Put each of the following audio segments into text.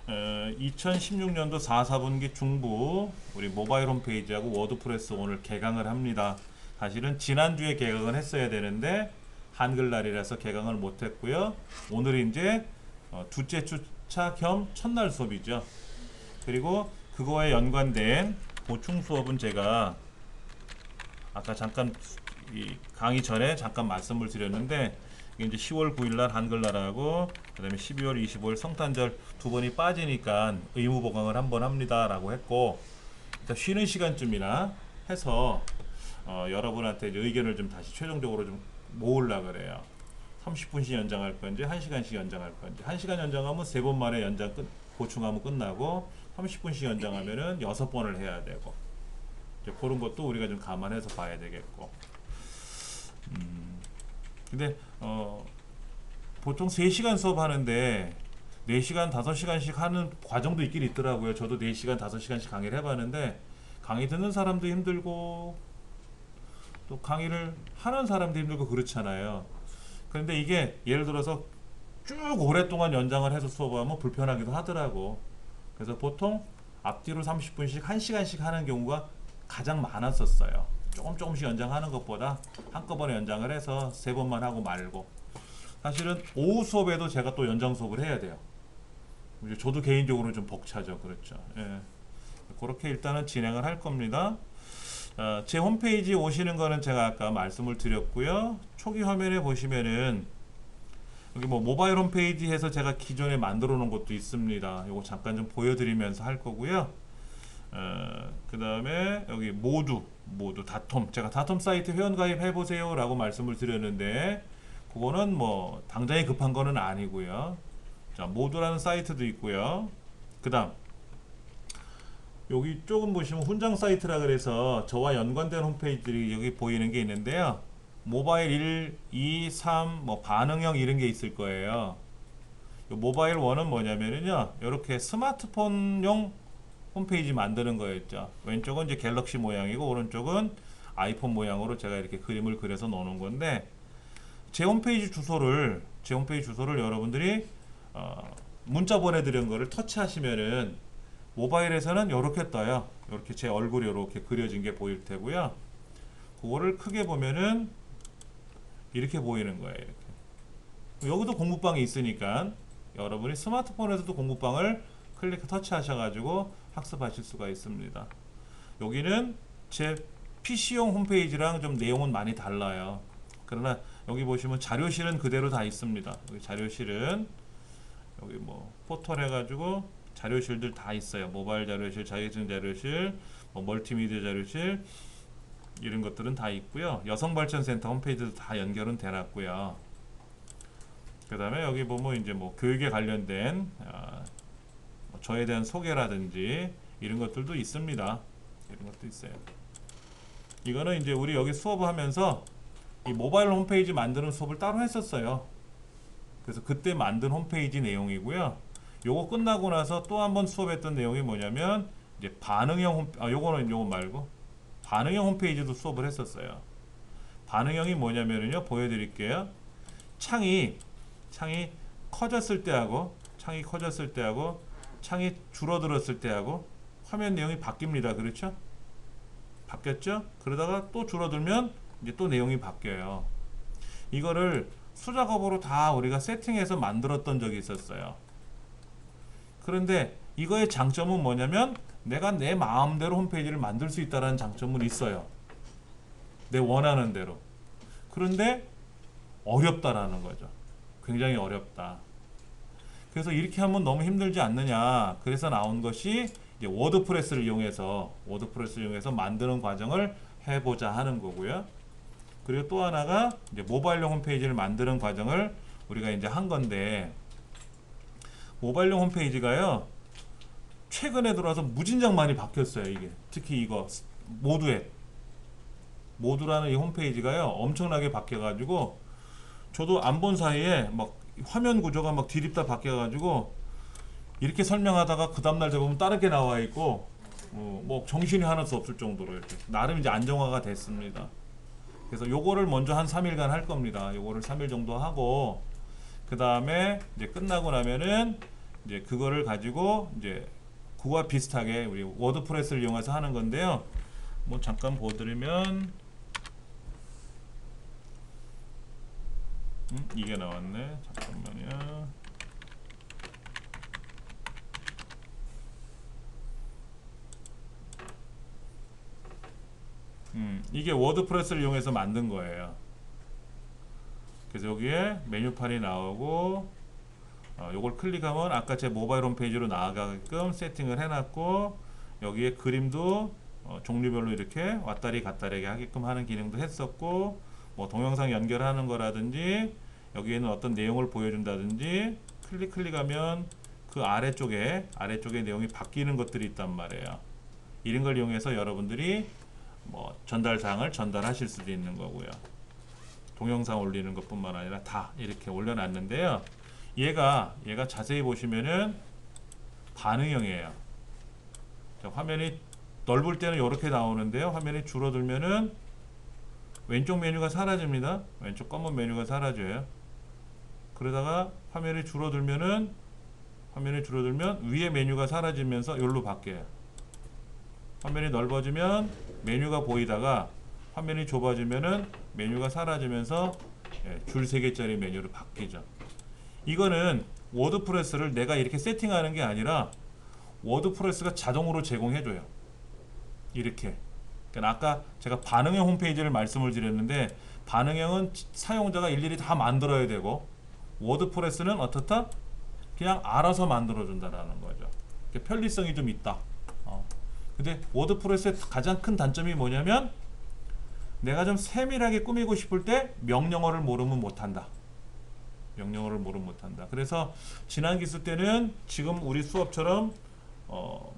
2016년도 4, 4분기 중부 우리 모바일 홈페이지하고 워드프레스 오늘 개강을 합니다. 사실은 지난주에 개강을 했어야 되는데 한글날이라서 개강을 못했고요. 오늘 이제 둘째 주차 겸 첫날 수업이죠. 그리고 그거에 연관된 보충 수업은 제가 아까 잠깐 이 강의 전에 잠깐 말씀을 드렸는데 이게 이제 10월 9일날 한글날하고 그다음에 12월 25일 성탄절 두 번이 빠지니까 의무 보강을 한번 합니다라고 했고 일단 쉬는 시간쯤이나 해서 여러분한테 이제 의견을 좀 다시 최종적으로 좀 모으려 그래요. 30분씩 연장할 건지 1시간씩 연장할 건지 1시간 연장하면 3번 만에 연장 보충하면 끝나고 30분씩 연장하면은 6번을 해야 되고 이제 그런 것도 우리가 좀 감안해서 봐야 되겠고 근데 보통 3시간 수업하는데 4시간 5시간씩 하는 과정도 있긴 있더라고요. 저도 4시간 5시간씩 강의를 해봤는데 강의 듣는 사람도 힘들고 또 강의를 하는 사람도 힘들고 그렇잖아요. 그런데 이게 예를 들어서 쭉 오랫동안 연장을 해서 수업하면 불편하기도 하더라고. 그래서 보통 앞뒤로 30분씩 1시간씩 하는 경우가 가장 많았었어요. 조금씩 연장하는 것보다 한꺼번에 연장을 해서 3번만 하고 말고 사실은 오후 수업에도 제가 또 연장 수업을 해야 돼요. 저도 개인적으로 좀 벅차죠. 그렇죠. 예. 그렇게 일단은 진행을 할 겁니다. 제 홈페이지 오시는 거는 제가 아까 말씀을 드렸고요. 초기 화면에 보시면은 여기 뭐 모바일 홈페이지 해서 제가 기존에 만들어 놓은 것도 있습니다. 이거 잠깐 좀 보여드리면서 할 거고요. 그 다음에 여기 모두 닷컴 제가 닷컴 사이트 회원 가입해 보세요 라고 말씀을 드렸는데 그거는 뭐 당장에 급한 거는 아니고요. 자, 모두라는 사이트도 있고요. 그 다음 여기 조금 보시면 훈장 사이트라 그래서 저와 연관된 홈페이지들이 여기 보이는 게 있는데요. 모바일 1, 2, 3, 뭐 반응형 이런 게 있을 거예요. 모바일 1은 뭐냐면요. 이렇게 스마트폰용 홈페이지 만드는 거였죠. 왼쪽은 이제 갤럭시 모양이고 오른쪽은 아이폰 모양으로 제가 이렇게 그림을 그려서 놓는 건데 제 홈페이지 주소를 여러분들이 문자 보내드린 거를 터치하시면은 모바일에서는 이렇게 떠요. 이렇게 제 얼굴이 이렇게 그려진 게 보일 테고요. 그거를 크게 보면은 이렇게 보이는 거예요. 이렇게. 여기도 공부방이 있으니까 여러분이 스마트폰에서도 공부방을 클릭 터치하셔가지고 학습하실 수가 있습니다. 여기는 제 PC용 홈페이지랑 좀 내용은 많이 달라요. 그러나 여기 보시면 자료실은 그대로 다 있습니다. 여기 자료실은 여기 뭐 포털 해가지고 자료실들 다 있어요. 모바일 자료실, 자격증 자료실, 뭐 멀티미디어 자료실 이런 것들은 다 있고요. 여성발전센터 홈페이지도 다 연결은 돼놨고요. 그 다음에 여기 보면 이제 뭐 교육에 관련된 저에 대한 소개라든지 이런 것들도 있습니다. 이런 것도 있어요. 이거는 이제 우리 여기 수업을 하면서 이 모바일 홈페이지 만드는 수업을 따로 했었어요. 그래서 그때 만든 홈페이지 내용이고요. 요거 끝나고 나서 또 한 번 수업했던 내용이 뭐냐면 이제 반응형 요거 말고 반응형 홈페이지도 수업을 했었어요. 반응형이 뭐냐면요. 보여드릴게요. 창이 커졌을 때하고 창이 줄어들었을 때하고 화면 내용이 바뀝니다. 그렇죠? 바뀌었죠? 그러다가 또 줄어들면 이제 또 내용이 바뀌어요. 이거를 수작업으로 다 우리가 세팅해서 만들었던 적이 있었어요. 그런데 이거의 장점은 뭐냐면 내가 내 마음대로 홈페이지를 만들 수 있다는 장점은 있어요. 내 원하는 대로. 그런데 어렵다라는 거죠. 굉장히 어렵다. 그래서 이렇게 하면 너무 힘들지 않느냐. 그래서 나온 것이 이제 워드프레스를 이용해서 만드는 과정을 해보자 하는 거고요. 그리고 또 하나가 이제 모바일용 홈페이지를 만드는 과정을 우리가 이제 한 건데 모바일용 홈페이지가요. 최근에 들어와서 무진장 많이 바뀌었어요. 이게 특히 이거 모두라는 이 홈페이지가요. 엄청나게 바뀌어가지고 저도 안 본 사이에 막 화면 구조가 막 디립다 바뀌어가지고 이렇게 설명하다가 그 다음날 되보면 다른 게 나와 있고 뭐 정신이 하나도 없을 정도로 이렇게 나름 이제 안정화가 됐습니다. 그래서 요거를 먼저 한 3일간 할 겁니다. 요거를 3일 정도 하고 그 다음에 이제 끝나고 나면은 이제 그거를 가지고 이제 그와 비슷하게 우리 워드프레스를 이용해서 하는 건데요. 뭐 잠깐 보여드리면 이게 나왔네. 잠깐만요. 이게 워드프레스를 이용해서 만든 거예요. 그래서 여기에 메뉴판이 나오고 요걸 클릭하면 아까 제 모바일 홈페이지로 나아가게끔 세팅을 해놨고 여기에 그림도 종류별로 이렇게 왔다리 갔다리 하게끔 하는 기능도 했었고 뭐 동영상 연결하는 거라든지 여기에는 어떤 내용을 보여준다든지 클릭하면 그 아래쪽에 내용이 바뀌는 것들이 있단 말이에요. 이런 걸 이용해서 여러분들이 뭐 전달사항을 전달하실 수도 있는 거고요. 동영상 올리는 것뿐만 아니라 다 이렇게 올려놨는데요. 얘가 자세히 보시면은 반응형이에요. 자, 화면이 넓을 때는 이렇게 나오는데요. 화면이 줄어들면은 왼쪽 메뉴가 사라집니다. 왼쪽 검은 메뉴가 사라져요. 그러다가 화면이 줄어들면 위에 메뉴가 사라지면서 여기로 바뀌어요. 화면이 넓어지면 메뉴가 보이다가 화면이 좁아지면은 메뉴가 사라지면서 줄 3개짜리 메뉴로 바뀌죠. 이거는 워드프레스를 내가 이렇게 세팅하는 게 아니라 워드프레스가 자동으로 제공해줘요. 이렇게. 그러니까 아까 제가 반응형 홈페이지를 말씀을 드렸는데 반응형은 사용자가 일일이 다 만들어야 되고 워드프레스는 어떻다? 그냥 알아서 만들어준다라는 거죠. 편리성이 좀 있다. 근데 워드프레스의 가장 큰 단점이 뭐냐면 내가 좀 세밀하게 꾸미고 싶을 때 명령어를 모르면 못한다. 그래서 지난 기술 때는 지금 우리 수업처럼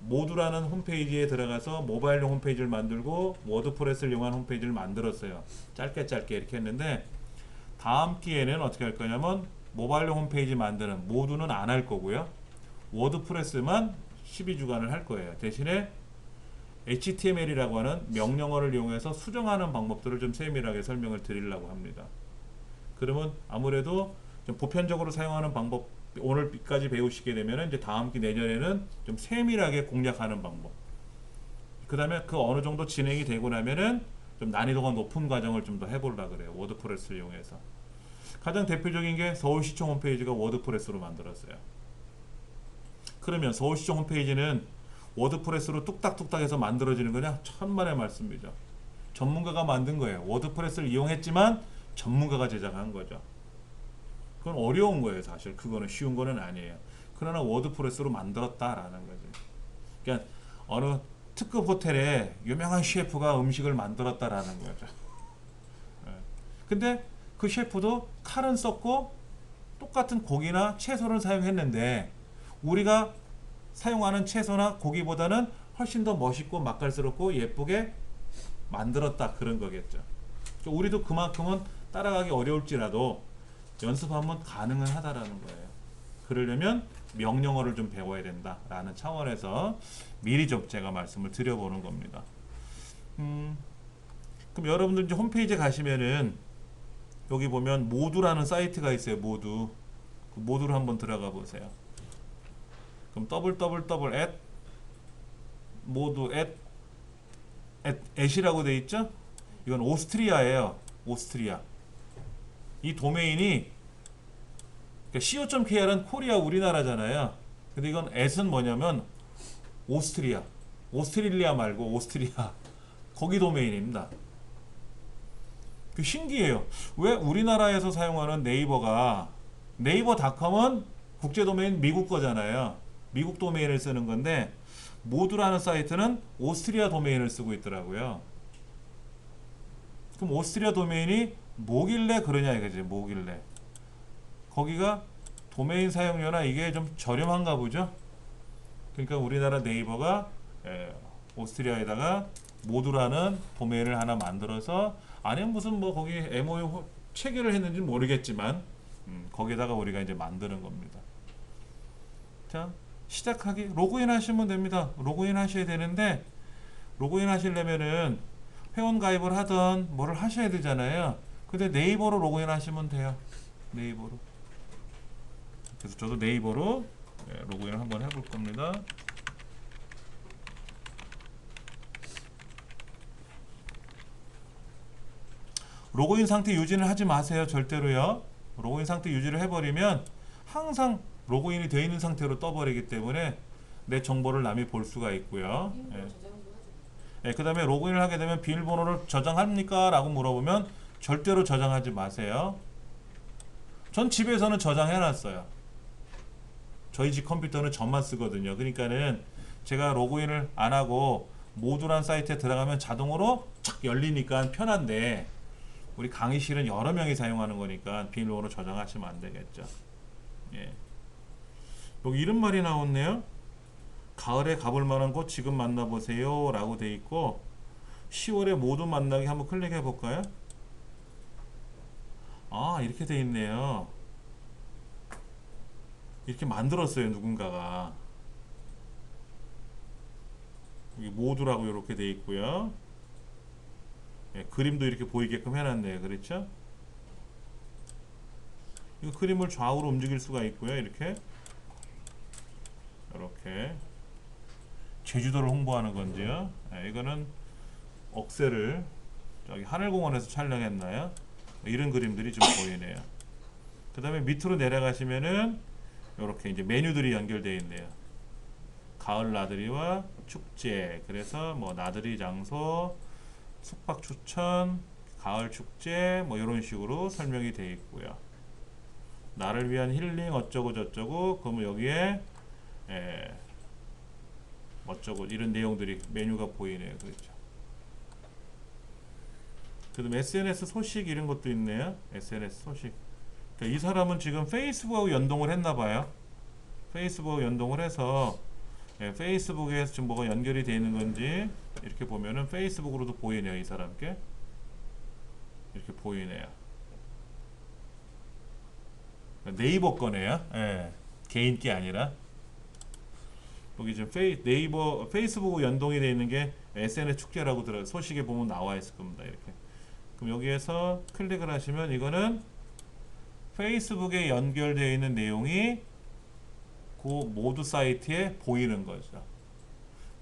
모두라는 홈페이지에 들어가서 모바일용 홈페이지를 만들고 워드프레스를 이용한 홈페이지를 만들었어요. 짧게 이렇게 했는데 다음 기회에는 어떻게 할 거냐면 모바일용 홈페이지 만드는 모두는 안 할 거고요. 워드프레스만 12주간을 할 거예요. 대신에 HTML이라고 하는 명령어를 이용해서 수정하는 방법들을 좀 세밀하게 설명을 드리려고 합니다. 그러면 아무래도 좀 보편적으로 사용하는 방법 오늘까지 배우시게 되면 이제 다음 기 내년에는 좀 세밀하게 공략하는 방법. 그 다음에 그 어느 정도 진행이 되고 나면은 좀 난이도가 높은 과정을 좀 더 해보려고 그래요. 워드프레스를 이용해서. 가장 대표적인 게 서울시청 홈페이지가 워드프레스로 만들었어요. 그러면 서울시청 홈페이지는 워드프레스로 뚝딱뚝딱 해서 만들어지는 거냐? 천만의 말씀이죠. 전문가가 만든 거예요. 워드프레스를 이용했지만 전문가가 제작한 거죠. 그건 어려운 거예요. 사실 그거는 쉬운 거는 아니에요. 그러나 워드프레스로 만들었다라는 거죠. 그러니까 어느 특급 호텔에 유명한 셰프가 음식을 만들었다라는 거죠. 근데 그 셰프도 칼은 썼고 똑같은 고기나 채소를 사용했는데 우리가 사용하는 채소나 고기보다는 훨씬 더 멋있고 맛깔스럽고 예쁘게 만들었다 그런 거겠죠. 우리도 그만큼은 따라가기 어려울지라도 연습하면 가능은 하다라는 거예요. 그러려면 명령어를 좀 배워야 된다라는 차원에서 미리 좀 제가 말씀을 드려보는 겁니다. 그럼 여러분들 이제 홈페이지에 가시면은 여기 보면 모두라는 사이트가 있어요. 모두. 그 모두를 한번 들어가 보세요. 그럼 모두 @이라고 되어 있죠? 이건 오스트리아예요. 오스트리아. 이 도메인이 그러니까 co.kr은 코리아 우리나라잖아요. 근데 이건 @은 뭐냐면 오스트리아 말고 오스트리아 거기 도메인입니다. 그 신기해요. 왜 우리나라에서 사용하는 네이버닷컴은 국제 도메인 미국 거잖아요. 미국 도메인을 쓰는 건데 모두라는 사이트는 오스트리아 도메인을 쓰고 있더라고요. 그럼 오스트리아 도메인이 뭐길래 그러냐 이거지. 뭐길래 거기가 도메인 사용료나 이게 좀 저렴한가 보죠. 그러니까 우리나라 네이버가 오스트리아에다가 모두라는 도메인을 하나 만들어서 아니면 무슨 뭐 거기 MOU 체결을 했는지 모르겠지만 거기다가 우리가 이제 만드는 겁니다. 자, 시작하기 로그인 하시면 됩니다. 로그인 하셔야 되는데 로그인 하시려면은 회원 가입을 하던 뭐를 하셔야 되잖아요. 근데 네이버로 로그인 하시면 돼요. 네이버로. 그래서 저도 네이버로 네, 로그인을 한번 해볼 겁니다. 로그인 상태 유지는 하지 마세요. 절대로요. 로그인 상태 유지를 해버리면 항상 로그인이 되어 있는 상태로 떠버리기 때문에 내 정보를 남이 볼 수가 있고요. 예. 예, 그 다음에 로그인을 하게 되면 비밀번호를 저장합니까? 라고 물어보면 절대로 저장하지 마세요. 전 집에서는 저장해놨어요. 저희 집 컴퓨터는 저만 쓰거든요. 그러니까는 제가 로그인을 안 하고 모두란 사이트에 들어가면 자동으로 착 열리니까 편한데 우리 강의실은 여러 명이 사용하는 거니까 비밀번호 저장하시면 안 되겠죠. 예. 여기 이런 말이 나왔네요. 가을에 가볼 만한 곳 지금 만나보세요 라고 돼 있고 10월에 모두 만나기 한번 클릭해 볼까요? 아, 이렇게 돼 있네요. 이렇게 만들었어요, 누군가가. 여기 모두라고 이렇게 돼 있고요. 예, 그림도 이렇게 보이게끔 해놨네요. 그렇죠? 이 그림을 좌우로 움직일 수가 있고요. 이렇게 제주도를 홍보하는 건지요. 예, 이거는 억새를 저기 하늘공원에서 촬영했나요? 이런 그림들이 좀 보이네요. 그 다음에 밑으로 내려가시면은 이렇게 이제 메뉴들이 연결되어 있네요. 가을 나들이와 축제. 그래서 뭐 나들이 장소, 숙박 추천, 가을 축제 뭐 이런 식으로 설명이 되어 있고요. 나를 위한 힐링 어쩌고 저쩌고. 그러면 여기에 어쩌고 이런 내용들이 메뉴가 보이네요. 그렇죠. 그다음 SNS 소식 이런 것도 있네요. SNS 소식. 그러니까 이 사람은 지금 페이스북하고 연동을 했나 봐요. 페이스북하고 연동을 해서 페이스북에 지금 뭐가 연결이 되어 있는 건지 이렇게 보면은 페이스북으로도 보이네요. 이 사람께 이렇게 보이네요. 네이버 거네요. 예, 개인 게 아니라 여기 지금 네이버 페이스북 연동이 되어 있는 게 SNS 축제라고 들어 소식에 보면 나와 있을 겁니다. 이렇게. 그럼 여기에서 클릭을 하시면 이거는 페이스북에 연결되어 있는 내용이 그 모두 사이트에 보이는 거죠.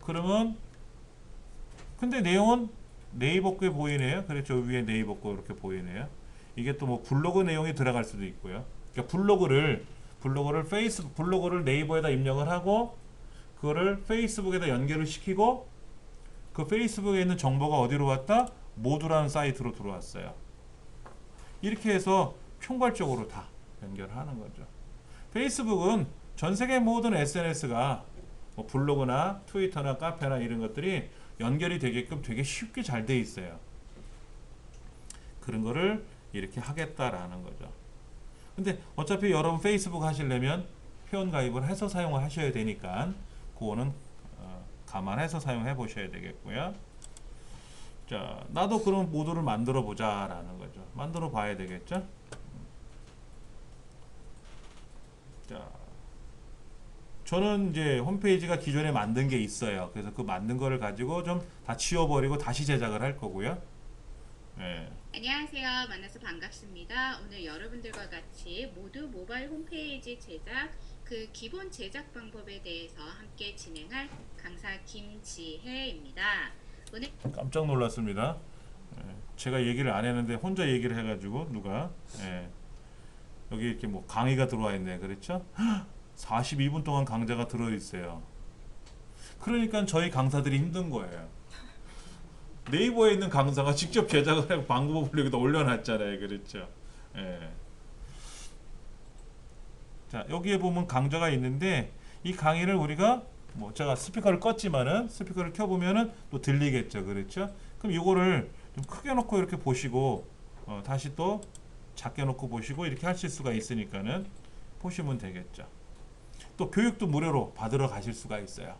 그러면 근데 내용은 네이버 거에 보이네요. 그래서 위에 네이버 거 이렇게 보이네요. 이게 또 뭐 블로그 내용이 들어갈 수도 있고요. 그러니까 블로그를 네이버에다 입력을 하고 그거를 페이스북에다 연결을 시키고 그 페이스북에 있는 정보가 어디로 왔다? 모두라는 사이트로 들어왔어요. 이렇게 해서 총괄적으로 다 연결하는 거죠. 페이스북은 전 세계 모든 SNS가 뭐 블로그나 트위터나 카페나 이런 것들이 연결이 되게끔 되게 쉽게 잘 돼 있어요. 그런 거를 이렇게 하겠다라는 거죠. 근데 어차피 여러분 페이스북 하시려면 회원 가입을 해서 사용을 하셔야 되니까 그거는 감안해서 사용해 보셔야 되겠고요. 자, 나도 그럼 모두를 만들어 보자라는 거죠. 만들어 봐야 되겠죠. 자, 저는 이제 홈페이지가 기존에 만든 게 있어요. 그래서 그 만든 거를 가지고 좀 다 지워버리고 다시 제작을 할 거고요. 예. 안녕하세요. 만나서 반갑습니다. 오늘 여러분들과 같이 모두 모바일 홈페이지 제작 그 기본 제작 방법에 대해서 함께 진행할 강사 김지혜입니다. 오늘 깜짝 놀랐습니다. 예. 제가 얘기를 안 했는데 혼자 얘기를 해가지고 누가 여기 이렇게 뭐 강의가 들어와 있네. 그렇죠? 42분 동안 강좌가 들어있어요. 그러니까 저희 강사들이 힘든 거예요. 네이버에 있는 강사가 직접 제작을 하고 방법을 여기다 올려놨잖아요. 그렇죠? 예. 자, 여기에 보면 강좌가 있는데 이 강의를 우리가 뭐 제가 스피커를 껐지만은 스피커를 켜보면은 또 들리겠죠. 그렇죠? 그럼 이거를 좀 크게 놓고 이렇게 보시고 다시 또 작게 놓고 보시고 이렇게 하실 수가 있으니까는 보시면 되겠죠. 또 교육도 무료로 받으러 가실 수가 있어요.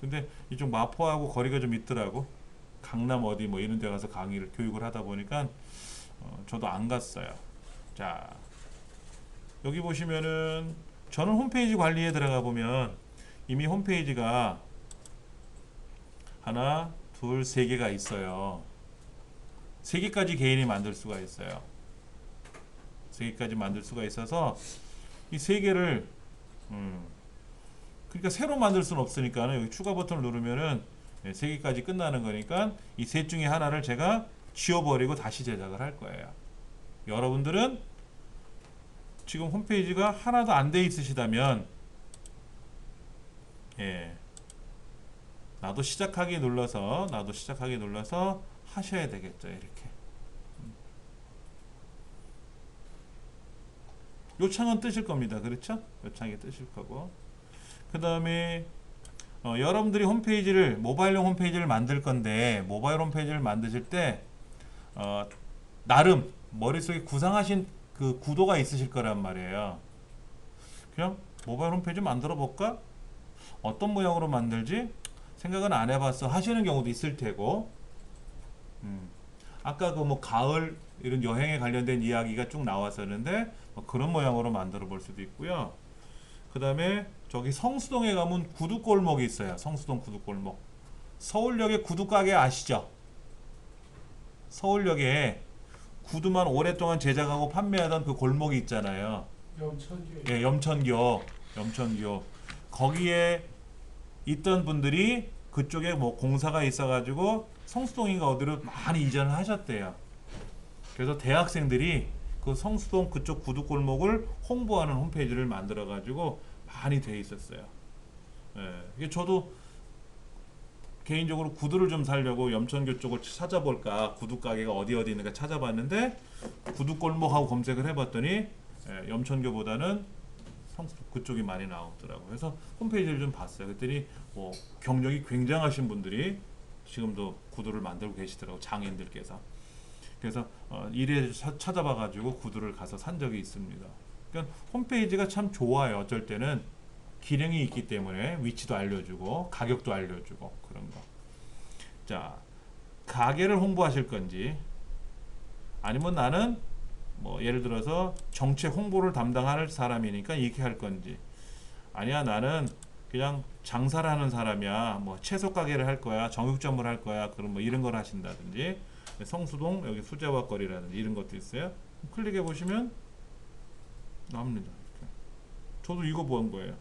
근데 이쪽 마포하고 거리가 좀 있더라고. 강남 어디 뭐 이런 데 가서 강의를 교육을 하다 보니까 저도 안 갔어요. 자, 여기 보시면은 저는 홈페이지 관리에 들어가 보면 이미 홈페이지가 하나, 둘, 세 개가 있어요. 세 개까지 개인이 만들 수가 있어요. 세 개까지 만들 수가 있어서 이 세 개를 그러니까 새로 만들 수는 없으니까 여기 추가 버튼을 누르면은 3개까지 끝나는 거니까 이 셋 중에 하나를 제가 지워버리고 다시 제작을 할 거예요. 여러분들은 지금 홈페이지가 하나도 안 돼 있으시다면 나도 시작하기 눌러서 하셔야 되겠죠. 이렇게 요 창은 뜨실 겁니다. 그렇죠? 요 창이 뜨실 거고, 그 다음에 여러분들이 모바일용 홈페이지를 만들 건데, 모바일 홈페이지를 만드실 때 나름 머릿속에 구상하신 그 구도가 있으실 거란 말이에요. 그냥 모바일 홈페이지 만들어 볼까? 어떤 모양으로 만들지? 생각은 안 해봤어 하시는 경우도 있을 테고, 아까 그 뭐 가을 이런 여행에 관련된 이야기가 쭉 나왔었는데 뭐 그런 모양으로 만들어 볼 수도 있고요. 그 다음에 저기 성수동에 가면 구두골목이 있어요. 성수동 구두골목. 서울역에 구두가게 아시죠? 서울역에 구두만 오랫동안 제작하고 판매하던 그 골목이 있잖아요. 염천교. 예, 염천교. 거기에 있던 분들이 그쪽에 뭐 공사가 있어가지고 성수동인가 어디로 많이 이전을 하셨대요. 그래서 대학생들이 그 성수동 그쪽 구두골목을 홍보하는 홈페이지를 만들어가지고 많이 돼 있었어요. 이게 저도 개인적으로 구두를 좀 사려고 염천교 쪽을 찾아볼까, 구두 가게가 어디 있는가 찾아봤는데 구두골목하고 검색을 해봤더니 염천교보다는 그쪽이 많이 나오더라고요. 그래서 홈페이지를 좀 봤어요. 그랬더니 뭐 경력이 굉장하신 분들이 지금도 구두를 만들고 계시더라고요. 장인들께서. 그래서 이래 찾아봐가지고 구두를 가서 산 적이 있습니다. 그러니까 홈페이지가 참 좋아요. 어쩔 때는 기능이 있기 때문에 위치도 알려주고 가격도 알려주고 그런 거. 자, 가게를 홍보하실 건지, 아니면 나는 뭐 예를 들어서 정책 홍보를 담당할 사람이니까 이렇게 할 건지, 아니야 나는 그냥 장사를 하는 사람이야, 뭐 채소 가게를 할 거야, 정육점을 할 거야, 그럼 뭐 이런 걸 하신다든지, 성수동 여기 수제화 거리라든지 이런 것도 있어요. 클릭해 보시면 나옵니다. 이렇게. 저도 이거 본 거예요.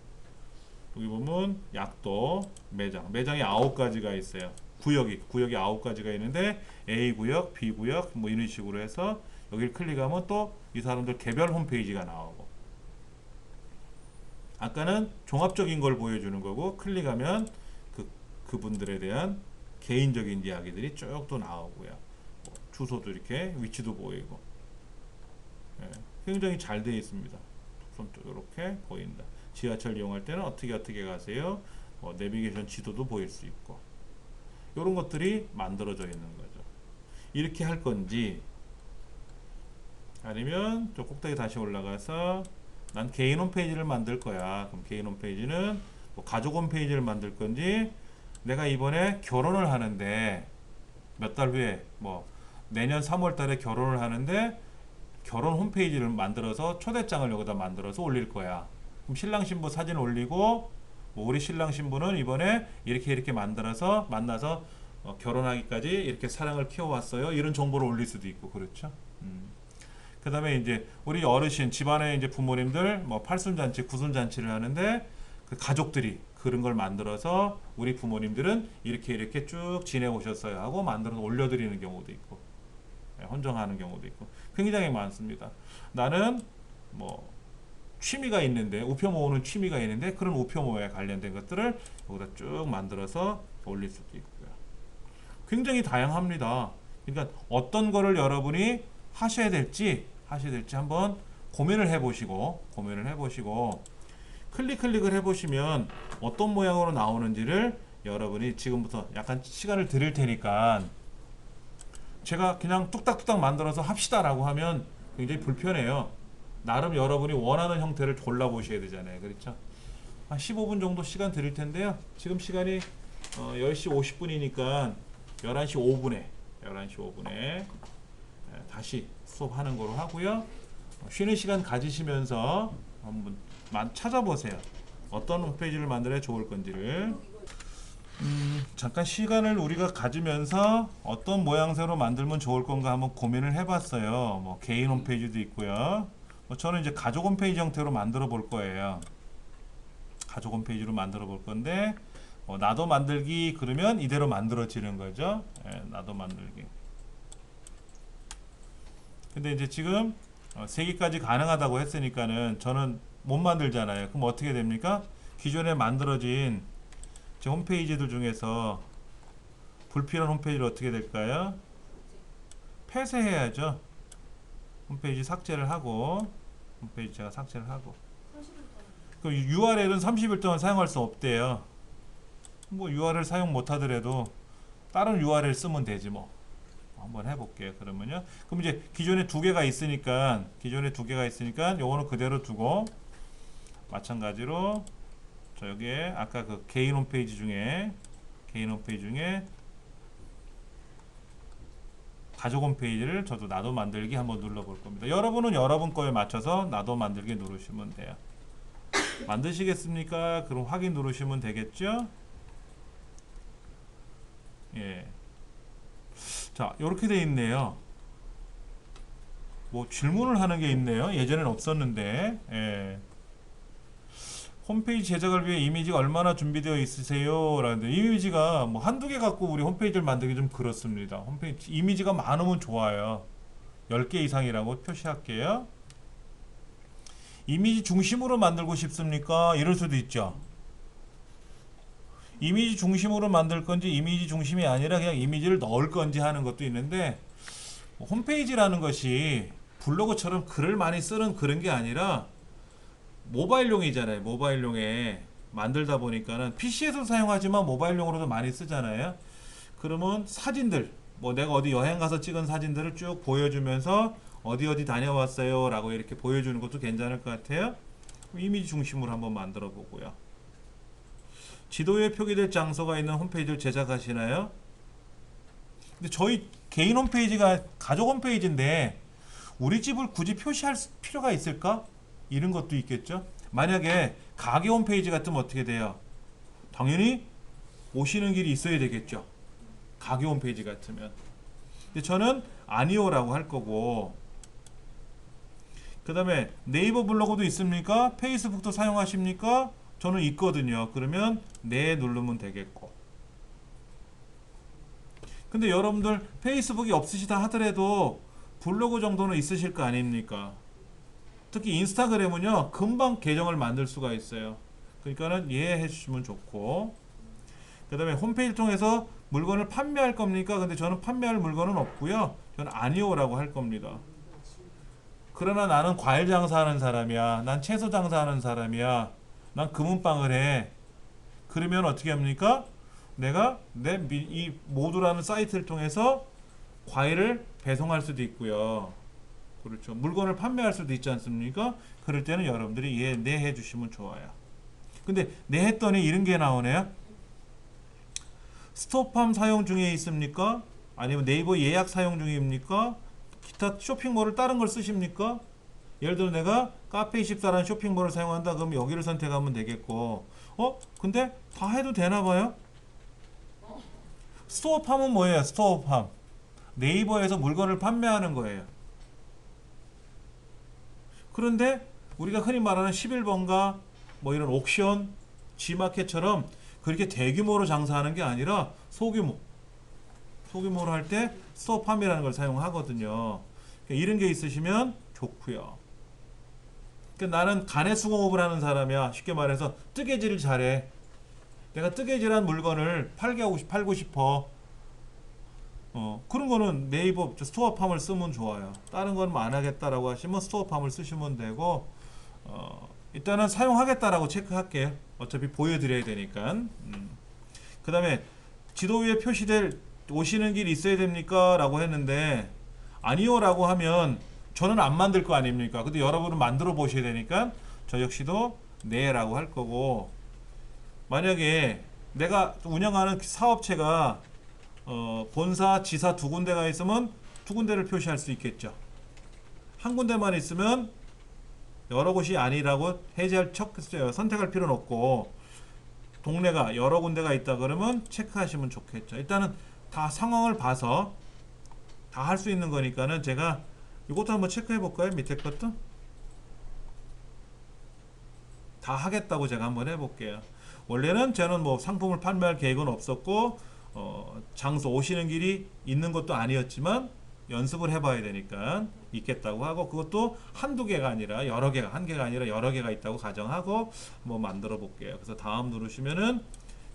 여기 보면 약도 매장이 9가지가 있어요. 구역이 9가지가 있는데 A 구역, B 구역 뭐 이런 식으로 해서 여기를 클릭하면 또 이 사람들 개별 홈페이지가 나오고, 아까는 종합적인 걸 보여주는 거고, 클릭하면 그분들에 대한 개인적인 이야기들이 쭉 또 나오고요. 뭐 주소도 이렇게 위치도 보이고, 굉장히 잘 되어 있습니다. 이렇게 보인다. 지하철 이용할 때는 어떻게 가세요? 내비게이션 지도도 보일 수 있고, 이런 것들이 만들어져 있는 거죠. 이렇게 할 건지, 아니면 저 꼭대기 다시 올라가서 난 개인 홈페이지를 만들 거야. 그럼 개인 홈페이지는 뭐 가족 홈페이지를 만들 건지, 내가 이번에 결혼을 하는데 몇 달 후에 뭐 내년 3월 달에 결혼을 하는데 결혼 홈페이지를 만들어서 초대장을 여기다 만들어서 올릴 거야. 그럼 신랑 신부 사진 올리고, 뭐 우리 신랑 신부는 이번에 이렇게 만들어서 만나서 결혼하기까지 이렇게 사랑을 키워왔어요. 이런 정보를 올릴 수도 있고, 그렇죠? 그 다음에 이제 우리 어르신 집안에 이제 부모님들 뭐 팔순잔치, 구순잔치를 하는데 그 가족들이 그런 걸 만들어서 우리 부모님들은 이렇게 쭉 지내오셨어요 하고 만들어서 올려드리는 경우도 있고, 헌정하는 경우도 있고, 굉장히 많습니다. 나는 뭐 취미가 있는데, 우표 모으는 취미가 있는데 그런 우표 모에 관련된 것들을 여기다 쭉 만들어서 올릴 수도 있고요. 굉장히 다양합니다. 그러니까 어떤 거를 여러분이 하셔야 될지 한번 고민을 해보시고 클릭을 해보시면 어떤 모양으로 나오는지를 여러분이 지금부터 약간 시간을 드릴 테니까, 제가 그냥 뚝딱뚝딱 만들어서 합시다라고 하면 굉장히 불편해요. 나름 여러분이 원하는 형태를 골라보셔야 되잖아요. 그렇죠? 한 15분 정도 시간 드릴 텐데요. 지금 시간이 10시 50분이니까 11시 5분에 다시 수업하는 거로 하고요. 쉬는 시간 가지시면서 한번 찾아보세요. 어떤 홈페이지를 만들어야 좋을 건지를. 잠깐 시간을 우리가 가지면서 어떤 모양새로 만들면 좋을 건가 한번 고민을 해봤어요. 뭐 개인 홈페이지도 있고요. 저는 이제 가족 홈페이지 형태로 만들어 볼 거예요. 가족 홈페이지로 만들어 볼 건데 나도 만들기 그러면 이대로 만들어지는 거죠. 예, 나도 만들기. 근데 이제 지금 3개까지 가능하다고 했으니까는 저는 못 만들잖아요. 그럼 어떻게 됩니까? 기존에 만들어진 제 홈페이지들 중에서 불필요한 홈페이지를 어떻게 될까요? 폐쇄해야죠. 홈페이지 삭제를 하고 홈페이지 제가 삭제를 하고 그 URL은 30일 동안 사용할 수 없대요. 뭐 URL 사용 못 하더라도 다른 URL 쓰면 되지 뭐. 한번 해볼게요. 그러면요. 그럼 이제 기존에 2개가 있으니까 요거는 그대로 두고 마찬가지로 저 여기에 아까 그 개인 홈페이지 중에 가족 홈페이지를 저도 나도 만들기 한번 눌러볼 겁니다. 여러분은 여러분 거에 맞춰서 나도 만들기 누르시면 돼요. 만드시겠습니까? 그럼 확인 누르시면 되겠죠? 예. 자, 이렇게 돼 있네요. 뭐 질문을 하는 게 있네요. 예전엔 없었는데. 예. 홈페이지 제작을 위해 이미지가 얼마나 준비되어 있으세요? 라는데 이미지가 뭐 한두 개 갖고 우리 홈페이지를 만들기 좀 그렇습니다. 홈페이지 이미지가 많으면 좋아요. 10개 이상이라고 표시할게요. 이미지 중심으로 만들고 싶습니까? 이럴 수도 있죠. 이미지 중심으로 만들 건지 이미지 중심이 아니라 그냥 이미지를 넣을 건지 하는 것도 있는데 홈페이지라는 것이 블로그처럼 글을 많이 쓰는 그런 게 아니라 모바일용이잖아요. 모바일용에 만들다 보니까는 PC에서 사용하지만 모바일용으로도 많이 쓰잖아요. 그러면 사진들 뭐 내가 어디 여행 가서 찍은 사진들을 쭉 보여주면서 어디 다녀왔어요 라고 이렇게 보여주는 것도 괜찮을 것 같아요. 이미지 중심으로 한번 만들어 보고요. 지도에 표기될 장소가 있는 홈페이지를 제작하시나요? 근데 저희 개인 홈페이지가 가족 홈페이지인데 우리 집을 굳이 표시할 필요가 있을까? 이런 것도 있겠죠. 만약에 가게 홈페이지 같으면 어떻게 돼요? 당연히 오시는 길이 있어야 되겠죠. 가게 홈페이지 같으면. 근데 저는 아니오라고 할 거고, 그 다음에 네이버 블로그도 있습니까? 페이스북도 사용하십니까? 저는 있거든요. 그러면 네 누르면 되겠고. 근데 여러분들 페이스북이 없으시다 하더라도 블로그 정도는 있으실 거 아닙니까? 특히 인스타그램은요 금방 계정을 만들 수가 있어요. 그러니까는 이해해 주시면 좋고, 그 다음에 홈페이지를 통해서 물건을 판매할 겁니까? 근데 저는 판매할 물건은 없고요. 저는 아니오라고 할 겁니다. 그러나 나는 과일 장사하는 사람이야. 난 채소 장사하는 사람이야. 난 금은방을 해. 그러면 어떻게 합니까? 내가 이 모두라는 사이트를 통해서 과일을 배송할 수도 있고요. 그렇죠. 물건을 판매할 수도 있지 않습니까? 그럴 때는 여러분들이 네 해주시면 좋아요. 근데 네 했더니 이런 게 나오네요. 스토팜 사용 중에 있습니까? 아니면 네이버 예약 사용 중입니까? 기타 쇼핑몰을 다른 걸 쓰십니까? 예를 들어 내가 카페24라는 쇼핑몰을 사용한다 그럼 여기를 선택하면 되겠고, 근데 다 해도 되나 봐요? 스토어팜은 뭐예요? 스토어팜 네이버에서 물건을 판매하는 거예요. 그런데 우리가 흔히 말하는 11번가 뭐 이런 옥션, G마켓처럼 그렇게 대규모로 장사하는 게 아니라 소규모로 할 때 스토어팜이라는 걸 사용하거든요. 이런 게 있으시면 좋고요. 나는 간의 수공업을 하는 사람이야. 쉽게 말해서 뜨개질을 잘해. 내가 뜨개질한 물건을 팔고 싶어. 그런 거는 네이버 스토어팜을 쓰면 좋아요. 다른 건 안 하겠다라고 하시면 스토어팜을 쓰시면 되고, 일단은 사용하겠다라고 체크할게요. 어차피 보여드려야 되니까. 그 다음에 지도 위에 표시될 오시는 길이 있어야 됩니까? 라고 했는데 아니요 라고 하면 저는 안 만들 거 아닙니까? 근데 여러분은 만들어 보셔야 되니까 저 역시도 네 라고 할 거고, 만약에 내가 운영하는 사업체가 본사, 지사 두 군데가 있으면 두 군데를 표시할 수 있겠죠. 한 군데만 있으면 여러 곳이 아니라고 선택할 필요는 없고, 동네가 여러 군데가 있다 그러면 체크하시면 좋겠죠. 일단은 다 상황을 봐서 다 할 수 있는 거니까는 제가 이것도 한번 체크해 볼까요? 밑에 것도 다 하겠다고 제가 한번 해볼게요. 원래는 저는 뭐 상품을 판매할 계획은 없었고 장소 오시는 길이 있는 것도 아니었지만 연습을 해봐야 되니까 있겠다고 하고, 그것도 한두 개가 아니라 여러 개가, 한 개가 아니라 여러 개가 있다고 가정하고 한번 만들어 볼게요. 그래서 다음 누르시면은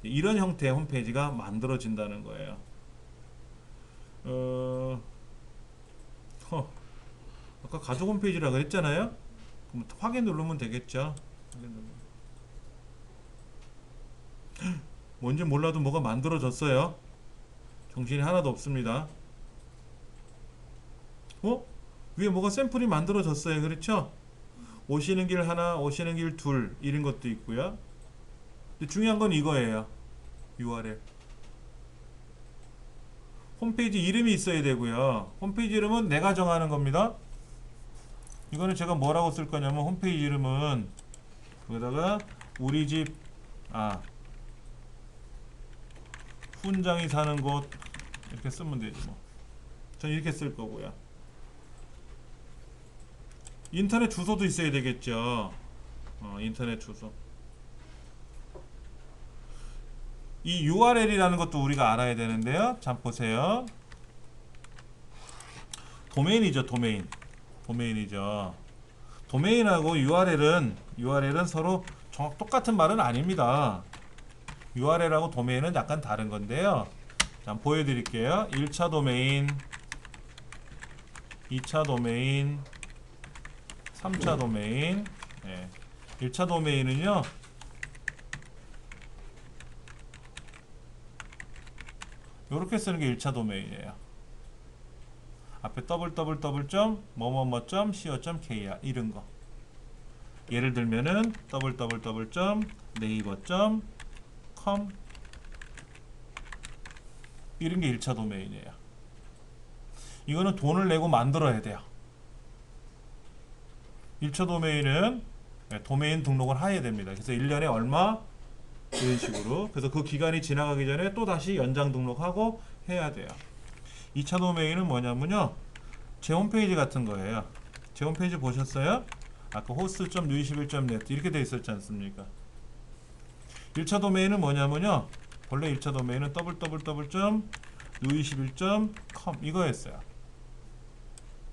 이런 형태의 홈페이지가 만들어진다는 거예요. 아까 가족 홈페이지라 그랬잖아요. 그럼 확인 누르면 되겠죠. 확인 누르면. 뭔지 몰라도 뭐가 만들어졌어요. 정신이 하나도 없습니다. 위에 뭐가 샘플이 만들어졌어요. 그렇죠? 오시는 길 하나, 오시는 길 둘, 이런 것도 있고요. 근데 중요한 건 이거예요. URL. 홈페이지 이름이 있어야 되고요. 홈페이지 이름은 내가 정하는 겁니다. 이거는 제가 뭐라고 쓸 거냐면, 홈페이지 이름은 거기다가 우리 집 훈장이 사는 곳 이렇게 쓰면 되지 뭐. 전 이렇게 쓸 거고요. 인터넷 주소도 있어야 되겠죠. 인터넷 주소. 이 URL이라는 것도 우리가 알아야 되는데요. 자, 보세요. 도메인이죠, 도메인. 도메인이죠. 도메인하고 URL은 서로 똑같은 말은 아닙니다. URL하고 도메인은 약간 다른 건데요. 자, 보여드릴게요. 1차 도메인, 2차 도메인, 3차 도메인. 1차 도메인은요, 요렇게 쓰는 게 1차 도메인이에요. 앞에 www. 뭐뭐뭐.co.kr 이런 거. 예를 들면은 www.naver.com 이런 게 1차 도메인이에요. 이거는 돈을 내고 만들어야 돼요. 1차 도메인은 도메인 등록을 해야 됩니다. 그래서 1년에 얼마 이런 식으로. 그래서 그 기간이 지나가기 전에 또 다시 연장 등록하고 해야 돼요. 2차 도메인은 뭐냐면요, 제 홈페이지 같은 거예요. 제 홈페이지 보셨어요? 아까 host.new21.net 이렇게 돼 있었지 않습니까? 1차 도메인은 뭐냐면요, 원래 1차 도메인은 www.new21.com 이거였어요.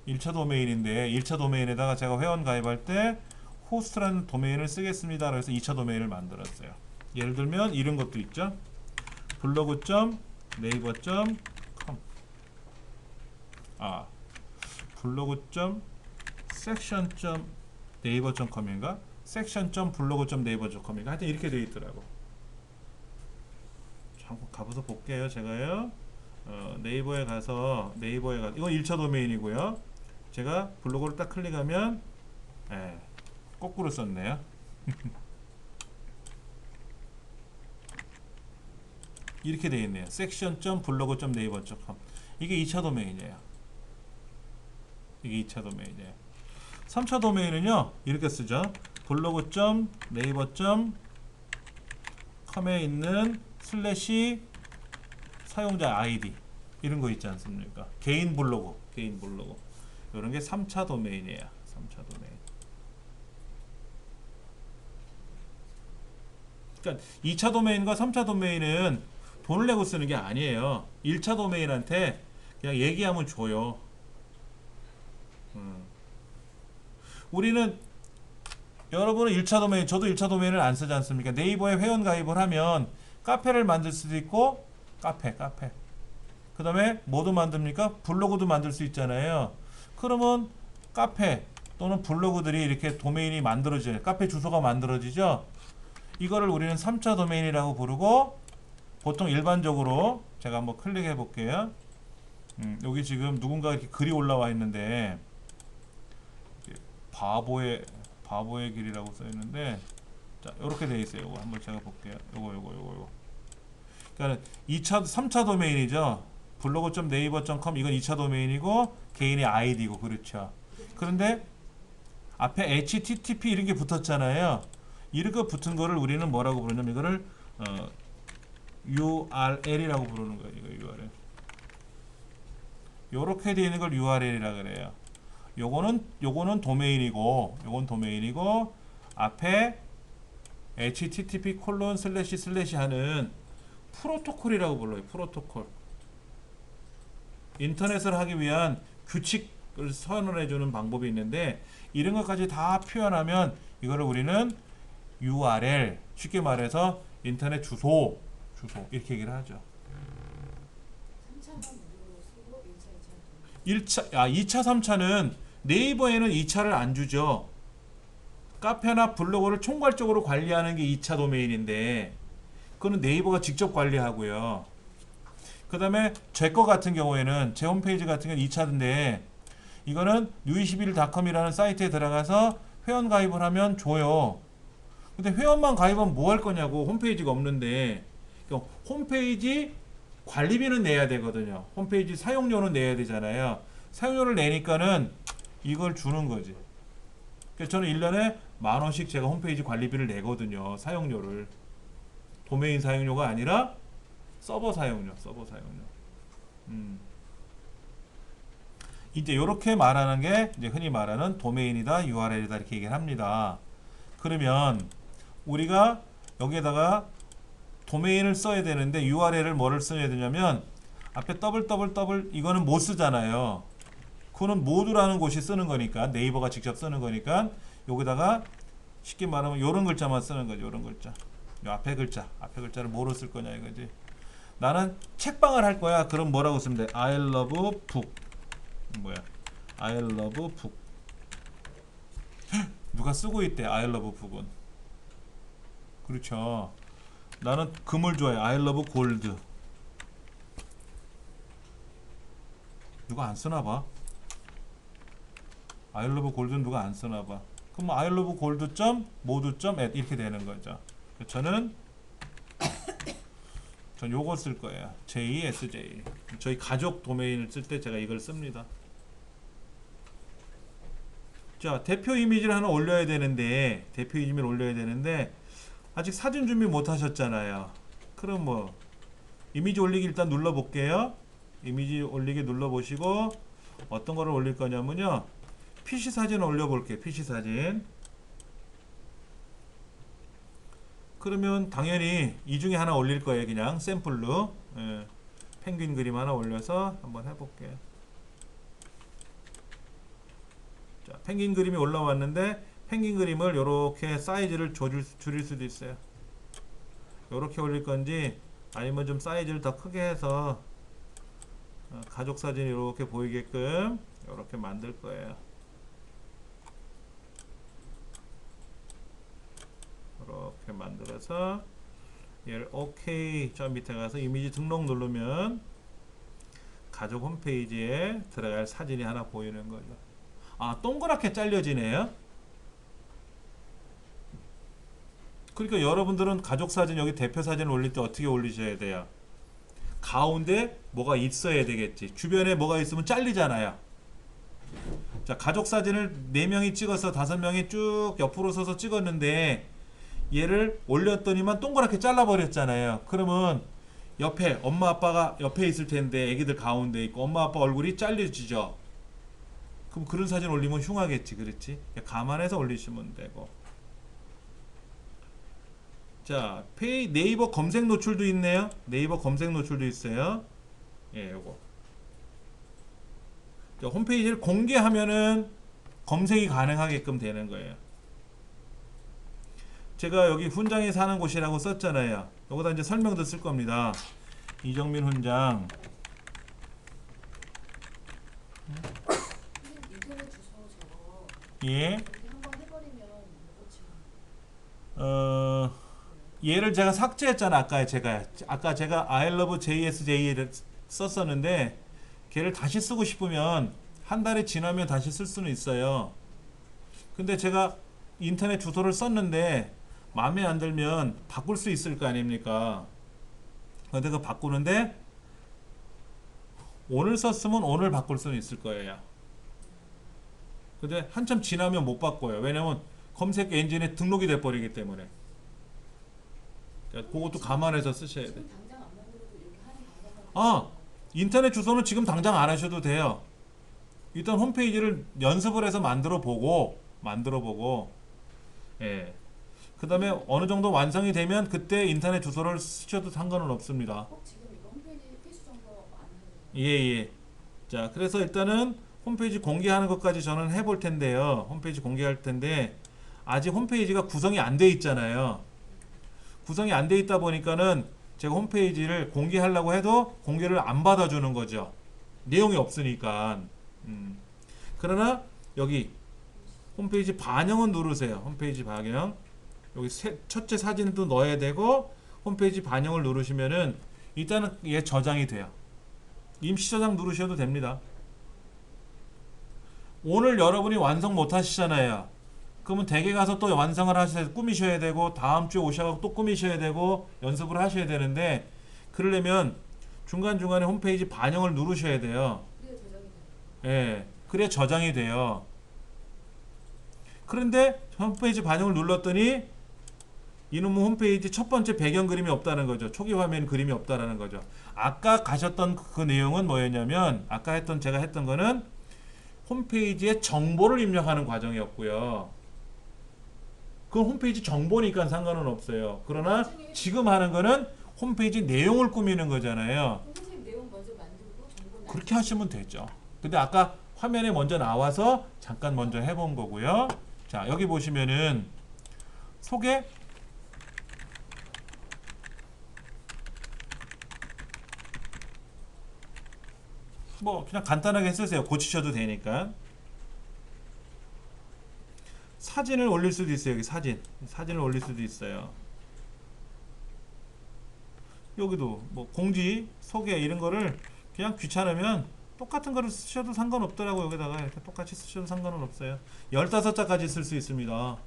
1차 도메인인데 1차 도메인에다가 제가 회원 가입할 때 호스트라는 도메인을 쓰겠습니다. 그래서 2차 도메인을 만들었어요. 예를 들면 이런 것도 있죠. 블로그.naver.com 블로그.section.naver.com인가? section.blog.naver.com인가? 하여튼 이렇게 되어 있더라고. 잠깐 가봐서 볼게요. 제가요. 네이버에 가서 이건 1차 도메인이고요. 제가 블로그를 딱 클릭하면 거꾸로 썼네요. 이렇게 되어 있네요. section.blog.naver.com 이게 2차 도메인이에요. 이게 2차 도메인이에요. 3차 도메인은요, 이렇게 쓰죠. blog.naver.com에 있는 슬래시 사용자 아이디 이런 거 있지 않습니까? 개인 블로그 이런 게 3차 도메인이에요. 3차 도메인. 그러니까 2차 도메인과 3차 도메인은 돈을 내고 쓰는 게 아니에요. 1차 도메인한테 그냥 얘기하면 줘요. 우리는, 여러분은 1차 도메인, 저도 1차 도메인을 안 쓰지 않습니까? 네이버에 회원 가입을 하면 카페를 만들 수도 있고, 카페. 그 다음에 뭐도 만듭니까? 블로그도 만들 수 있잖아요. 그러면 카페 또는 블로그들이 이렇게 도메인이 만들어져요. 카페 주소가 만들어지죠. 이거를 우리는 3차 도메인이라고 부르고, 보통 일반적으로 제가 한번 클릭해 볼게요. 여기 지금 누군가 이렇게 글이 올라와 있는데, 바보의 길이라고 써 있는데, 자, 요렇게 돼 있어요. 요거 한번 제가 볼게요. 요거. 그러니까 3차 도메인이죠. 블로그.naver.com 이건 2차 도메인이고 개인의 아이디고, 그렇죠. 그런데 앞에 http 이런 게 붙었잖아요. 이렇게 붙은 거를 우리는 뭐라고 부르냐면, 이거를 URL이라고 부르는 거예요. 이거 URL. 요렇게 되어 있는 걸 URL이라 그래요. 요거는 도메인이고, 요건 도메인이고, 앞에 http:// 하는 프로토콜이라고 불러요. 프로토콜. 인터넷을 하기 위한 규칙을 선언해 주는 방법이 있는데 이런 것까지 다 표현하면 이거를 우리는 URL, 쉽게 말해서 인터넷 주소 이렇게 얘기를 하죠. 2차, 3차는 네이버에는 2차를 안 주죠. 카페나 블로그를 총괄적으로 관리하는 게 2차 도메인인데 그거는 네이버가 직접 관리하고요. 그 다음에 제 거 같은 경우에는 제 홈페이지 같은 경우는 2차인데 이거는 new21.com이라는 사이트에 들어가서 회원 가입을 하면 줘요. 근데 회원만 가입하면 뭐 할 거냐고. 홈페이지가 없는데. 그러니까 홈페이지 관리비는 내야 되거든요. 홈페이지 사용료는 내야 되잖아요. 사용료를 내니까는 이걸 주는 거지. 그래서 저는 1년에 10,000원씩 제가 홈페이지 관리비를 내거든요. 사용료를. 도메인 사용료가 아니라 서버 사용료. 이제 이렇게 말하는 게 이제 흔히 말하는 도메인이다, URL이다 이렇게 얘기를 합니다. 그러면 우리가 여기에다가 도메인을 써야 되는데 URL을 뭐를 써야 되냐면 앞에 더블 이거는 못 쓰잖아요. 그거는 모두라는 곳이 쓰는 거니까 네이버가 직접 쓰는 거니까 여기다가 쉽게 말하면 이런 글자만 쓰는 거죠. 이런 글자. 요 앞에 글자를 뭐로 쓸 거냐 이거지. 나는 책방을 할 거야. 그럼 뭐라고 쓰면 돼? I love book. I love book. 누가 쓰고 있대. I love book은. 그렇죠. 나는 금을 좋아해. I love gold. 누가 안 쓰나 봐. I love gold는 누가 안 쓰나 봐. 그럼 I love gold. 모두. 이렇게 되는 거죠. 전 요거 쓸 거예요. JSJ. 저희 가족 도메인을 쓸 때 제가 이걸 씁니다. 자, 대표 이미지를 하나 올려야 되는데 아직 사진 준비 못 하셨잖아요. 그럼 뭐 이미지 올리기 일단 눌러 볼게요. 이미지 올리기 눌러 보시고 어떤 거를 올릴 거냐면요. PC 사진 올려 볼게요. PC 사진. 그러면 당연히 이 중에 하나 올릴 거예요. 그냥 샘플로. 예. 펭귄 그림 하나 올려서 한번 해볼게요. 자, 펭귄 그림이 올라왔는데 펭귄 그림을 이렇게 사이즈를 줄일 수도 있어요. 이렇게 올릴 건지 아니면 좀 사이즈를 더 크게 해서 가족 사진이 이렇게 보이게끔 이렇게 만들 거예요. 이렇게 만들어서 얘를 OK. 저 밑에 가서 이미지 등록 누르면 가족 홈페이지에 들어갈 사진이 하나 보이는 거죠. 아, 동그랗게 잘려지네요. 그러니까 여러분들은 가족 사진 여기 대표 사진을 올릴 때 어떻게 올리셔야 돼요? 가운데 뭐가 있어야 되겠지. 주변에 뭐가 있으면 잘리잖아요. 자, 가족 사진을 4명이 찍어서 5명이 쭉 옆으로 서서 찍었는데 얘를 올렸더니만 동그랗게 잘라버렸잖아요. 그러면 옆에 엄마 아빠가 옆에 있을 텐데 애기들 가운데 있고 엄마 아빠 얼굴이 잘려지죠. 그럼 그런 사진 올리면 흉하겠지. 그렇지? 감안해서 올리시면 되고. 자, 네이버 검색 노출도 있네요. 네이버 검색 노출도 있어요. 예, 요거. 자, 홈페이지를 공개하면은 검색이 가능하게끔 되는 거예요. 제가 여기 훈장이 사는 곳이라고 썼잖아요. 여기다 이제 설명도 쓸 겁니다. 이정민 훈장. 인터넷 주소 저거 예. 여기 한번 해버리면 얘를 제가 삭제했잖아. 아까 제가 I love JSJ를 썼었는데 걔를 다시 쓰고 싶으면 한 달이 지나면 다시 쓸 수는 있어요. 근데 제가 인터넷 주소를 썼는데 마음에 안 들면 바꿀 수 있을 거 아닙니까? 근데 그거 바꾸는데 오늘 썼으면 오늘 바꿀 수는 있을 거예요. 근데 한참 지나면 못 바꿔요. 왜냐면 검색 엔진에 등록이 돼 버리기 때문에. 그러니까 그것도 감안해서 쓰셔야 돼요. 지금 당장 안 만들어도 이렇게 하는 방법은 아, 인터넷 주소는 지금 당장 안 하셔도 돼요. 일단 홈페이지를 연습을 해서 만들어 보고, 예. 그 다음에 어느 정도 완성이 되면 그때 인터넷 주소를 쓰셔도 상관은 없습니다. 꼭 지금 이거 홈페이지 필수 정보 안 하는 예. 자, 그래서 일단은 홈페이지 공개하는 것까지 저는 해볼 텐데요. 홈페이지 공개할 텐데 아직 홈페이지가 구성이 안 돼 있잖아요. 구성이 안 돼 있다 보니까는 제가 홈페이지를 공개하려고 해도 공개를 안 받아주는 거죠. 내용이 없으니까. 그러나 여기 홈페이지 반영은 누르세요. 홈페이지 반영. 여기 첫째 사진도 넣어야 되고 홈페이지 반영을 누르시면은 일단은 얘 저장이 돼요. 임시 저장 누르셔도 됩니다. 오늘 여러분이 완성 못 하시잖아요. 그러면 댁에 가서 또 완성을 하셔야 꾸미셔야 되고 다음 주에 오셔서 또 꾸미셔야 되고 연습을 하셔야 되는데 그러려면 중간중간에 홈페이지 반영을 누르셔야 돼요. 그래야 제작이 돼요. 예, 그래야 저장이 돼요. 그런데 홈페이지 반영을 눌렀더니 이놈의 홈페이지 첫 번째 배경 그림이 없다는 거죠. 초기 화면 그림이 없다라는 거죠. 아까 가셨던 그 내용은 뭐였냐면 아까 제가 했던 거는 홈페이지에 정보를 입력하는 과정이었고요. 그건 홈페이지 정보니까 상관은 없어요. 그러나 지금 하는 거는 홈페이지 내용을 꾸미는 거잖아요. 선생님 내용 먼저 만들고 정보 그렇게 하시면 되죠. 근데 아까 화면에 먼저 나와서 잠깐 먼저 해본 거고요. 자, 여기 보시면은 소개 뭐 그냥 간단하게 쓰세요. 고치셔도 되니까. 사진을 올릴 수도 있어요. 여기 사진을 올릴 수도 있어요. 여기도 뭐 공지, 소개 이런 거를 그냥 귀찮으면 똑같은 거를 쓰셔도 상관없더라고요. 여기다가 이렇게 똑같이 쓰셔도 상관은 없어요. 15자까지 쓸 수 있습니다.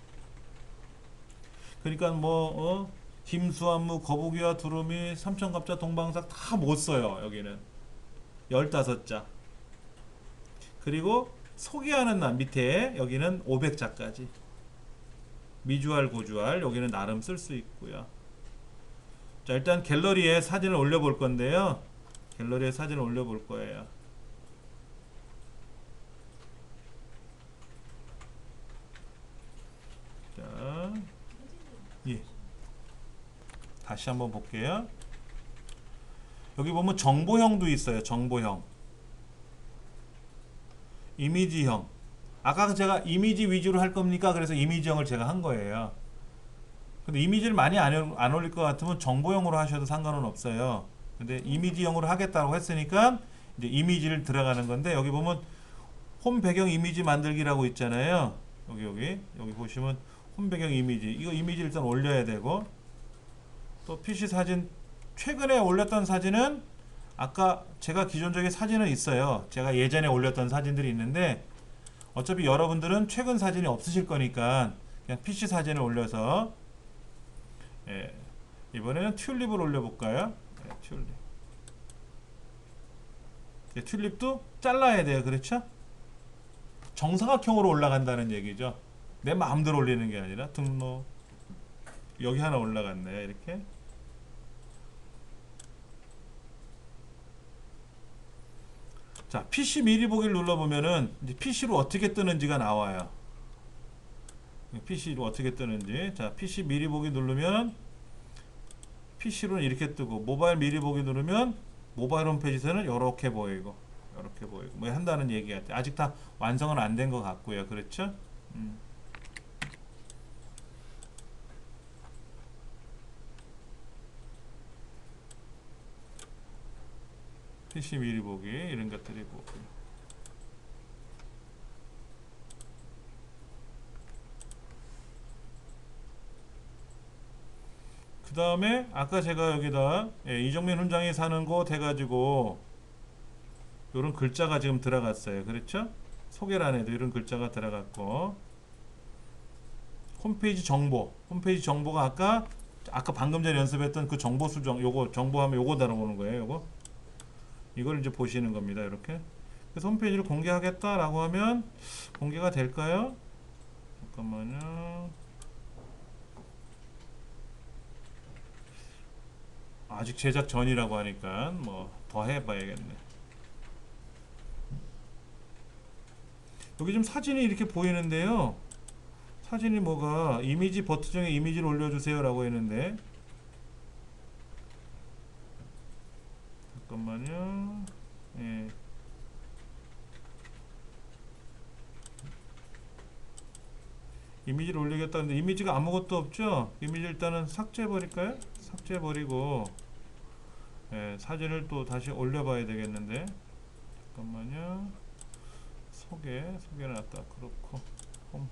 그러니까 뭐 김수한무, 거북이와 두루미, 삼천갑자, 동방삭 다 못 써요. 여기는 15자. 그리고 소개하는 날 밑에 여기는 500자까지. 미주알, 고주알 여기는 나름 쓸 수 있고요. 자, 일단 갤러리에 사진을 올려 볼 건데요. 갤러리에 사진을 올려 볼 거예요. 자, 예. 다시 한번 볼게요. 여기 보면 정보형도 있어요. 정보형. 이미지형. 아까 제가 이미지 위주로 할 겁니까? 그래서 이미지형을 제가 한 거예요. 근데 이미지를 많이 안 올릴 것 같으면 정보형으로 하셔도 상관은 없어요. 근데 이미지형으로 하겠다고 했으니까 이제 이미지를 들어가는 건데 여기 보면 홈 배경 이미지 만들기라고 있잖아요. 여기 보시면 홈 배경 이미지. 이거 이미지 일단 올려야 되고 또 PC 사진 최근에 올렸던 사진은 아까 제가 기존적인 사진은 있어요. 제가 예전에 올렸던 사진들이 있는데 어차피 여러분들은 최근 사진이 없으실 거니까 그냥 PC 사진을 올려서 예, 이번에는 튤립을 올려볼까요? 예, 튤립. 예, 튤립도 잘라야 돼요. 그렇죠? 정사각형으로 올라간다는 얘기죠. 내 마음대로 올리는 게 아니라 등록 여기 하나 올라갔네요. 이렇게 자, PC 미리 보기를 눌러보면은 이제 PC로 어떻게 뜨는지가 나와요. PC로 어떻게 뜨는지. 자, PC 미리 보기 누르면 PC로는 이렇게 뜨고 모바일 미리 보기 누르면 모바일 홈페이지에서는 이렇게 보이고 뭐 한다는 얘기가 아직 다 완성은 안 된 것 같고요. 그렇죠? PC 미리 보기 이런 것들이 있고 그 다음에 아까 제가 여기다 이정민 훈장이 사는 곳 해가지고 이런 글자가 지금 들어갔어요. 그렇죠? 소개란에도 이런 글자가 들어갔고 홈페이지 정보가 아까 방금 전에 연습했던 그 정보 수정 요거 정보하면 요거 달아오는 거예요. 요거 이걸 이제 보시는 겁니다. 이렇게. 그래서 홈페이지를 공개하겠다라고 하면 공개가 될까요? 잠깐만요. 아직 제작 전이라고 하니까 뭐 더 해봐야겠네. 여기 좀 사진이 이렇게 보이는데요. 사진이 뭐가 이미지 버튼 중에 이미지를 올려주세요 라고 했는데, 잠깐만요. 예. 이미지를 올리겠다는데 이미지가 아무것도 없죠. 이미지 일단은 삭제해 버릴까요? 삭제해 버리고, 예, 사진을 또 다시 올려봐야 되겠는데, 잠깐만요. 소개는 아까 그렇고, 홈.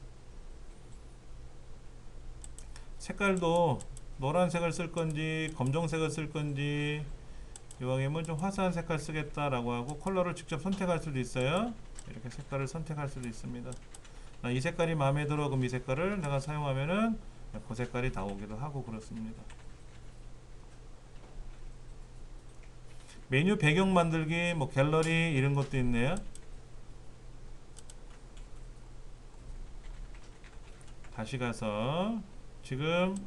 색깔도 노란색을 쓸 건지 검정색을 쓸 건지, 이왕이면 좀 화사한 색깔 쓰겠다라고 하고 컬러를 직접 선택할 수도 있어요. 이렇게 색깔을 선택할 수도 있습니다. 이 색깔이 마음에 들어. 그럼 이 색깔을 내가 사용하면은 그 색깔이 나오기도 하고 그렇습니다. 메뉴 배경 만들기, 뭐 갤러리 이런 것도 있네요. 다시 가서 지금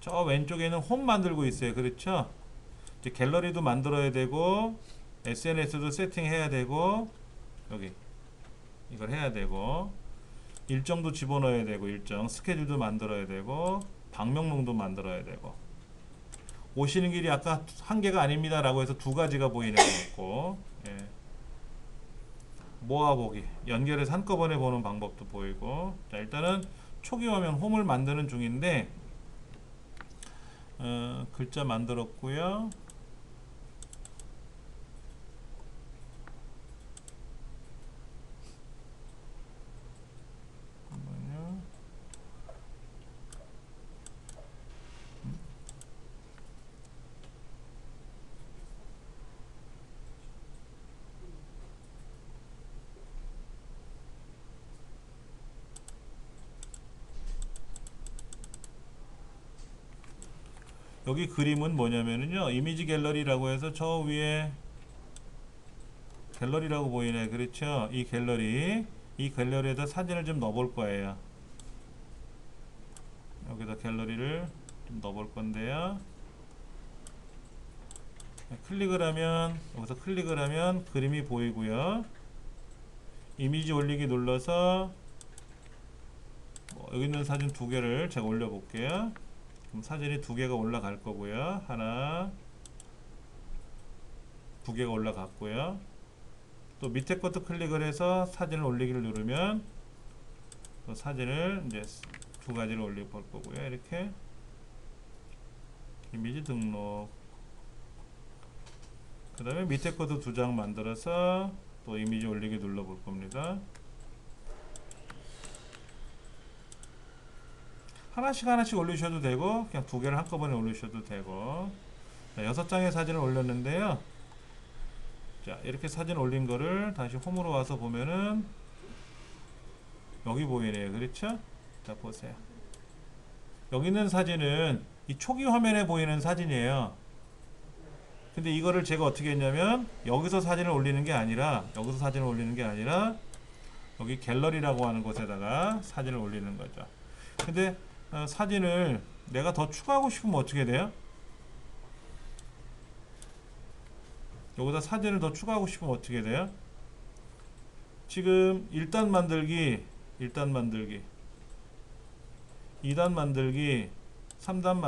저 왼쪽에는 홈 만들고 있어요. 그렇죠? 이제 갤러리도 만들어야 되고 SNS도 세팅해야 되고 여기 이걸 해야 되고 일정도 집어넣어야 되고 일정 스케줄도 만들어야 되고 방명록도 만들어야 되고, 오시는 길이 아까 한 개가 아닙니다 라고 해서 두 가지가 보이는 거 있고, 예. 모아보기 연결해서 한꺼번에 보는 방법도 보이고. 자, 일단은 초기 화면 홈을 만드는 중인데, 글자 만들었고요. 잠깐만요. 여기 그림은 뭐냐면요, 이미지 갤러리라고 해서 저 위에 갤러리라고 보이네. 그렇죠? 이 갤러리에다 사진을 좀 넣어볼 거예요. 여기다 갤러리를 좀 넣어볼 건데요. 클릭을 하면, 여기서 클릭을 하면 그림이 보이고요. 이미지 올리기 눌러서 여기 있는 사진 두 개를 제가 올려 볼게요. 그럼 사진이 두 개가 올라갈 거고요. 하나, 두 개가 올라갔고요. 또 밑에 것도 클릭을 해서 사진을 올리기를 누르면 또 사진을 이제 두 가지를 올려 볼 거고요. 이렇게 이미지 등록. 그 다음에 밑에 것도 두 장 만들어서 또 이미지 올리기 눌러 볼 겁니다. 하나씩 올리셔도 되고 그냥 두 개를 한꺼번에 올리셔도 되고. 자, 6장의 사진을 올렸는데요. 자, 이렇게 사진 올린 거를 다시 홈으로 와서 보면은 여기 보이네요. 그렇죠? 자, 보세요. 여기 있는 사진은 이 초기 화면에 보이는 사진이에요. 근데 이거를 제가 어떻게 했냐면 여기서 사진을 올리는 게 아니라 여기 갤러리라고 하는 곳에다가 사진을 올리는 거죠. 근데 사진을 내가 더 추가하고 싶으면 어떻게 돼요? 여기다 사진을 더 추가하고 싶으면 어떻게 돼요? 지금 1단 만들기, 2단 만들기, 3단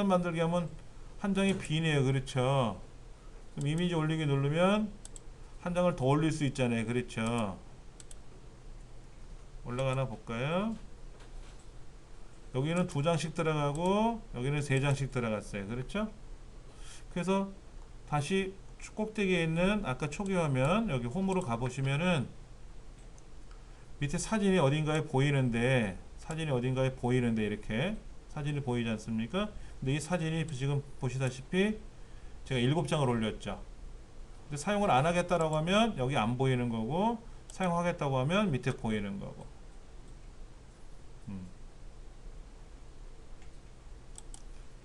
만들기 하면 한 장이 비네요. 그렇죠? 그럼 이미지 올리기 누르면 한 장을 더 올릴 수 있잖아요. 그렇죠? 올라가나 볼까요? 여기는 2장씩 들어가고 여기는 3장씩 들어갔어요. 그렇죠? 그래서 다시 꼭대기에 있는 아까 초기 화면 여기 홈으로 가보시면은 밑에 사진이 어딘가에 보이는데 이렇게 사진이 보이지 않습니까? 근데 이 사진이 지금 보시다시피 제가 7장을 올렸죠. 근데 사용을 안 하겠다라고 하면 여기 안 보이는 거고, 사용하겠다고 하면 밑에 보이는 거고.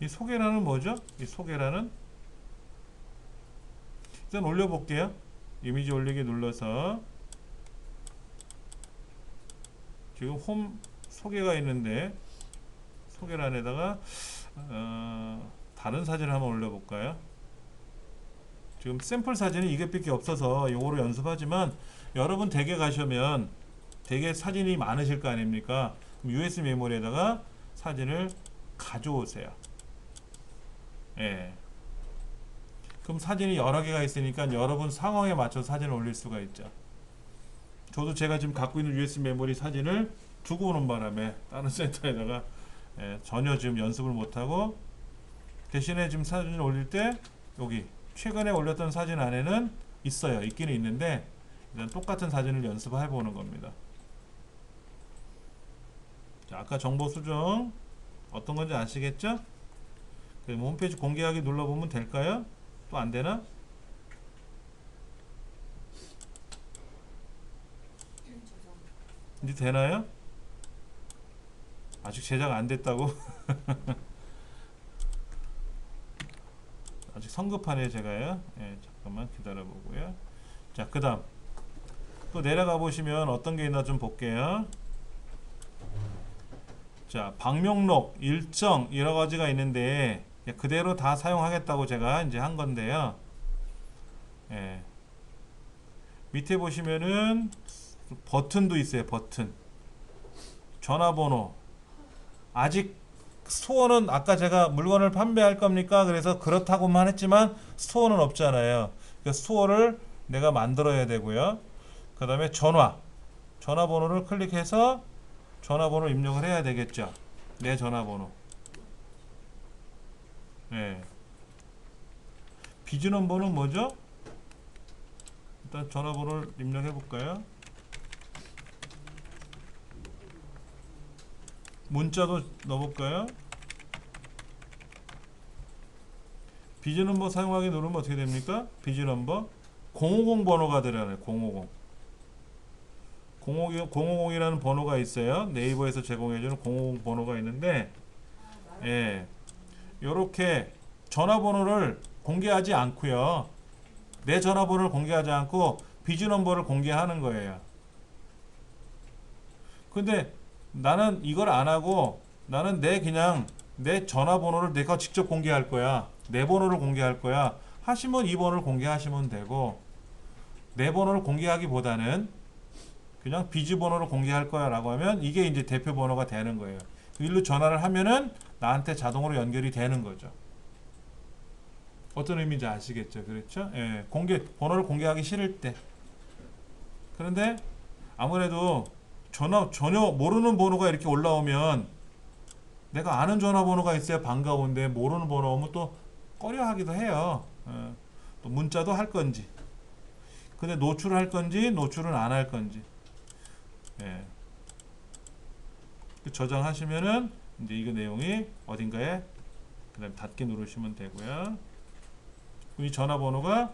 이 소개란은 뭐죠? 이 소개란은 일단 올려볼게요. 이미지 올리기 눌러서 지금 홈 소개가 있는데 소개란에다가 다른 사진을 한번 올려볼까요? 지금 샘플 사진이 이것밖에 없어서 요거로 연습하지만 여러분 댁에 가시면 되게 사진이 많으실 거 아닙니까? USB 메모리에다가 사진을 가져오세요. 예. 그럼 사진이 여러 개가 있으니까 여러분 상황에 맞춰서 사진을 올릴 수가 있죠. 저도 제가 지금 갖고 있는 USB 메모리 사진을 두고 오는 바람에 다른 센터에다가 전혀 지금 연습을 못하고, 대신에 지금 사진을 올릴 때 여기 최근에 올렸던 사진 안에는 있어요. 있기는 있는데 일단 똑같은 사진을 연습해 보는 겁니다. 자, 아까 정보 수정 어떤 건지 아시겠죠? 그럼 홈페이지 공개하기 눌러보면 될까요? 또 안 되나? 이제 되나요? 아직 제작 안 됐다고? 아직 성급하네요 제가요. 예, 잠깐만 기다려 보고요. 자, 그 다음 또 내려가 보시면 어떤 게 있나 좀 볼게요. 자, 방명록, 일정 여러 가지가 있는데 그대로 다 사용하겠다고 제가 이제 한 건데요. 예. 밑에 보시면은 버튼도 있어요. 버튼, 전화번호. 아직 스토어는 아까 제가 물건을 판매할 겁니까? 그래서 그렇다고만 했지만 스토어는 없잖아요. 그러니까 스토어를 내가 만들어야 되고요. 그 다음에 전화번호를 클릭해서 전화번호를 입력을 해야 되겠죠. 내 전화번호. 네. 비즈넘버는 뭐죠? 일단 전화번호를 입력해 볼까요? 문자도 넣어볼까요? 비즈넘버 사용하기 누르면 어떻게 됩니까? 비즈넘버 050 번호가 들어가요. 050. 050이라는 번호가 있어요. 네이버에서 제공해주는 050 번호가 있는데, 예, 요렇게 전화번호를 공개하지 않고요. 내 전화번호를 공개하지 않고 비즈넘버를 공개하는 거예요. 근데 나는 이걸 안 하고 나는 그냥 내 전화번호를 내가 직접 공개할 거야. 내 번호를 공개할 거야. 하시면 이 번호를 공개하시면 되고, 내 번호를 공개하기보다는 그냥 비즈번호를 공개할 거야 라고 하면 이게 이제 대표 번호가 되는 거예요. 일로 전화를 하면은 나한테 자동으로 연결이 되는 거죠. 어떤 의미인지 아시겠죠? 그렇죠? 예, 번호를 공개하기 싫을 때. 그런데 아무래도 전혀 모르는 번호가 이렇게 올라오면, 내가 아는 전화번호가 있어야 반가운데 모르는 번호 오면 또 꺼려하기도 해요. 또 문자도 할 건지, 근데 노출을 할 건지 노출은 안 할 건지. 예. 저장하시면은 이제 이거 내용이 어딘가에 그다음 닫기 누르시면 되고요. 이 전화번호가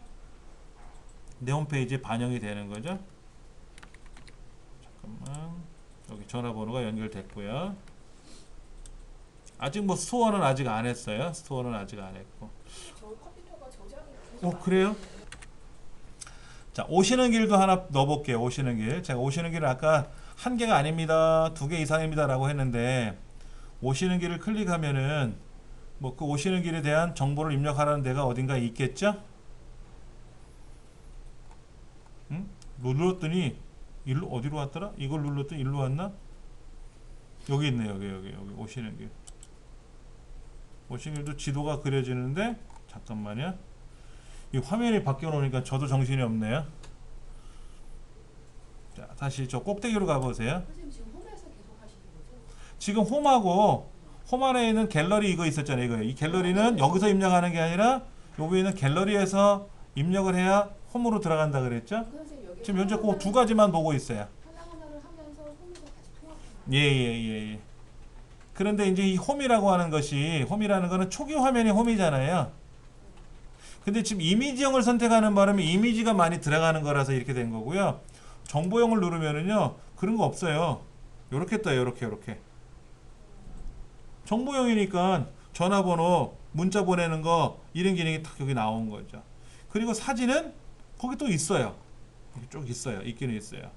내 홈페이지에 반영이 되는 거죠. 잠깐만, 여기 전화번호가 연결됐고요. 아직 뭐 스토어는 아직 안 했어요. 스토어는 아직 안 했고. 저 컴퓨터가 저장이 계속 그래요? 자, 오시는 길도 하나 넣어볼게요. 오시는 길. 제가 오시는 길은 아까 한 개가 아닙니다, 2개 이상입니다 라고 했는데, 오시는 길을 클릭하면은 뭐 그 오시는 길에 대한 정보를 입력하라는 데가 어딘가에 있겠죠? 응? 눌렀더니 일로 어디로 왔더라? 이걸 눌렀더니 일로 왔나? 여기 있네. 여기 오시는 길. 오시는 길도 지도가 그려지는데, 잠깐만요. 이 화면이 바뀌어 놓으니까 저도 정신이 없네요. 자, 다시 저 꼭대기로 가보세요. 선생님 지금 홈에서 계속 하시는 거죠? 지금 홈 안에 있는 갤러리 이거 있었잖아요. 이거. 이 갤러리는 여기서 입력하는 게 아니라 여기 있는 갤러리에서 입력을 해야 홈으로 들어간다 그랬죠? 그 선생님 여기 지금 현재 그 두 가지만 보고 있어요. 하나하나를 하면서 홈에서 다시 통합하는 예. 그런데 이제 이 홈이라고 하는 것이, 홈이라는 거는 초기 화면이 홈이잖아요. 근데 지금 이미지형을 선택하는 바람에 이미지가 많이 들어가는 거라서 이렇게 된 거고요. 정보형을 누르면은요, 그런 거 없어요. 요렇게 떠요. 요렇게. 정보형이니까 전화번호, 문자 보내는 거, 이런 기능이 딱 여기 나온 거죠. 그리고 사진은 거기 또 있어요. 여기 쭉 있어요. 있기는 있어요.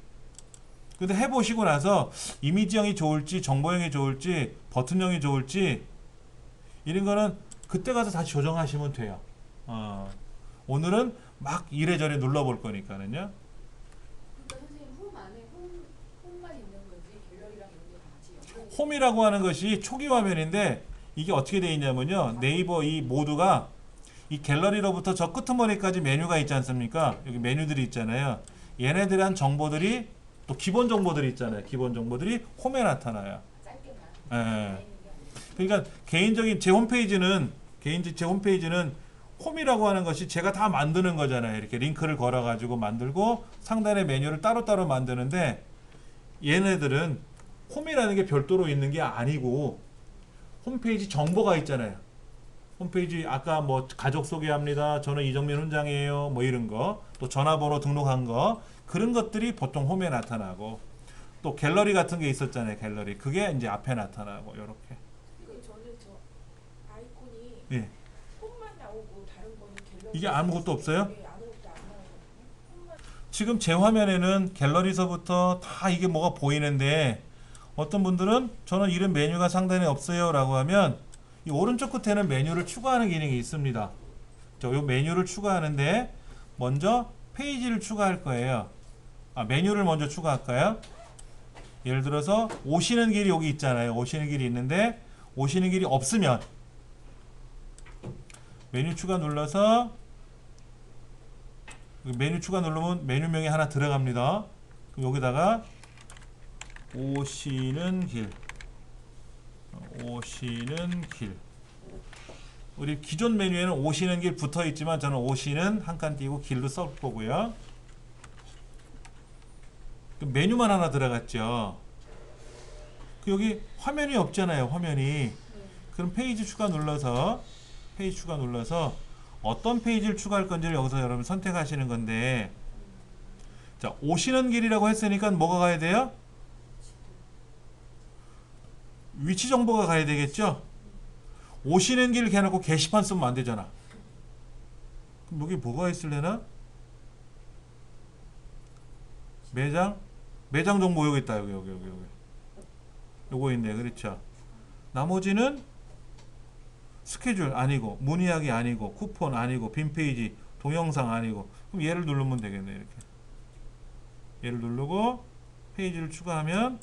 근데 해보시고 나서 이미지형이 좋을지 정보형이 좋을지 버튼형이 좋을지 이런 거는 그때 가서 다시 조정하시면 돼요. 오늘은 막 이래저래 눌러볼 거니까는요. 그러니까 선생님 홈 안에 홈만 있는 거지 갤러리랑 이런 게 같이 홈이라고 하는 것이 초기 화면인데 이게 어떻게 되어 있냐면요. 네이버 이 모두가 이 갤러리로부터 저 끄트머리까지 메뉴가 있지 않습니까? 여기 메뉴들이 있잖아요. 얘네들에 대한 정보들이 또 기본 정보들이 있잖아요. 기본 정보들이 홈에 나타나요. 짧게만 예. 네. 그러니까 개인적인 제 홈페이지는 제 홈페이지는 홈이라고 하는 것이 제가 다 만드는 거잖아요. 이렇게 링크를 걸어 가지고 만들고 상단의 메뉴를 따로따로 만드는데 얘네들은 홈이라는 게 별도로 있는 게 아니고 홈페이지 정보가 있잖아요. 홈페이지 아까 뭐 가족 소개합니다. 저는 이정민 훈장이에요. 뭐 이런 거. 또 전화번호 등록한 거. 그런 것들이 보통 홈에 나타나고 또 갤러리 같은 게 있었잖아요. 갤러리. 그게 이제 앞에 나타나고 요렇게. 근데 저는 저 아이콘이 예. 홈만 나오고 다른 거는 갤러리 이게 아무것도 없어요? 네, 아무것도 안 나오거든요. 홈만 지금 제 화면에는 갤러리서부터 다 이게 뭐가 보이는데 어떤 분들은 저는 이런 메뉴가 상단에 없어요 라고 하면 이 오른쪽 끝에는 메뉴를 추가하는 기능이 있습니다. 이 메뉴를 추가하는데 먼저 페이지를 추가할 거예요. 메뉴를 먼저 추가할까요? 예를 들어서 오시는 길이 여기 있잖아요. 오시는 길이 있는데 오시는 길이 없으면 메뉴 추가 눌러서 메뉴 추가 누르면 메뉴명이 하나 들어갑니다. 그럼 여기다가 오시는 길 우리 기존 메뉴에는 오시는 길 붙어 있지만 저는 오시는 한 칸 띄고 길로 써 보고요. 메뉴만 하나 들어갔죠. 여기 화면이 없잖아요. 화면이. 그럼 페이지 추가 눌러서 어떤 페이지를 추가할 건지를 여기서 여러분 선택하시는 건데 자 오시는 길이라고 했으니까 뭐가 가야 돼요? 위치 정보가 가야 되겠죠? 오시는 길 해놓고 게시판 쓰면 안 되잖아. 그럼 여기 뭐가 있을래나? 매장 정보 여기 있다. 여기. 요거 있네. 그렇죠. 나머지는 스케줄 아니고, 문의하기 아니고, 쿠폰 아니고, 빈페이지, 동영상 아니고. 그럼 얘를 누르면 되겠네. 이렇게. 얘를 누르고 페이지를 추가하면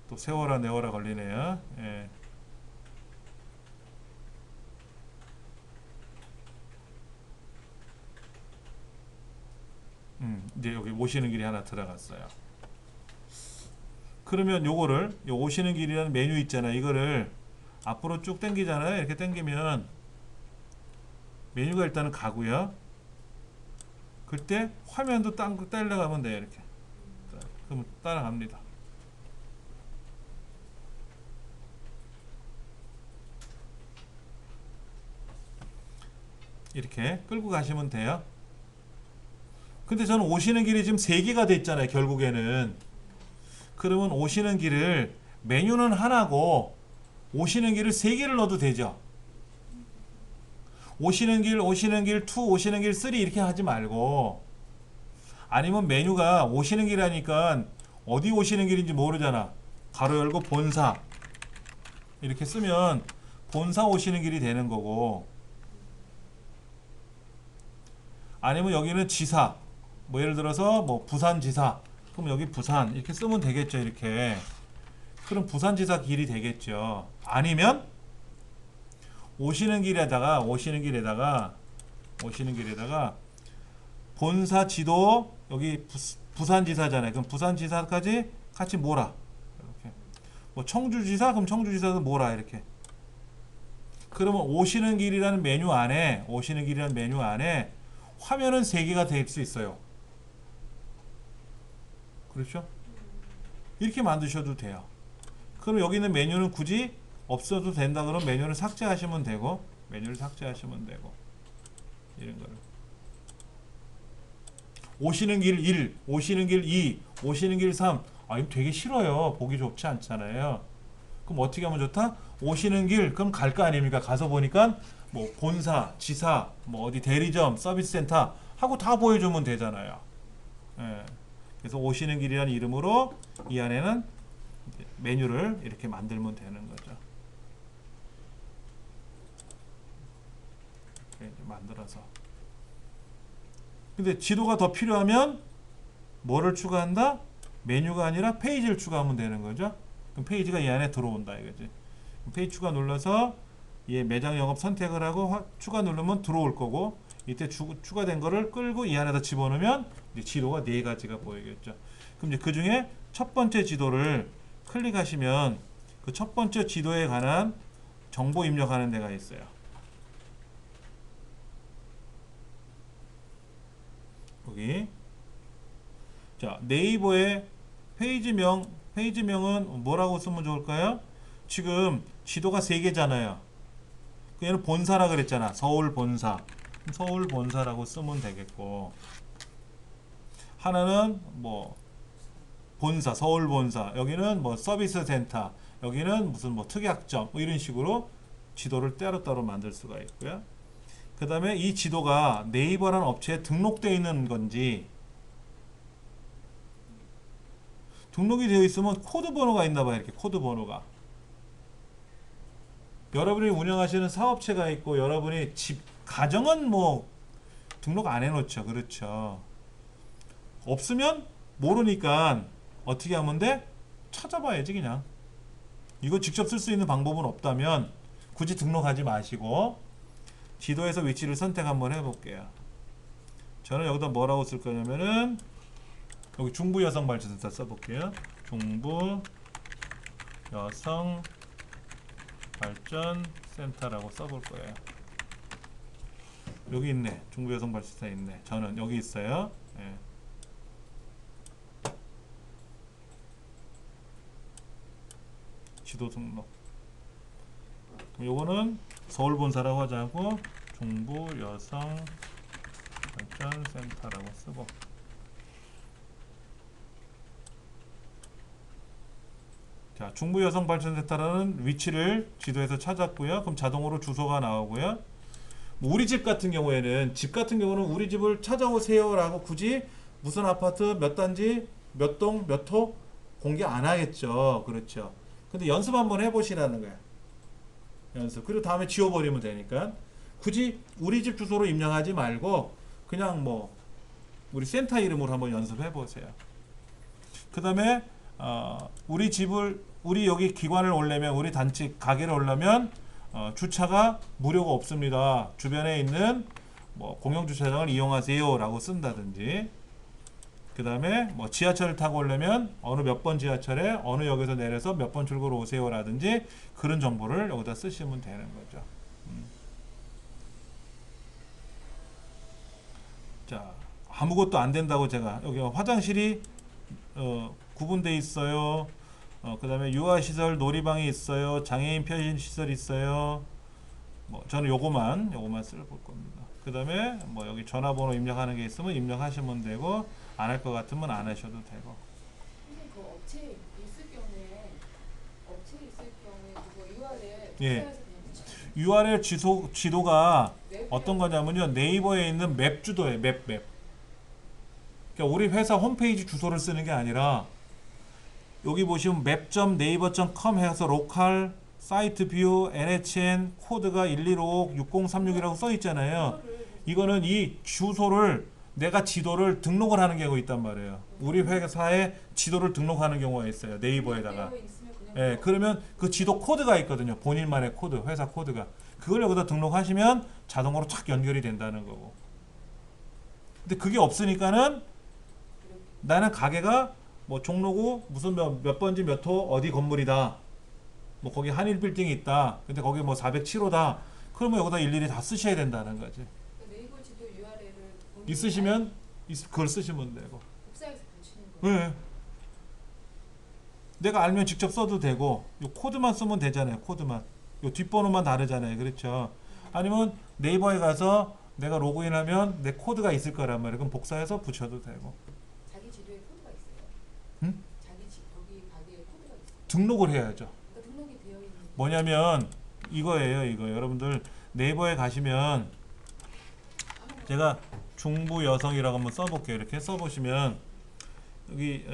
또 세워라 내워라 걸리네요. 예. 이제 여기 오시는 길이 하나 들어갔어요. 그러면 요거를 요 오시는 길이라는 메뉴 있잖아요. 이거를 앞으로 쭉 당기잖아요. 이렇게 당기면 메뉴가 일단은 가고요. 그때 화면도 따라가면 돼요. 이렇게. 그럼 따라갑니다. 이렇게 끌고 가시면 돼요. 근데 저는 오시는 길이 지금 3개가 됐잖아요. 결국에는. 그러면 오시는 길을 메뉴는 하나고 오시는 길을 3개를 넣어도 되죠. 오시는 길 2, 오시는 길 3 이렇게 하지 말고 아니면 메뉴가 오시는 길이라니까 어디 오시는 길인지 모르잖아. 가로 열고 본사 이렇게 쓰면 본사 오시는 길이 되는 거고 아니면 여기는 지사 뭐 예를 들어서 뭐 부산지사 그럼 여기 부산 이렇게 쓰면 되겠죠. 이렇게 그럼 부산지사 길이 되겠죠. 아니면 오시는 길에다가 본사 지도 여기 부산지사잖아요. 그럼 부산지사까지 같이 몰아. 이렇게 뭐 청주지사 그럼 청주지사도 몰아. 이렇게 그러면 오시는 길이라는 메뉴 안에 화면은 3개가 될 수 있어요. 그렇죠? 이렇게 만드셔도 돼요. 그럼 여기 있는 메뉴는 굳이 없어도 된다 그러면 메뉴를 삭제하시면 되고 이런 거를 오시는 길 1, 오시는 길 2, 오시는 길 3. 이거 되게 싫어요. 보기 좋지 않잖아요. 그럼 어떻게 하면 좋다? 오시는 길 그럼 갈 거 아닙니까? 가서 보니까 뭐 본사, 지사, 뭐 어디 대리점, 서비스 센터 하고 다 보여주면 되잖아요. 예. 그래서 오시는 길이라는 이름으로 이 안에는 메뉴를 이렇게 만들면 되는 거죠. 이렇게 만들어서. 근데 지도가 더 필요하면 뭐를 추가한다? 메뉴가 아니라 페이지를 추가하면 되는 거죠. 그럼 페이지가 이 안에 들어온다 이거지. 페이지 추가 눌러서 얘 매장 영업 선택을 하고 추가 누르면 들어올 거고, 이때 추가된 거를 끌고 이 안에다 집어넣으면 이제 지도가 네 가지가 보이겠죠. 그럼 이제 그 중에 첫 번째 지도를 클릭하시면 그 첫 번째 지도에 관한 정보 입력하는 데가 있어요. 여기. 자, 네이버의 페이지명은 뭐라고 쓰면 좋을까요? 지금 지도가 3개잖아요. 얘는 본사라 그랬잖아. 서울 본사. 서울 본사라고 쓰면 되겠고, 하나는 뭐 본사, 서울 본사. 여기는 뭐 서비스 센터. 여기는 무슨 뭐 특약점. 뭐 이런 식으로 지도를 따로따로 만들 수가 있고요. 그 다음에 이 지도가 네이버라는 업체에 등록되어 있는 건지, 등록이 되어 있으면 코드 번호가 있나 봐요. 이렇게 코드 번호가. 여러분이 운영하시는 사업체가 있고, 여러분이 가정은 뭐 등록 안 해놓죠. 그렇죠. 없으면 모르니까 어떻게 하면 돼? 찾아봐야지 그냥. 이거 직접 쓸 수 있는 방법은 없다면 굳이 등록하지 마시고 지도에서 위치를 선택 한번 해볼게요. 저는 여기다 뭐라고 쓸 거냐면은 여기 중부 여성 발전센터 써볼게요. 중부 여성 발전센터라고 써볼 거예요. 여기 있네. 중부 여성 발전센터 있네. 저는 여기 있어요. 예. 지도 등록. 그럼 요거는 서울 본사라고 하자고 중부 여성 발전센터라고 쓰고, 자, 중부 여성 발전센터라는 위치를 지도에서 찾았고요. 그럼 자동으로 주소가 나오고요. 뭐 우리 집 같은 경우에는 우리 집을 찾아오세요라고 굳이 무슨 아파트 몇 단지 몇 동 몇 호 공개 안 하겠죠. 그렇죠. 근데 연습 한번 해보시라는 거야. 연습. 그리고 다음에 지워버리면 되니까 굳이 우리 집 주소로 입력하지 말고 그냥 뭐 우리 센터 이름으로 한번 연습해 보세요. 그 다음에 우리 여기 기관을 오려면, 우리 단체 가게를 오려면 주차가 무료가 없습니다. 주변에 있는 뭐 공영 주차장을 이용하세요 라고 쓴다든지, 그 다음에 뭐 지하철을 타고 오려면 어느 몇 번 지하철에 어느 역에서 내려서 몇 번 출구로 오세요 라든지 그런 정보를 여기다 쓰시면 되는 거죠. 자, 아무것도 안 된다고 제가 여기 화장실이 구분돼 있어요. 그 다음에 유아시설 놀이방이 있어요. 장애인 편의시설 있어요. 뭐 저는 요거만 쓸 겁니다. 그 다음에 뭐 여기 전화번호 입력하는 게 있으면 입력하시면 되고, 안 할 것 같으면 안 하셔도 되고. 근데 그 업체 있을 경우에 그거 URL 예. 복사해서 그냥 붙여요. URL 지도가 웹에 어떤 거냐면요, 네이버에 있는 맵 주도예요. 맵. 그러니까 우리 회사 홈페이지 주소를 쓰는 게 아니라 여기 보시면 map.naver.com 해서 로컬 사이트 뷰 NHN 코드가 1156 6036이라고 써 있잖아요. 이거는 이 주소를 내가 지도를 등록을 하는 경우가 있단 말이에요. 우리 회사에 지도를 등록하는 경우가 있어요. 네이버에다가. 되어 있으면 그냥 예, 그러면 그 지도 코드가 있거든요. 본인만의 코드, 회사 코드가. 그걸 여기다 등록하시면 자동으로 착 연결이 된다는 거고. 근데 그게 없으니까는 나는 가게가 뭐 종로구 무슨 몇 번지 몇 호 어디 건물이다. 뭐 거기 한일 빌딩이 있다. 근데 거기 뭐 407호다. 그러면 여기다 일일이 다 쓰셔야 된다는 거지. 네이버 지도 URL을 있으시면 그걸 쓰시면 되고. 복사해서 붙이는 거예요. 네. 내가 알면 직접 써도 되고, 요 코드만 쓰면 되잖아요. 코드만. 요 뒷번호만 다르잖아요. 그렇죠. 아니면 네이버에 가서 내가 로그인하면 내 코드가 있을 거란 말이에요. 그럼 복사해서 붙여도 되고. 자기 지도에 코드가 있어요. 응? 거기 가게에 코드가 있어요. 등록을 해야죠. 그러니까 등록이 되어 있는. 뭐냐면 이거예요. 이거 여러분들 네이버에 가시면 제가 중부 여성이라고 한번 써볼게요. 이렇게 써보시면 여기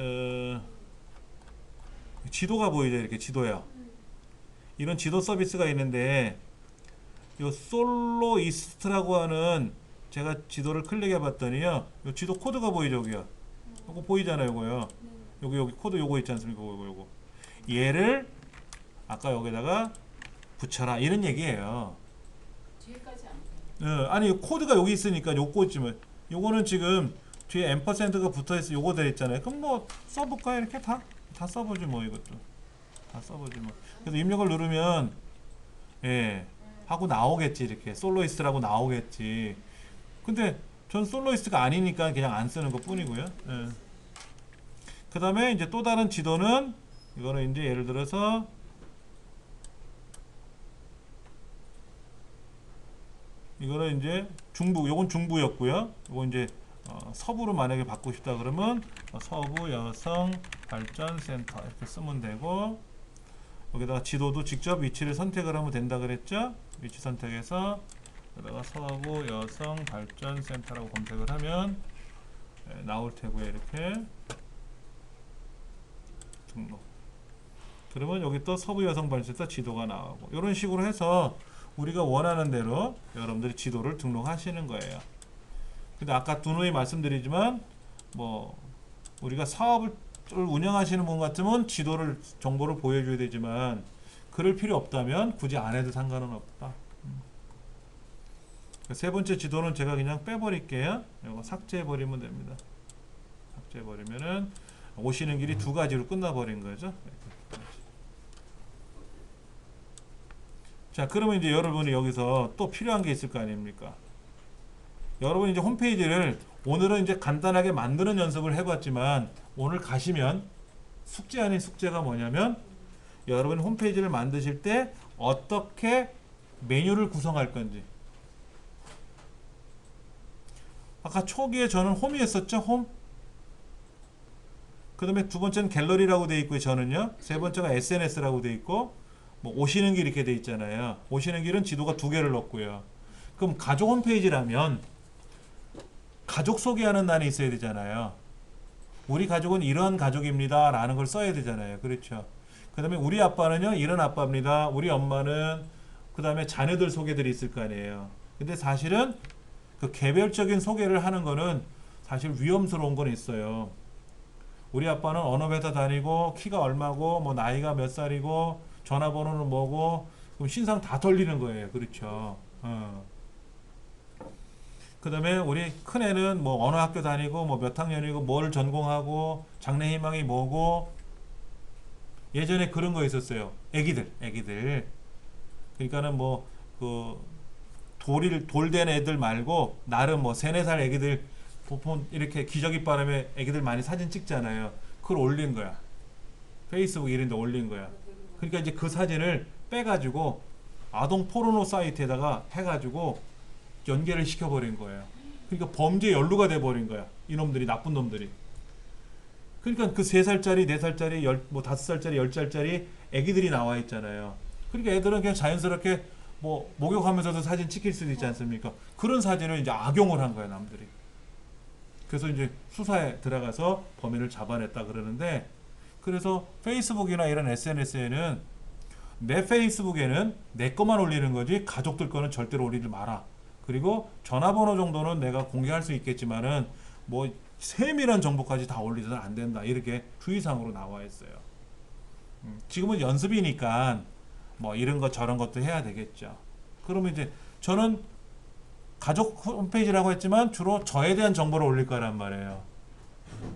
지도가 보이죠. 이렇게 지도요. 이런 지도 서비스가 있는데 요 솔로이스트라고 하는, 제가 지도를 클릭해 봤더니요, 요 지도 코드가 보이죠. 여기요. 이거 보이잖아요. 이거요. 여기 코드 요거 있지 않습니까? 요거. 얘를 아까 여기다가 붙여라 이런 얘기예요. 뒤에까지 안 돼요. 아니 코드가 여기 있으니까 요거 있지만 요거는 지금 뒤에 앰퍼센드가 붙어있어 요거 돼 있잖아요. 그럼 뭐 써볼까 이렇게 다 써보지 뭐 이것도 다 써보지 뭐. 그래서 입력을 누르면 예 하고 나오겠지 이렇게 솔로이스트라고 나오겠지. 근데 전 솔로이스트가 아니니까 그냥 안 쓰는 것 뿐이고요. 예. 그 다음에 이제 또 다른 지도는 이거는 이제 예를 들어서 이거는 이제 중부, 요건 중부였고요. 요건 이제 서부로 만약에 바꾸고 싶다 그러면 서부 여성 발전 센터 이렇게 쓰면 되고 여기다가 지도도 직접 위치를 선택을 하면 된다 그랬죠. 위치 선택해서 여기다가 서부 여성 발전 센터라고 검색을 하면 나올 테고요. 이렇게 등록. 그러면 여기 또 서부 여성 발전 센터 지도가 나오고 이런 식으로 해서 우리가 원하는 대로 여러분들이 지도를 등록하시는 거예요. 근데 아까 누누이 말씀드리지만 뭐 우리가 사업을 운영하시는 분 같으면 지도를 정보를 보여줘야 되지만 그럴 필요 없다면 굳이 안 해도 상관은 없다. 세 번째 지도는 제가 그냥 빼버릴게요. 이거 삭제해버리면 됩니다. 삭제해버리면은 오시는 길이 두 가지로 끝나버린 거죠. 자, 그러면 이제 여러분이 여기서 또 필요한 게 있을 거 아닙니까? 여러분 이제 홈페이지를 오늘은 이제 간단하게 만드는 연습을 해봤지만 오늘 가시면 숙제 아닌 숙제가 뭐냐면 여러분 홈페이지를 만드실 때 어떻게 메뉴를 구성할 건지. 아까 초기에 저는 홈이었었죠. 홈. 그 다음에 두 번째는 갤러리라고 되어 있고요. 저는요. 세 번째가 SNS라고 되어 있고 뭐 오시는 길 이렇게 되어 있잖아요. 오시는 길은 지도가 두 개를 넣었고요. 그럼 가족 홈페이지라면 가족 소개하는欄이 있어야 되잖아요. 우리 가족은 이런 가족입니다 라는 걸 써야 되잖아요. 그렇죠. 그 다음에 우리 아빠는요 이런 아빠입니다. 우리 엄마는 그 다음에 자녀들 소개들이 있을 거 아니에요. 근데 사실은 그 개별적인 소개를 하는 거는 사실 위험스러운 건 있어요. 우리 아빠는 어느 회사 다니고 키가 얼마고 뭐 나이가 몇 살이고 전화번호는 뭐고 그럼 신상 다 털리는 거예요. 그렇죠. 그 다음에 우리 큰애는 뭐 어느 학교 다니고 뭐 몇 학년이고 뭘 전공하고 장래 희망이 뭐고 예전에 그런 거 있었어요. 애기들 그러니까는 뭐 그 돌된 애들 말고 나름 뭐 3, 4살 애기들 보통 이렇게 기저귀 바람에 애기들 많이 사진 찍잖아요. 그걸 올린 거야. 페이스북 이런 데 올린 거야. 그러니까 이제 그 사진을 빼가지고 아동 포르노 사이트에다가 해가지고 연계를 시켜버린 거예요. 그러니까 범죄 연루가 돼버린 거야. 이놈들이 나쁜 놈들이. 그러니까 그 3살짜리, 4살짜리, 뭐 5살짜리, 10살짜리 애기들이 나와 있잖아요. 그러니까 애들은 그냥 자연스럽게 뭐 목욕하면서도 사진 찍힐 수도 있지 않습니까? 그런 사진을 이제 악용을 한 거야, 남들이. 그래서 이제 수사에 들어가서 범인을 잡아냈다 그러는데 그래서 페이스북이나 이런 SNS에는 내 페이스북에는 내 것만 올리는 거지 가족들 거는 절대로 올리지 마라. 그리고 전화번호 정도는 내가 공개할 수 있겠지만은 뭐 세밀한 정보까지 다 올리서는 안 된다. 이렇게 주의사항으로 나와 있어요. 지금은 연습이니까 뭐 이런 것 저런 것도 해야 되겠죠. 그러면 이제 저는 가족 홈페이지라고 했지만 주로 저에 대한 정보를 올릴 거란 말이에요.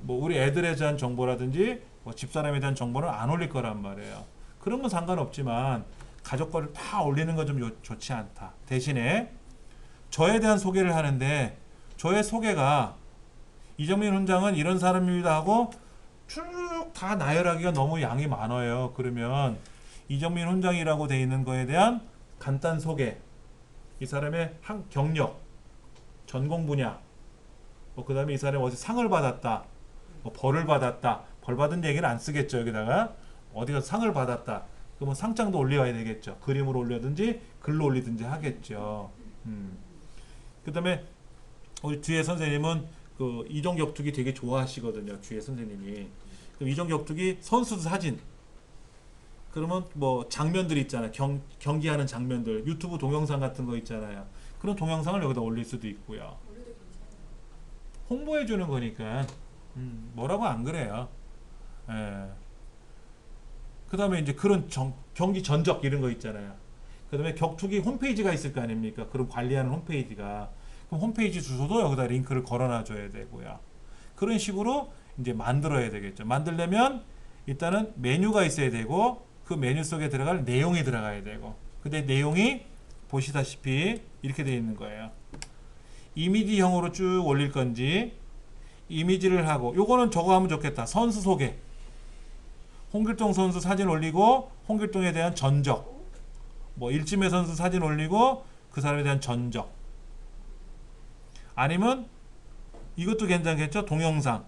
뭐 우리 애들에 대한 정보라든지 뭐 집사람에 대한 정보는 안 올릴 거란 말이에요. 그런 건 상관없지만 가족 거를 다 올리는 건 좀 좋지 않다. 대신에 저에 대한 소개를 하는데 저의 소개가 이정민 훈장은 이런 사람입니다 하고 쭉 다 나열하기가 너무 양이 많아요. 그러면 이정민 훈장이라고 돼 있는 거에 대한 간단 소개, 이 사람의 경력, 전공 분야, 뭐 그 다음에 이 사람이 어디 상을 받았다, 뭐 벌을 받았다, 벌 받은 얘기는 안 쓰겠죠. 여기다가 어디가 상을 받았다, 그러면 상장도 올려야 되겠죠. 그림으로 올리든지 글로 올리든지 하겠죠. 그 다음에 우리 뒤에 선생님은 그 이종격투기 되게 좋아하시거든요. 뒤에 선생님이. 그럼 이종격투기 선수 사진. 그러면 뭐 장면들 있잖아요. 경기하는 장면들. 유튜브 동영상 같은 거 있잖아요. 그런 동영상을 여기다 올릴 수도 있고요. 올려도 괜찮아요. 홍보해 주는 거니까 뭐라고 안 그래요. 예. 그 다음에 이제 그런 경기 전적 이런 거 있잖아요. 그 다음에 격투기 홈페이지가 있을 거 아닙니까? 그럼 관리하는 홈페이지가. 그럼 홈페이지 주소도 여기다 링크를 걸어놔 줘야 되고요. 그런 식으로 이제 만들어야 되겠죠. 만들려면 일단은 메뉴가 있어야 되고 그 메뉴 속에 들어갈 내용이 들어가야 되고 근데 내용이 보시다시피 이렇게 되어 있는 거예요. 이미지형으로 쭉 올릴 건지 이미지를 하고 요거는 저거 하면 좋겠다. 선수 소개. 홍길동 선수 사진 올리고 홍길동에 대한 전적. 뭐 일지매 선수 사진 올리고 그 사람에 대한 전적. 아니면 이것도 괜찮겠죠? 동영상.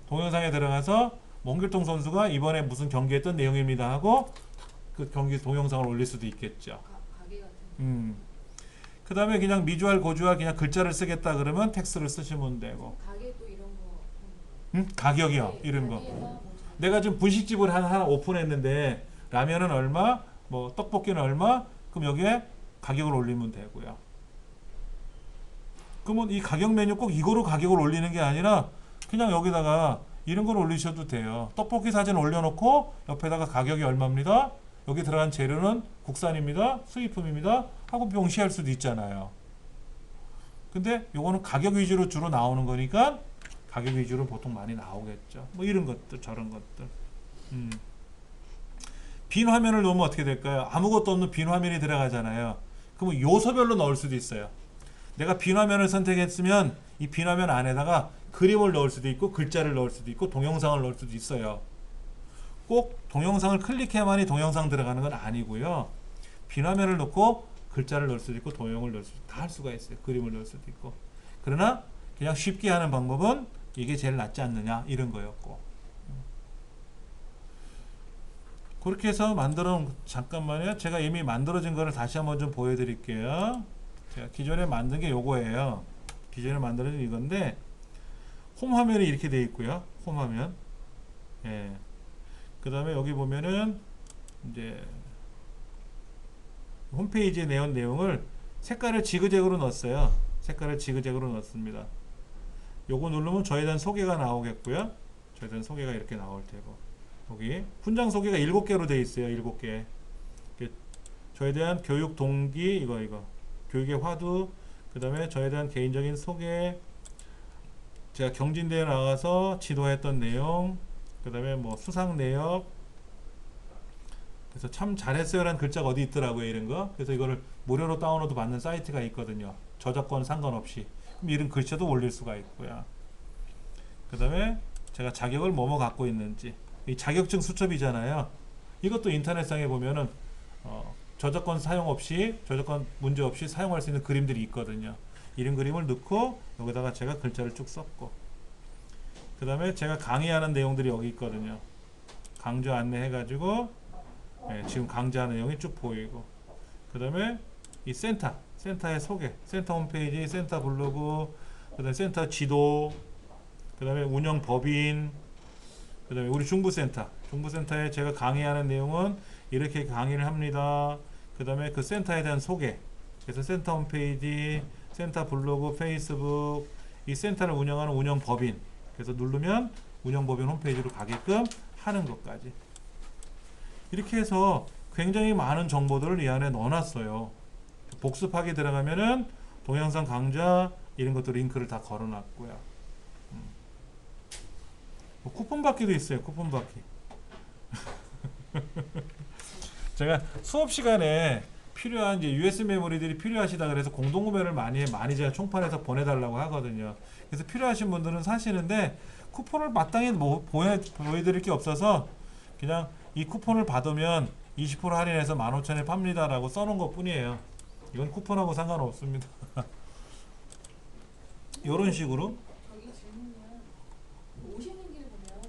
동영상에 들어가서 뭐 홍길동 선수가 이번에 무슨 경기했던 내용입니다 하고 그 경기 동영상을 올릴 수도 있겠죠. 가게 같은. 그 다음에 그냥 미주알 고주알 그냥 글자를 쓰겠다 그러면 텍스트를 쓰시면 되고. 가게 또 이런 거. 가격이요. 이런 거. 가게가 뭐 내가 지금 분식집을 하나 오픈했는데 라면은 얼마, 뭐 떡볶이는 얼마, 그럼 여기에 가격을 올리면 되고요. 그러면 이 가격 메뉴 꼭 이거로 가격을 올리는 게 아니라 그냥 여기다가 이런 걸 올리셔도 돼요. 떡볶이 사진 올려놓고 옆에다가 가격이 얼마입니다. 여기 들어간 재료는 국산입니다. 수입품입니다. 하고 명시할 수도 있잖아요. 근데 요거는 가격 위주로 주로 나오는 거니까 가격 위주로 보통 많이 나오겠죠. 뭐 이런 것들 저런 것들. 빈 화면을 넣으면 어떻게 될까요? 아무것도 없는 빈 화면이 들어가잖아요. 그러면 요소별로 넣을 수도 있어요. 내가 빈 화면을 선택했으면 이 빈 화면 안에다가 그림을 넣을 수도 있고 글자를 넣을 수도 있고 동영상을 넣을 수도 있어요. 꼭 동영상을 클릭해야만이 동영상 들어가는 건 아니고요. 빈 화면을 넣고 글자를 넣을 수도 있고 동영을 넣을 수도 있고 다 할 수가 있어요. 그림을 넣을 수도 있고. 그러나 그냥 쉽게 하는 방법은 이게 제일 낫지 않느냐 이런 거였고. 그렇게 해서 만들어 잠깐만요. 제가 이미 만들어진 거를 다시 한번 좀 보여드릴게요. 제가 기존에 만든 게 요거예요. 기존에 만들어진 이건데 홈 화면이 이렇게 되어 있고요. 홈 화면. 예. 그 다음에 여기 보면은 이제 홈페이지에 내온 내용을 색깔을 지그재그로 넣었어요. 색깔을 지그재그로 넣었습니다. 요거 누르면 저에 대한 소개가 나오겠고요. 저에 대한 소개가 이렇게 나올 테고 여기 훈장 소개가 7개로 되어 있어요. 7개. 저에 대한 교육 동기 이거 교육의 화두 그 다음에 저에 대한 개인적인 소개 제가 경진대회 나가서 지도했던 내용 그 다음에 뭐 수상 내역 그래서 참 잘했어요 라는 글자가 어디 있더라고요. 이런 거. 그래서 이거를 무료로 다운로드 받는 사이트가 있거든요. 저작권 상관없이. 그럼 이런 글자도 올릴 수가 있고요. 그 다음에 제가 자격을 뭐뭐 갖고 있는지 이 자격증 수첩이잖아요. 이것도 인터넷상에 보면은 저작권 사용 없이 저작권 문제 없이 사용할 수 있는 그림들이 있거든요. 이런 그림을 넣고 여기다가 제가 글자를 쭉 썼고 그 다음에 제가 강의하는 내용들이 여기 있거든요. 강좌 안내 해가지고 지금 강좌하는 내용이 쭉 보이고 그 다음에 이 센터의 소개 센터 홈페이지 센터 블로그 그 다음에 센터 지도 그 다음에 운영 법인 그 다음에 우리 중부센터에 제가 강의하는 내용은 이렇게 강의를 합니다. 그 다음에 그 센터에 대한 소개 그래서 센터 홈페이지 센터 블로그 페이스북 이 센터를 운영하는 운영법인 그래서 누르면 운영법인 홈페이지로 가게끔 하는 것까지 이렇게 해서 굉장히 많은 정보들을 이 안에 넣어놨어요. 복습하기 들어가면은 동영상 강좌 이런 것도 링크를 다 걸어놨고요. 뭐 쿠폰 받기도 있어요. 쿠폰 받기. 제가 수업 시간에 필요한 이제 USB 메모리들이 필요하시다 그래서 공동구매를 많이 제가 총판해서 보내달라고 하거든요. 그래서 필요하신 분들은 사시는데 쿠폰을 마땅히 보여드릴 게 없어서 그냥 이 쿠폰을 받으면 20% 할인해서 15,000원에 팝니다 라고 써놓은 것 뿐이에요. 이건 쿠폰하고 상관없습니다. 이런 식으로 저기 질문은 오시는 길에 보면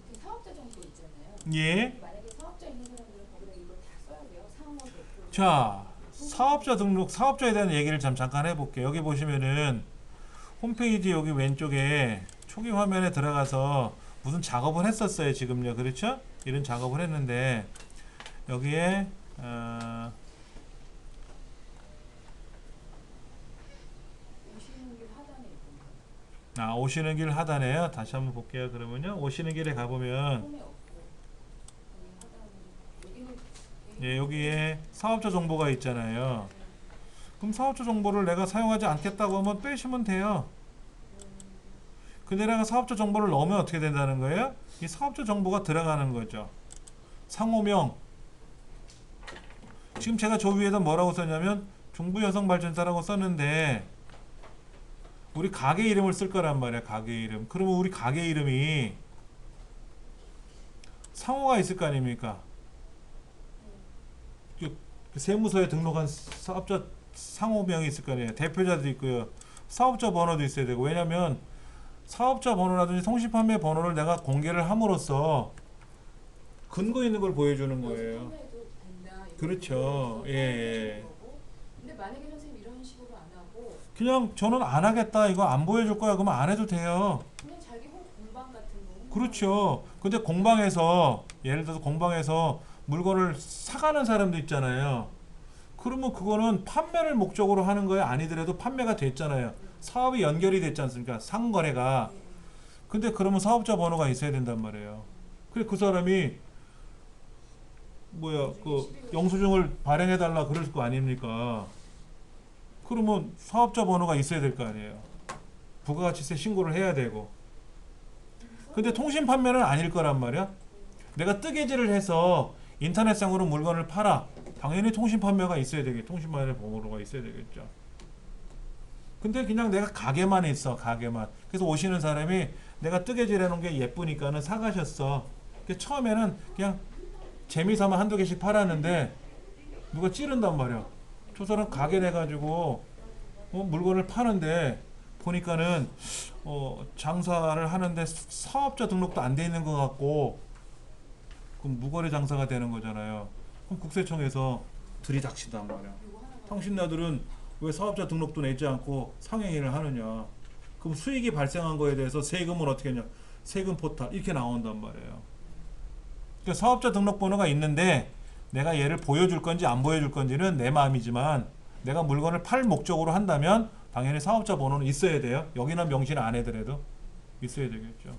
밑에 사업자 정보 있잖아요. 예. 만약에 사업자 있는 사람들은 거기다 이걸 다 써야 돼요. 상호 대표. 자, 사업자 등록, 사업자에 대한 얘기를 잠깐 해볼게요. 여기 보시면은 홈페이지 여기 왼쪽에 초기 화면에 들어가서 무슨 작업을 했었어요. 지금요. 그렇죠? 이런 작업을 했는데 여기에 오시는 길 하단에 있던데. 오시는 길 하단에요. 다시 한번 볼게요. 그러면요. 오시는 길에 가보면 홈에 없고 여기 하단에 여기는 예, 여기에 사업자 정보가 있잖아요. 그럼 사업자 정보를 내가 사용하지 않겠다고 하면 빼시면 돼요. 근데 내가 사업자 정보를 넣으면 어떻게 된다는 거예요? 이 사업자 정보가 들어가는 거죠. 상호명. 지금 제가 저 위에다 뭐라고 썼냐면 중부여성발전사라고 썼는데 우리 가게 이름을 쓸 거란 말이야. 가게 이름. 그러면 우리 가게 이름이 상호가 있을 거 아닙니까? 그 세무서에 등록한 사업자 상호명이 있을 거 아니에요. 대표자도 있고요. 사업자 번호도 있어야 되고. 왜냐면 사업자 번호라든지 통신판매 번호를 내가 공개를 함으로써 근거 있는 걸 보여주는 거예요. 판매해도 된다. 이거 그렇죠. 이거 예, 예. 거고. 근데 만약에 선생님 이런 식으로 안 하고 그냥 저는 안 하겠다. 이거 안 보여줄 거야. 그러면 안 해도 돼요. 그냥 자기 공방 같은 거 그렇죠. 근데 공방에서 예를 들어서 공방에서 물건을 사가는 사람도 있잖아요. 그러면 그거는 판매를 목적으로 하는 거에 아니더라도 판매가 됐잖아요. 사업이 연결이 됐지 않습니까? 상거래가. 근데 그러면 사업자 번호가 있어야 된단 말이에요. 그래 그 사람이 뭐야 그 영수증을 발행해 달라 그럴 거 아닙니까? 그러면 사업자 번호가 있어야 될 거 아니에요. 부가가치세 신고를 해야 되고. 근데 통신 판매는 아닐 거란 말이야. 내가 뜨개질을 해서 인터넷상으로 물건을 팔아. 당연히 통신 판매가 있어야 되겠죠. 통신 판매 번호가 있어야 되겠죠. 근데 그냥 내가 가게만 있어. 가게만. 그래서 오시는 사람이 내가 뜨개질 해놓은 게 예쁘니까는 사가셨어. 처음에는 그냥 재미삼아 한두 개씩 팔았는데 누가 찌른단 말이야. 저 사람 가게 내가지고 물건을 파는데 보니까는 장사를 하는데 사업자 등록도 안 돼 있는 것 같고 그럼 무거래 장사가 되는 거잖아요. 그럼 국세청에서 들이닥친단 말이야. 당신네들은 왜 사업자 등록도 내지 않고 상행위를 하느냐. 그럼 수익이 발생한 거에 대해서 세금은 어떻게 했냐. 세금 포탈 이렇게 나온단 말이에요. 그러니까 사업자 등록번호가 있는데 내가 얘를 보여줄 건지 안 보여줄 건지는 내 마음이지만 내가 물건을 팔 목적으로 한다면 당연히 사업자 번호는 있어야 돼요. 여기는 명시는 안 해더라도 있어야 되겠죠.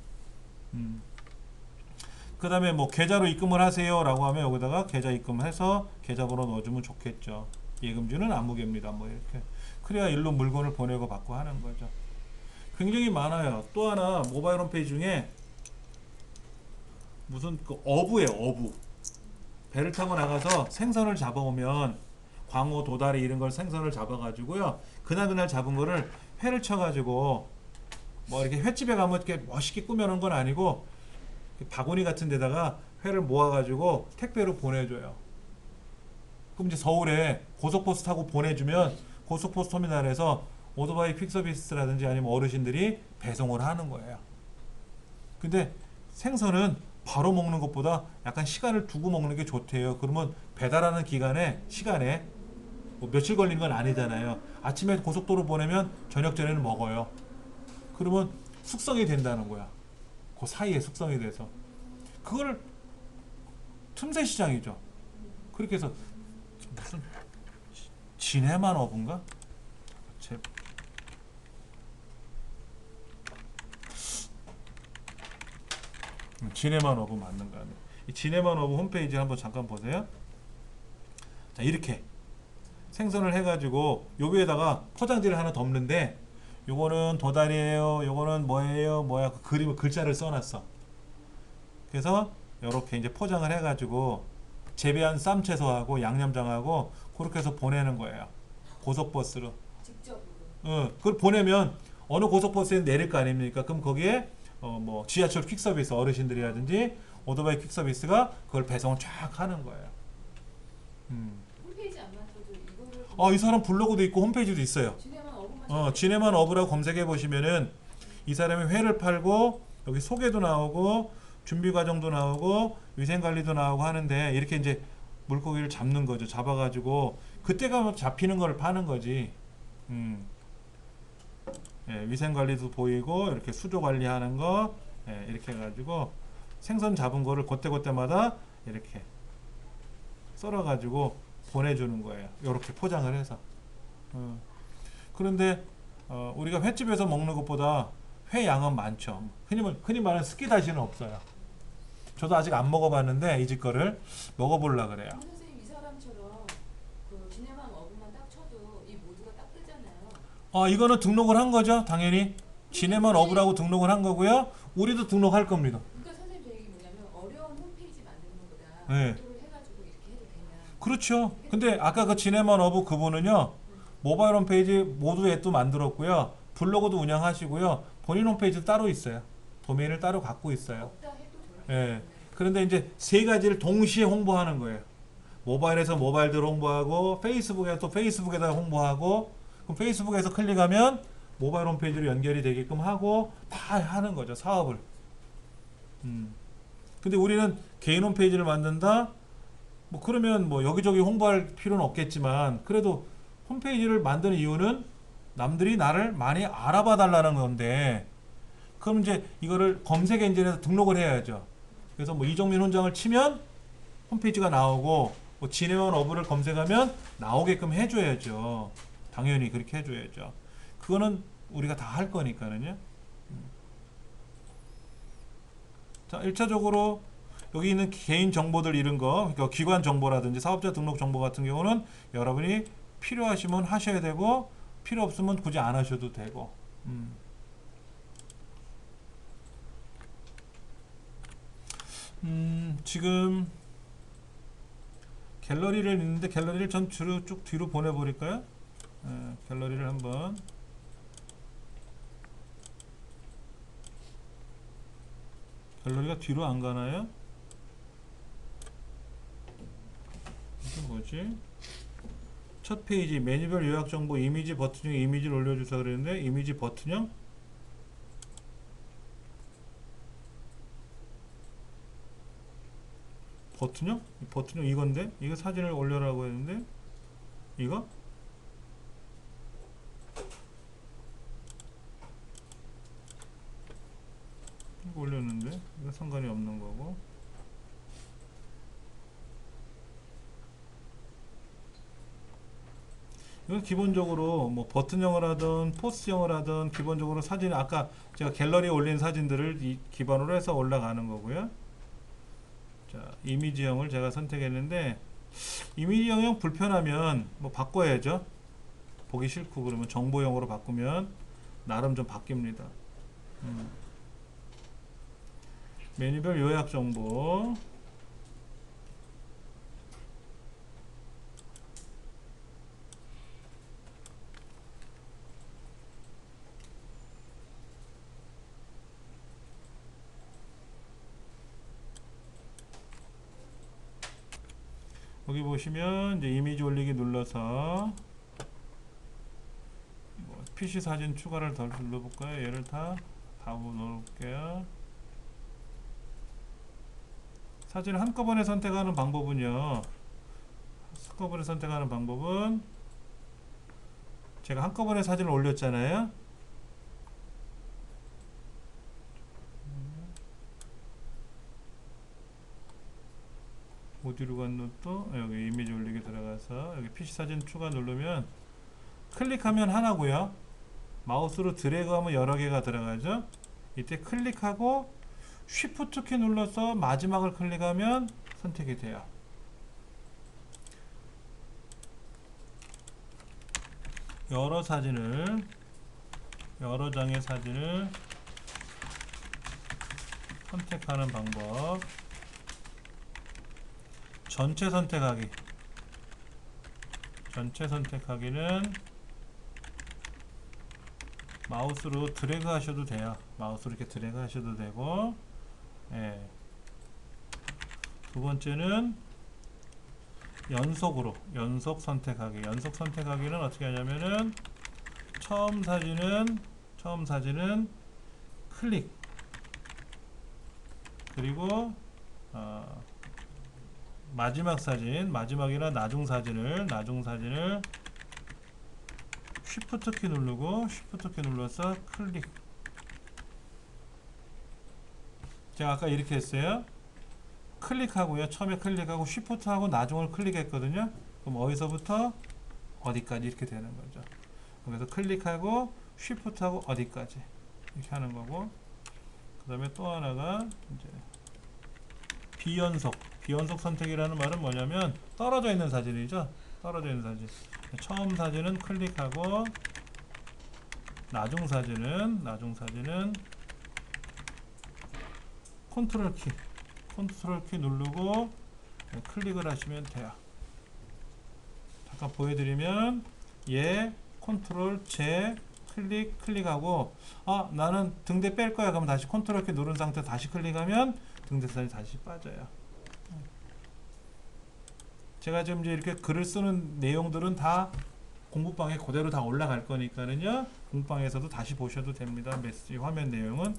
그 다음에 뭐 계좌로 입금을 하세요 라고 하면 여기다가 계좌 입금해서 계좌번호 넣어주면 좋겠죠. 예금주는 아무개입니다. 뭐 이렇게 그래야 일로 물건을 보내고 받고 하는 거죠. 굉장히 많아요. 또 하나 모바일 홈페이지 중에 무슨 그 어부예요. 어부. 배를 타고 나가서 생선을 잡아오면 광어, 도다리 이런 걸 생선을 잡아가지고요. 그날 잡은 거를 회를 쳐가지고 뭐 이렇게 횟집에 가면 이렇게 멋있게 꾸며놓은 건 아니고 바구니 같은 데다가 회를 모아가지고 택배로 보내줘요. 그럼 이제 서울에 고속버스 타고 보내주면 고속버스 터미널에서 오토바이 퀵서비스라든지 아니면 어르신들이 배송을 하는 거예요. 근데 생선은 바로 먹는 것보다 약간 시간을 두고 먹는 게 좋대요. 그러면 배달하는 시간에 뭐 며칠 걸린 건 아니잖아요. 아침에 고속도로 보내면 저녁 전에는 먹어요. 그러면 숙성이 된다는 거야. 그 사이에 숙성이 돼서. 그걸 틈새 시장이죠. 그렇게 해서 무슨 지네만 어부인가? 지네만 어부 맞는가? 이 지네만 어부 홈페이지 한번 잠깐 보세요. 자 이렇게 생선을 해가지고 여기에다가 포장지를 하나 덮는데 요거는 도다리예요. 요거는 뭐예요? 뭐야? 그 그림을 글자를 써놨어. 그래서 이렇게 이제 포장을 해가지고 재배한 쌈채소하고 양념장하고 그렇게 해서 보내는 거예요. 고속버스로. 직접으로. 그걸 보내면 어느 고속버스에 내릴 거 아닙니까? 그럼 거기에 뭐 지하철 퀵서비스 어르신들이라든지 오토바이 퀵서비스가 그걸 배송을 쫙 하는 거예요. 홈페이지 안 만들어도 이거를 이 사람 블로그도 있고 홈페이지도 있어요. 진해만 어부만 진해만 어부라고 검색해 보시면은 이 사람이 회를 팔고 여기 소개도 나오고 준비 과정도 나오고 위생 관리도 나오고 하는데 이렇게 이제 물고기를 잡는 거죠. 잡아가지고 그때가 잡히는 걸 파는 거지. 예, 위생 관리도 보이고 이렇게 수조 관리하는 거 이렇게 해가지고 생선 잡은 거를 그때마다 이렇게 썰어가지고 보내주는 거예요. 이렇게 포장을 해서. 그런데 우리가 횟집에서 먹는 것보다 회 양은 많죠. 흔히 말하는 스키다시는 없어요. 저도 아직 안 먹어봤는데 이 집 거를 먹어보려 그래요. 선생님 이 사람처럼 그 지네만 어부만 딱 쳐도 이 모두가 딱 뜨잖아요. 이거는 등록을 한 거죠. 당연히 지네만 어부라고 등록을 한 거고요. 우리도 등록할 겁니다. 그러니까 선생님 제 얘기 뭐냐면 어려운 홈페이지 만드는 것보다 네. 모두를 해가지고 이렇게 해도 되냐. 그렇죠. 근데 아까 그 지네만 어부 그분은요. 모바일 홈페이지 모두 앱도 만들었고요. 블로그도 운영하시고요. 본인 홈페이지도 따로 있어요. 도메인을 따로 갖고 있어요. 없다 해도 저렇게. 예. 그런데 이제 세 가지를 동시에 홍보하는 거예요. 모바일에서 모바일대로 홍보하고 페이스북에서 또 페이스북에다 홍보하고 그럼 페이스북에서 클릭하면 모바일 홈페이지로 연결이 되게끔 하고 다 하는 거죠. 사업을. 근데 우리는 개인 홈페이지를 만든다. 뭐 그러면 뭐 여기저기 홍보할 필요는 없겠지만 그래도 홈페이지를 만드는 이유는 남들이 나를 많이 알아봐 달라는 건데 그럼 이제 이거를 검색 엔진에서 등록을 해야죠. 그래서 뭐 이정민 훈장을 치면 홈페이지가 나오고 뭐 진해원 어부를 검색하면 나오게끔 해줘야죠. 당연히 그렇게 해줘야죠. 그거는 우리가 다 할 거니까는요. 자, 1차적으로 여기 있는 개인 정보들 이런 거, 그러니까 기관 정보라든지 사업자 등록 정보 같은 경우는 여러분이 필요하시면 하셔야 되고 필요 없으면 굳이 안 하셔도 되고. 지금 갤러리를 있는데 갤러리를 전 주로 쭉 뒤로 보내버릴까요? 갤러리를 한번 갤러리가 뒤로 안 가나요? 이게 뭐지? 첫 페이지 메뉴별 요약 정보 이미지 버튼형 이미지를 올려주자 그랬는데 이미지 버튼형? 버튼형? 버튼형 이건데? 이거 사진을 올려라고 했는데 이거? 이거 올렸는데 이거 상관이 없는 거고 이건 기본적으로 뭐 버튼형을 하든 포스형을 하든 기본적으로 사진 아까 제가 갤러리에 올린 사진들을 기반으로 해서 올라가는 거고요. 자, 이미지형을 제가 선택했는데 이미지형이 불편하면 뭐 바꿔야죠. 보기 싫고 그러면 정보형으로 바꾸면 나름 좀 바뀝니다. 메뉴별 요약 정보 여기 보시면 이제 이미지 올리기 눌러서 뭐 PC 사진 추가를 더 눌러볼까요? 얘를 다 넣어볼게요. 사진을 한꺼번에 선택하는 방법은요. 한꺼번에 선택하는 방법은 제가 한꺼번에 사진을 올렸잖아요. 어디로 갔노 또? 여기 이미지 올리기 들어가서 여기 PC 사진 추가 누르면 클릭하면 하나고요. 마우스로 드래그하면 여러 개가 들어가죠. 이때 클릭하고 쉬프트 키 눌러서 마지막을 클릭하면 선택이 돼요. 여러 장의 사진을 선택하는 방법. 전체 선택하기는 마우스로 드래그 하셔도 돼요. 마우스로 이렇게 드래그 하셔도 되고, 예. 두 번째는 연속 선택하기. 연속 선택하기는 어떻게 하냐면은 처음 사진은 클릭. 그리고 마지막이나 나중 사진을 쉬프트 키 누르고 쉬프트 키 눌러서 클릭. 제가 아까 이렇게 했어요. 클릭하고요. 처음에 클릭하고 쉬프트 하고 나중을 클릭했거든요. 그럼 어디서부터 어디까지 이렇게 되는 거죠. 그래서 클릭하고 쉬프트 하고 어디까지 이렇게 하는 거고, 그 다음에 또 하나가 이제 비연속 선택이라는 말은 뭐냐면 떨어져 있는 사진이죠. 떨어져 있는 사진. 처음 사진은 클릭하고 나중 사진은 컨트롤 키 누르고 클릭을 하시면 돼요. 잠깐 보여드리면 얘 컨트롤 제 클릭하고 나는 등대 뺄 거야. 그러면 다시 컨트롤 키 누른 상태 다시 클릭하면 등대 사진이 다시 빠져요. 제가 지금 이제 이렇게 글을 쓰는 내용들은 다 공부방에 그대로 다 올라갈 거니까는요. 공부방에서도 다시 보셔도 됩니다. 메시지 화면 내용은.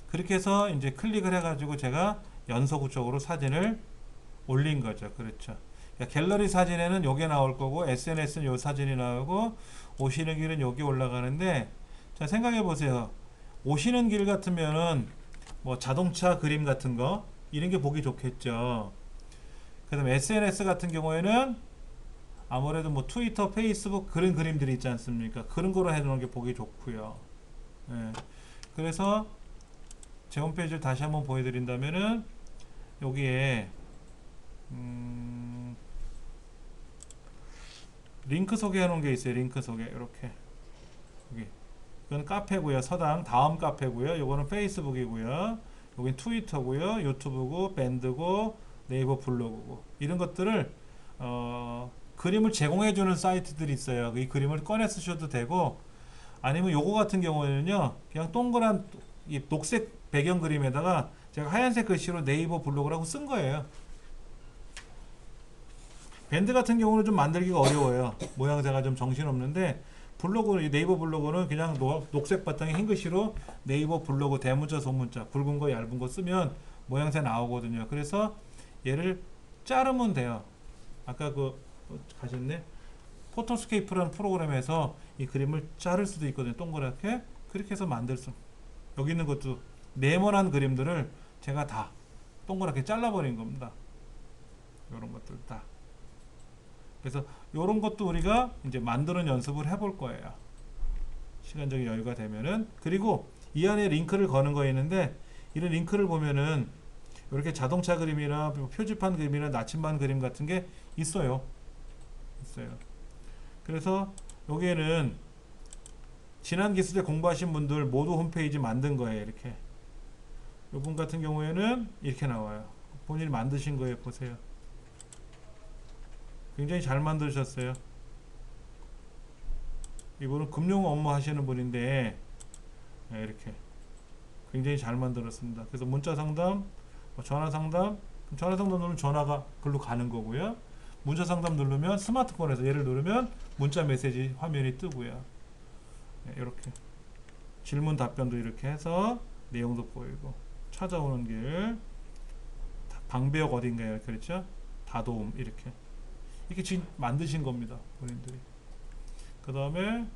그렇게 해서 이제 클릭을 해가지고 제가 연속적으로 사진을 올린 거죠. 그렇죠. 그러니까 갤러리 사진에는 요게 나올 거고 SNS는 요 사진이 나오고 오시는 길은 여기 올라가는데, 자 생각해 보세요. 오시는 길 같으면은 뭐 자동차 그림 같은 거 이런 게 보기 좋겠죠. 그다음에 SNS 같은 경우에는 아무래도 뭐 트위터, 페이스북 그런 그림들이 있지 않습니까? 그런 거로 해놓은 게 보기 좋고요. 예. 그래서 제 홈페이지를 다시 한번 보여드린다면은 여기에 링크 소개해 놓은 게 있어요. 링크 소개 이렇게 여기 이건 카페고요. 서당 다음 카페고요. 요거는 페이스북이고요. 여긴 트위터고요. 유튜브고 밴드고 네이버 블로그고 이런 것들을 그림을 제공해 주는 사이트들이 있어요. 이 그림을 꺼내 쓰셔도 되고, 아니면 요거 같은 경우에는요 그냥 동그란 이 녹색 배경 그림에다가 제가 하얀색 글씨로 네이버 블로그라고 쓴 거예요. 밴드 같은 경우는 좀 만들기가 어려워요. 모양새가 좀 정신없는데 네이버 블로그는 그냥 녹색 바탕에 흰 글씨로 네이버 블로그 대문자 소문자 굵은 거 얇은 거 쓰면 모양새 나오거든요. 그래서 얘를 자르면 돼요. 아까 가셨네. 포토스케이프라는 프로그램에서 이 그림을 자를 수도 있거든요. 동그랗게 그렇게 해서 만들 수. 여기 있는 것도 네모난 그림들을 제가 다 동그랗게 잘라버린 겁니다. 이런 것들 다. 그래서 이런 것도 우리가 이제 만드는 연습을 해볼 거예요. 시간적인 여유가 되면은. 그리고 이 안에 링크를 거는 거 있는데, 이런 링크를 보면은 이렇게 자동차 그림이나 표지판 그림이나 나침반 그림 같은 게 있어요. 그래서 여기에는 지난 기술에 공부하신 분들 모두 홈페이지 만든 거예요. 이렇게. 이분 같은 경우에는 이렇게 나와요. 본인이 만드신 거예요. 보세요. 굉장히 잘 만드셨어요. 이분은 금융 업무 하시는 분인데 이렇게 굉장히 잘 만들었습니다. 그래서 문자 상담, 전화 상담 누르면 전화가 글로 가는 거고요. 문자 상담 누르면 스마트폰에서 얘를 누르면 문자 메시지 화면이 뜨고요. 이렇게 질문 답변도 이렇게 해서 내용도 보이고, 찾아오는 길, 방배역 어딘가요? 그렇죠? 다도움 이렇게 지금 만드신 겁니다. 본인들이. 그 다음에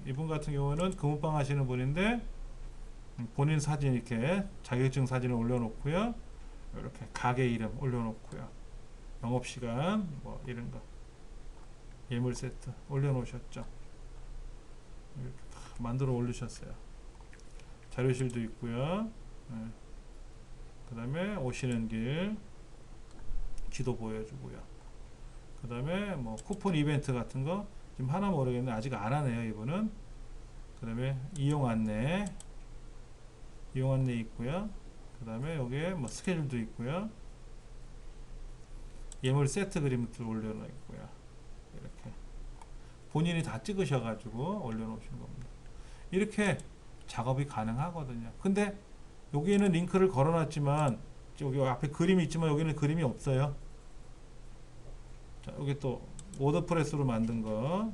이분 같은 경우는 금은방 하시는 분인데 본인 사진 이렇게 자격증 사진을 올려놓고요. 이렇게 가게 이름 올려놓고요. 영업시간 뭐 이런 거 예물 세트 올려놓으셨죠. 이렇게 다 만들어 올리셨어요. 자료실도 있고요. 그 다음에 오시는 길 지도 보여주고요. 그 다음에 뭐 쿠폰 이벤트 같은 거 지금 하나 모르겠는데 아직 안 하네요. 이분은. 그 다음에 이용 안내 있고요. 그 다음에 여기에 뭐 스케줄도 있고요. 예물 세트 그림도 올려놓고 있고요. 이렇게 본인이 다 찍으셔가지고 올려놓으신 겁니다. 이렇게 작업이 가능하거든요. 근데 여기에는 링크를 걸어놨지만 여기 앞에 그림이 있지만 여기는 그림이 없어요. 자, 여기 또 워드프레스로 만든 거,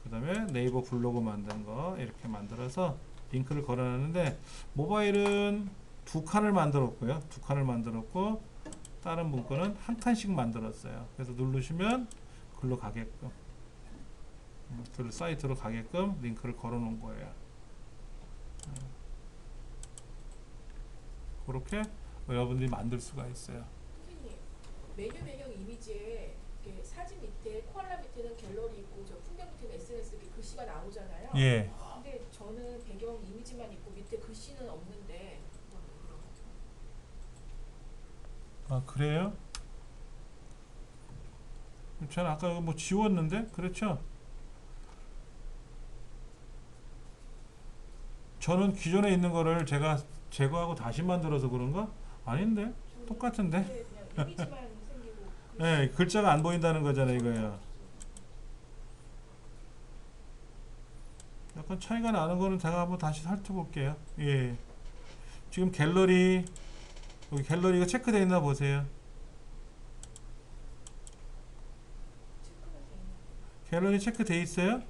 그 다음에 네이버 블로그 만든 거 이렇게 만들어서 링크를 걸어놨는데, 모바일은 두 칸을 만들었고요. 다른 분 거는 한 칸씩 만들었어요. 그래서 누르시면 글로 가게끔, 사이트로 가게끔 링크를 걸어 놓은 거예요. 그렇게 여러분들이 만들 수가 있어요. 선생님, 메뉴 배경 이미지에 이렇게 사진 밑에 코알라 밑에는 갤러리 있고 저 풍경 밑에는 SNS 이렇게 글씨가 나오잖아요. 예. 근데 SNS는 없는데 뭐 이런 거. 아, 그래요? 저는 아까 이거 뭐 지웠는데? 그렇죠? 저는 기존에 있는 거를 제가 제거하고 다시 만들어서 그런가? 아닌데? 똑같은데? 그냥 이미지만 생기고 네, 글자가 안 보인다는 거잖아요, 이거야. 약간 차이가 나는 거는 제가 한번 다시 살펴볼게요. 예. 지금 갤러리, 여기 갤러리가 체크되어 있나 보세요. 체크가 돼 있는 갤러리 체크되어 있어요?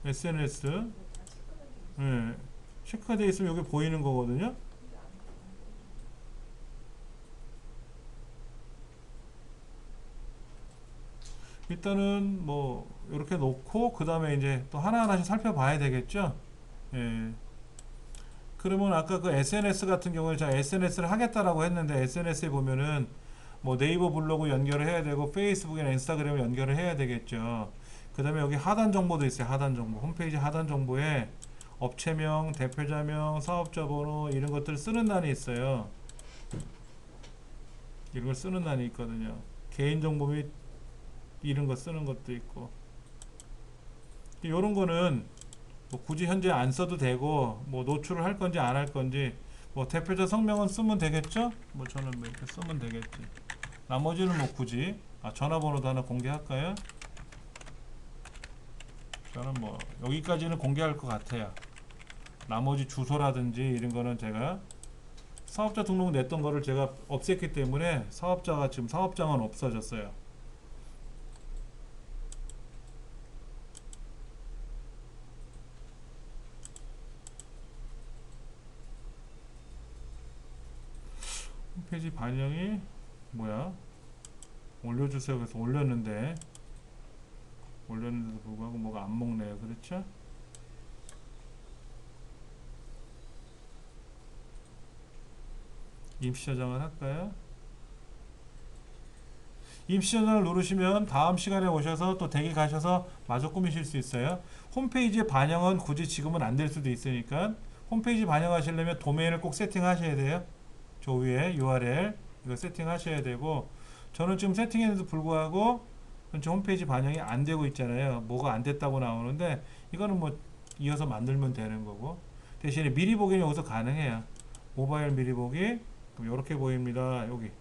게 SNS. 다 체크가 돼 있어. 예. 체크가 되어 있으면 여기 보이는 거거든요. 근데 안 보여. 일단은 뭐 이렇게 놓고 그 다음에 이제 또 하나하나씩 살펴봐야 되겠죠. 예. 그러면 아까 그 SNS 같은 경우에 제가 SNS를 하겠다라고 했는데 SNS에 보면은 뭐 네이버 블로그 연결을 해야 되고 페이스북이나 인스타그램을 연결을 해야 되겠죠. 그 다음에 여기 하단 정보도 있어요. 하단 정보. 홈페이지 하단 정보에 업체명, 대표자명, 사업자 번호 이런 것들을 쓰는欄이 있어요. 이런 걸 쓰는欄이 있거든요. 개인정보 및 이런 거 쓰는 것도 있고 이런 거는 뭐 굳이 현재 안 써도 되고 뭐 노출을 할 건지 안 할 건지 뭐 대표자 성명은 쓰면 되겠죠? 뭐 저는 뭐 이렇게 쓰면 되겠지. 나머지는 뭐 굳이 전화번호도 하나 공개할까요? 저는 뭐 여기까지는 공개할 것 같아요. 나머지 주소라든지 이런 거는 제가 사업자 등록 냈던 거를 제가 없앴기 때문에 사업자가 지금 사업장은 없어졌어요. 홈페이지 반영이 뭐야? 올려주세요. 그래서 올렸는데도 불구하고 뭐가 안 먹네요. 그렇죠? 임시 저장을 할까요? 임시 저장을 누르시면 다음 시간에 오셔서 또 댁에 가셔서 마저 꾸미실 수 있어요. 홈페이지 반영은 굳이 지금은 안 될 수도 있으니까 홈페이지 반영하시려면 도메인을 꼭 세팅하셔야 돼요. 저 위에 URL 이거 세팅하셔야 되고 저는 지금 세팅했는데도 불구하고 전체 홈페이지 반영이 안 되고 있잖아요. 뭐가 안 됐다고 나오는데 이거는 뭐 이어서 만들면 되는 거고 대신에 미리 보기는 여기서 가능해요. 모바일 미리 보기 이렇게 보입니다. 여기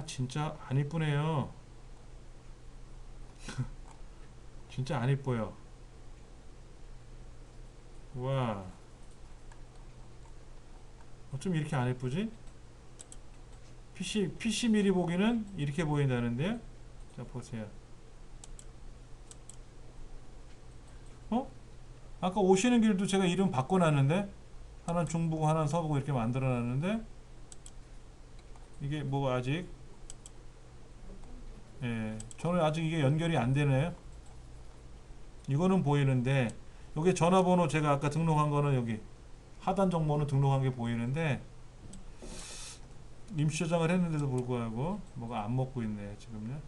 진짜 안 이쁘네요. 진짜 안 이뻐요. 와 어쩜 이렇게 안 이쁘지? PC 미리 보기는 이렇게 보인다는데요. 자 보세요. 아까 오시는 길도 제가 이름 바꿔놨는데 하나는 중부고 하나는 서부고 이렇게 만들어놨는데 이게 뭐 아직 저는 아직 이게 연결이 안 되네요. 이거는 보이는데 여기 전화번호 제가 아까 등록한 거는 여기 하단 정보는 등록한 게 보이는데 임시 저장을 했는데도 불구하고 뭐가 안 먹고 있네요. 지금요.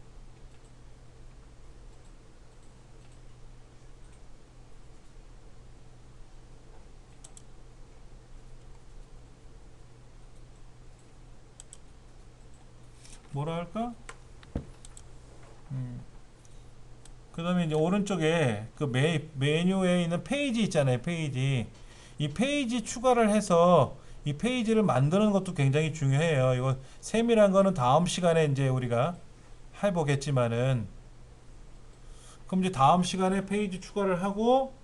뭐라 할까? 그 다음에 이제 오른쪽에 그 메뉴에 있는 페이지 있잖아요. 페이지. 이 페이지 추가를 해서 이 페이지를 만드는 것도 굉장히 중요해요. 이거 세밀한 거는 다음 시간에 이제 우리가 해보겠지만은 그럼 이제 다음 시간에 페이지 추가를 하고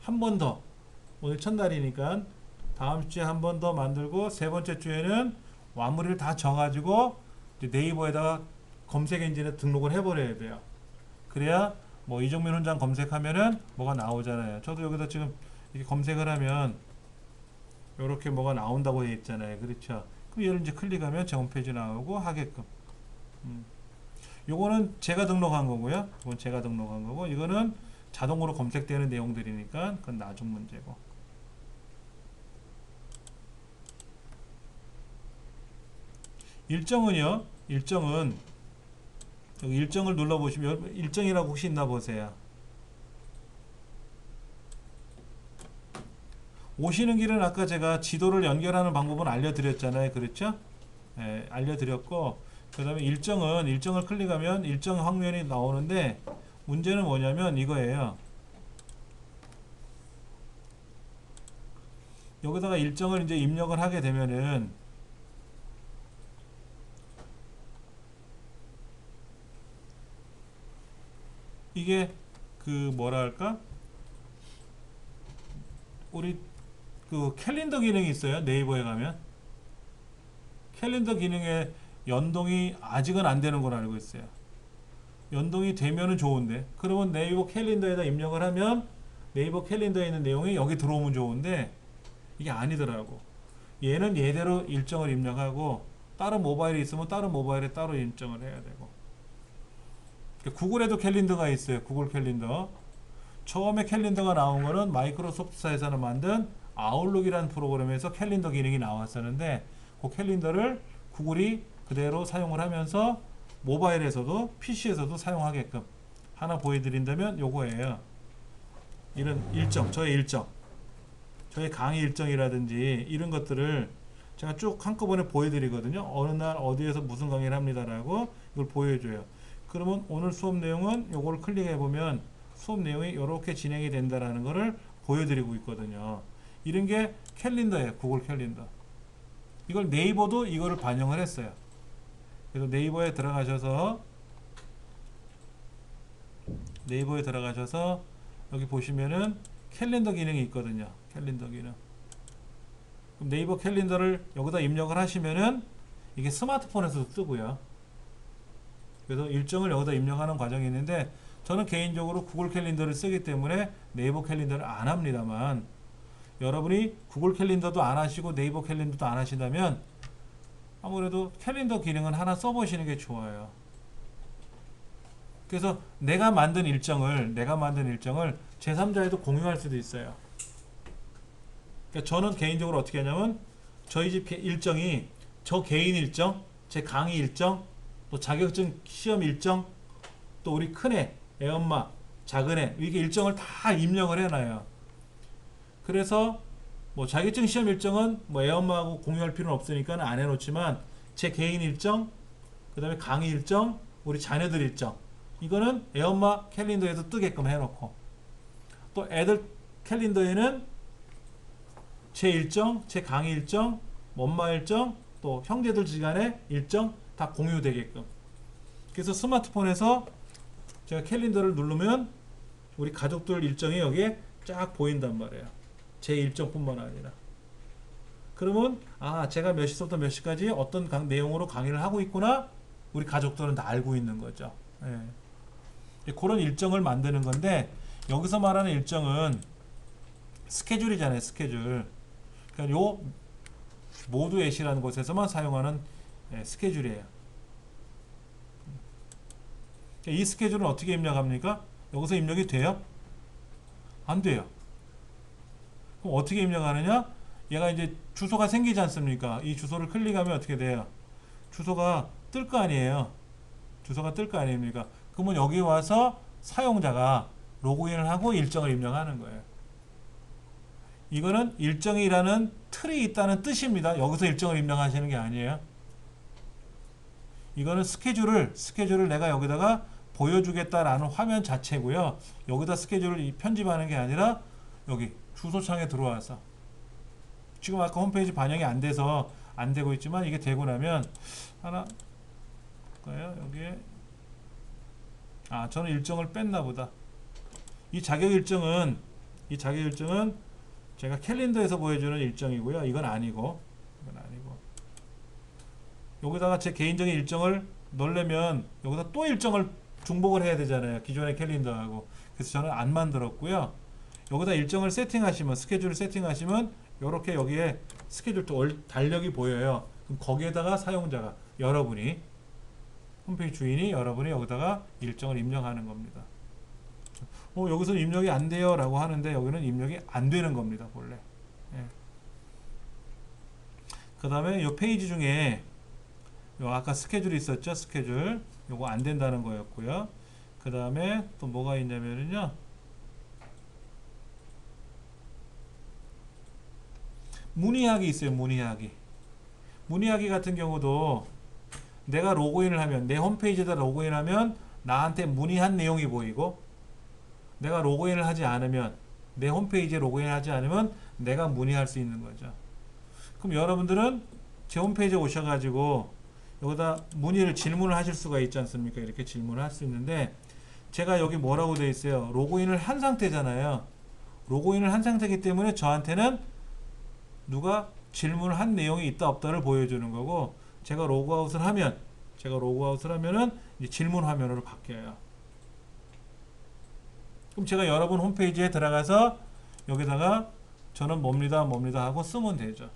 한 번 더 오늘 첫날이니까 다음 주에 한 번 더 만들고 세 번째 주에는 마무리를 다 져가지고 이제 네이버에다가 검색 엔진에 등록을 해버려야 돼요. 그래야 뭐 이정민 훈장 검색하면은 뭐가 나오잖아요. 저도 여기다 지금 이렇게 검색을 하면 이렇게 뭐가 나온다고 되어 있잖아요. 그렇죠? 그럼 얘를 이제 클릭하면 제 홈페이지 나오고 하게끔. 요거는 제가 등록한 거고요. 이건 제가 등록한 거고 이거는 자동으로 검색되는 내용들이니까 그건 나중 문제고. 일정은요. 일정은 여기 일정을 눌러보시면 일정이라고 혹시 있나 보세요. 오시는 길은 아까 제가 지도를 연결하는 방법은 알려드렸잖아요. 그렇죠? 예, 알려드렸고, 그 다음에 일정을 클릭하면 일정 화면이 나오는데, 문제는 뭐냐면 이거예요. 여기다가 일정을 이제 입력을 하게 되면은, 이게 그 뭐라 할까? 우리 그 캘린더 기능이 있어요. 네이버에 가면 캘린더 기능에 연동이 아직은 안 되는 걸 알고 있어요. 연동이 되면은 좋은데, 그러면 네이버 캘린더에다 입력을 하면 네이버 캘린더에 있는 내용이 여기 들어오면 좋은데 이게 아니더라고. 얘는 얘대로 일정을 입력하고 다른 모바일이 있으면 다른 모바일에 따로 일정을 해야 되고. 구글에도 캘린더가 있어요. 구글 캘린더. 처음에 캘린더가 나온 거는 마이크로소프트사에서 만든 아웃룩이라는 프로그램에서 캘린더 기능이 나왔었는데, 그 캘린더를 구글이 그대로 사용을 하면서 모바일에서도 PC에서도 사용하게끔 하나 보여드린다면 요거예요. 이런 일정, 저의 강의 일정이라든지 이런 것들을 제가 쭉 한꺼번에 보여드리거든요. 어느 날 어디에서 무슨 강의를 합니다라고 이걸 보여줘요. 그러면 오늘 수업 내용은 요걸 클릭해 보면 수업 내용이 이렇게 진행이 된다라는 것을 보여드리고 있거든요. 이런 게 캘린더예요. 구글 캘린더. 이걸 네이버도 이거를 반영을 했어요. 그래서 네이버에 들어가셔서 여기 보시면은 캘린더 기능이 있거든요. 캘린더 기능. 그럼 네이버 캘린더를 여기다 입력을 하시면은 이게 스마트폰에서도 뜨고요. 그래서 일정을 여기다 입력하는 과정이 있는데, 저는 개인적으로 구글 캘린더를 쓰기 때문에 네이버 캘린더를 안 합니다만, 여러분이 구글 캘린더도 안 하시고 네이버 캘린더도 안 하신다면 아무래도 캘린더 기능은 하나 써보시는 게 좋아요. 그래서 내가 만든 일정을 제3자에도 공유할 수도 있어요. 그러니까 저는 개인적으로 어떻게 하냐면, 저희 집 일정이 저 개인 일정, 제 강의 일정, 또 자격증 시험 일정, 또 우리 큰애, 애엄마, 작은애, 이렇게 일정을 다 입력을 해놔요. 그래서 뭐 자격증 시험 일정은 뭐 애엄마하고 공유할 필요는 없으니까 안 해놓지만, 제 개인 일정, 그 다음에 강의 일정, 우리 자녀들 일정, 이거는 애엄마 캘린더에도 뜨게끔 해놓고, 또 애들 캘린더에는 제 일정, 제 강의 일정, 엄마 일정, 또 형제들 지간의 일정 다 공유되게끔. 그래서 스마트폰에서 제가 캘린더를 누르면 우리 가족들 일정이 여기에 쫙 보인단 말이에요. 제 일정뿐만 아니라. 그러면 제가 몇 시부터 몇 시까지 어떤 내용으로 강의를 하고 있구나, 우리 가족들은 다 알고 있는 거죠. 예. 그런 일정을 만드는 건데, 여기서 말하는 일정은 스케줄이잖아요. 스케줄. 그러니까 요 모두 엣이라는 곳에서만 사용하는 스케줄이에요. 이 스케줄은 어떻게 입력합니까? 여기서 입력이 돼요? 안 돼요. 그럼 어떻게 입력하느냐? 얘가 이제 주소가 생기지 않습니까? 이 주소를 클릭하면 어떻게 돼요? 주소가 뜰 거 아니에요. 주소가 뜰 거 아닙니까? 그러면 여기 와서 사용자가 로그인을 하고 일정을 입력하는 거예요. 이거는 일정이라는 틀이 있다는 뜻입니다. 여기서 일정을 입력하시는 게 아니에요. 이거는 스케줄을 내가 여기다가 보여주겠다라는 화면 자체고요. 여기다 스케줄을 편집하는 게 아니라 여기 주소창에 들어와서, 지금 아까 홈페이지 반영이 안 돼서 안 되고 있지만, 이게 되고 나면 하나 볼까요? 여기에 저는 일정을 뺐나 보다. 이 자격 일정은 제가 캘린더에서 보여주는 일정이고요. 이건 아니고 여기다가 제 개인적인 일정을 넣으려면 여기다 또 일정을 중복을 해야 되잖아요. 기존의 캘린더하고. 그래서 저는 안 만들었고요. 여기다 일정을 세팅하시면, 스케줄을 세팅하시면 이렇게 여기에 스케줄 또 달력이 보여요. 그럼 거기에다가 사용자가, 여러분이, 홈페이지 주인이 여러분이 여기다가 일정을 입력하는 겁니다. 여기서는 입력이 안 돼요 라고 하는데, 여기는 입력이 안 되는 겁니다. 원래. 예. 그 다음에 이 페이지 중에 아까 스케줄이 있었죠. 스케줄 요거 안 된다는 거였고요. 그 다음에 또 뭐가 있냐면요, 문의하기 있어요. 문의하기 같은 경우도 내가 로그인을 하면 내 홈페이지에다 로그인하면 나한테 문의한 내용이 보이고 내가 로그인을 하지 않으면 내 홈페이지에 로그인하지 않으면 내가 문의할 수 있는 거죠. 그럼 여러분들은 제 홈페이지에 오셔가지고 여기다 질문을 하실 수가 있지 않습니까? 이렇게 질문을 할 수 있는데 제가 여기 뭐라고 되어 있어요? 로그인을 한 상태잖아요. 로그인을 한 상태이기 때문에 저한테는 누가 질문을 한 내용이 있다 없다를 보여주는 거고 제가 로그아웃을 하면은 이제 질문 화면으로 바뀌어요. 그럼 제가 여러분 홈페이지에 들어가서 여기다가 저는 뭡니다 하고 쓰면 되죠.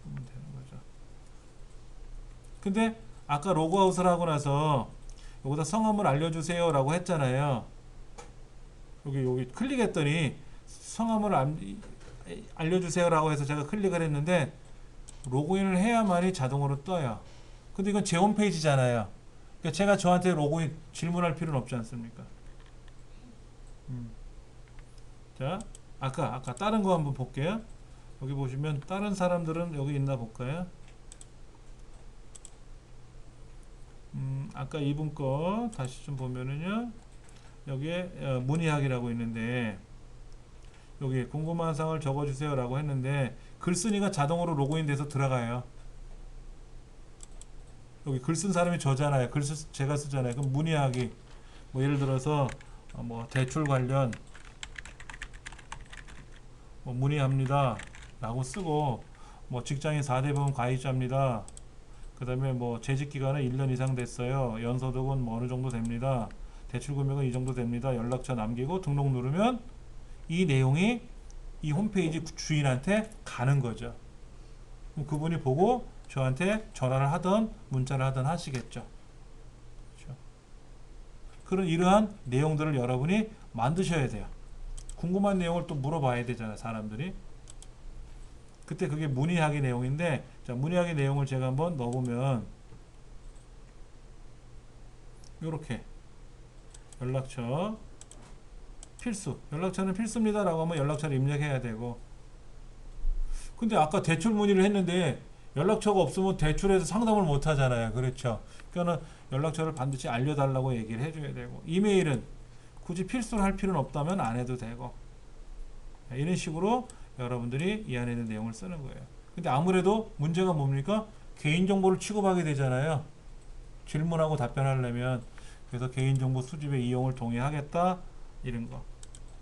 쓰면 되는 거죠. 근데 아까 로그아웃을 하고 나서 여기다 성함을 알려주세요 라고 했잖아요. 여기 클릭했더니 성함을 알려주세요 라고 해서 제가 클릭을 했는데 로그인을 해야만이 자동으로 떠요. 근데 이건 제 홈페이지잖아요. 그러니까 제가 저한테 로그인 질문할 필요는 없지 않습니까? 자, 아까 다른 거 한번 볼게요. 여기 보시면 다른 사람들은 여기 있나 볼까요? 아까 이분 거 다시 좀 보면은요. 여기에 문의하기라고 있는데 여기 궁금한 사항을 적어주세요 라고 했는데 글쓴이가 자동으로 로그인 돼서 들어가요. 여기 글 쓴 사람이 저잖아요. 제가 쓰잖아요. 그럼 문의하기 뭐 예를 들어서 뭐 대출 관련 뭐 문의합니다 라고 쓰고 뭐 직장인 4대 보험 가입자입니다. 그 다음에 뭐 재직기간은 1년 이상 됐어요. 연소득은 뭐 어느 정도 됩니다. 대출 금액은 이 정도 됩니다. 연락처 남기고 등록 누르면 이 내용이 이 홈페이지 주인한테 가는 거죠. 그럼 그분이 보고 저한테 전화를 하든 문자를 하든 하시겠죠. 그렇죠? 그런 이러한 내용들을 여러분이 만드셔야 돼요. 궁금한 내용을 또 물어봐야 되잖아요. 사람들이. 그때 그게 문의하기 내용인데 자, 문의하기 내용을 제가 한번 넣어보면 요렇게 연락처 필수 연락처는 필수입니다 라고 하면 연락처를 입력해야 되고 근데 아까 대출 문의를 했는데 연락처가 없으면 대출에서 상담을 못 하잖아요. 그렇죠. 그러니까 연락처를 반드시 알려달라고 얘기를 해줘야 되고 이메일은 굳이 필수로 할 필요는 없다면 안 해도 되고 이런 식으로 여러분들이 이 안에 있는 내용을 쓰는 거예요. 근데 아무래도 문제가 뭡니까? 개인정보를 취급하게 되잖아요. 질문하고 답변하려면 그래서 개인정보 수집의 이용을 동의하겠다 이런 거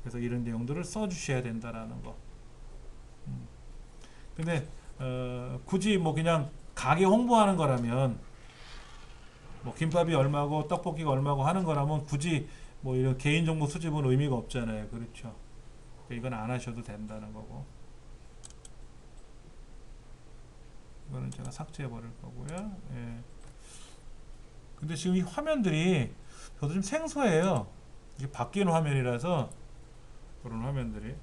그래서 이런 내용들을 써주셔야 된다라는 거. 근데 굳이 뭐 그냥 가게 홍보하는 거라면 뭐 김밥이 얼마고 떡볶이가 얼마고 하는 거라면 굳이 뭐 이런 개인정보 수집은 의미가 없잖아요. 그렇죠. 이건 안 하셔도 된다는 거고 이거는 제가 삭제해 버릴 거고요. 예. 근데 지금 이 화면들이 저도 좀 생소해요. 이게 바뀐 화면이라서 그런 화면들이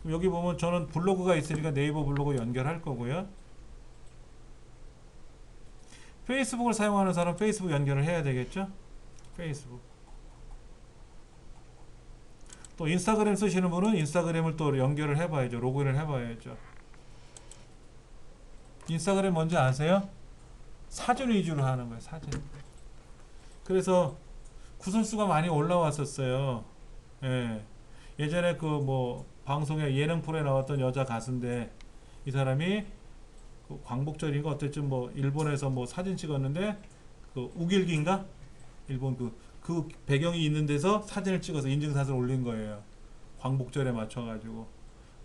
그럼 여기 보면 저는 블로그가 있으니까 네이버 블로그 연결할 거고요. 페이스북을 사용하는 사람 페이스북 연결을 해야 되겠죠. 페이스북 또 인스타그램 쓰시는 분은 인스타그램을 또 연결을 해봐야죠. 로그인을 해봐야죠. 인스타그램 뭔지 아세요? 사진 위주로 하는 거예요. 사진. 그래서 구설수가 많이 올라왔었어요. 예. 예전에 그 뭐 방송에 예능 프로에 나왔던 여자 가수인데 이 사람이 그 광복절인가 어때쯤 뭐 일본에서 뭐 사진 찍었는데 그 우길기인가? 일본 그 배경이 있는 데서 사진을 찍어서 인증사진을 올린 거예요. 광복절에 맞춰가지고.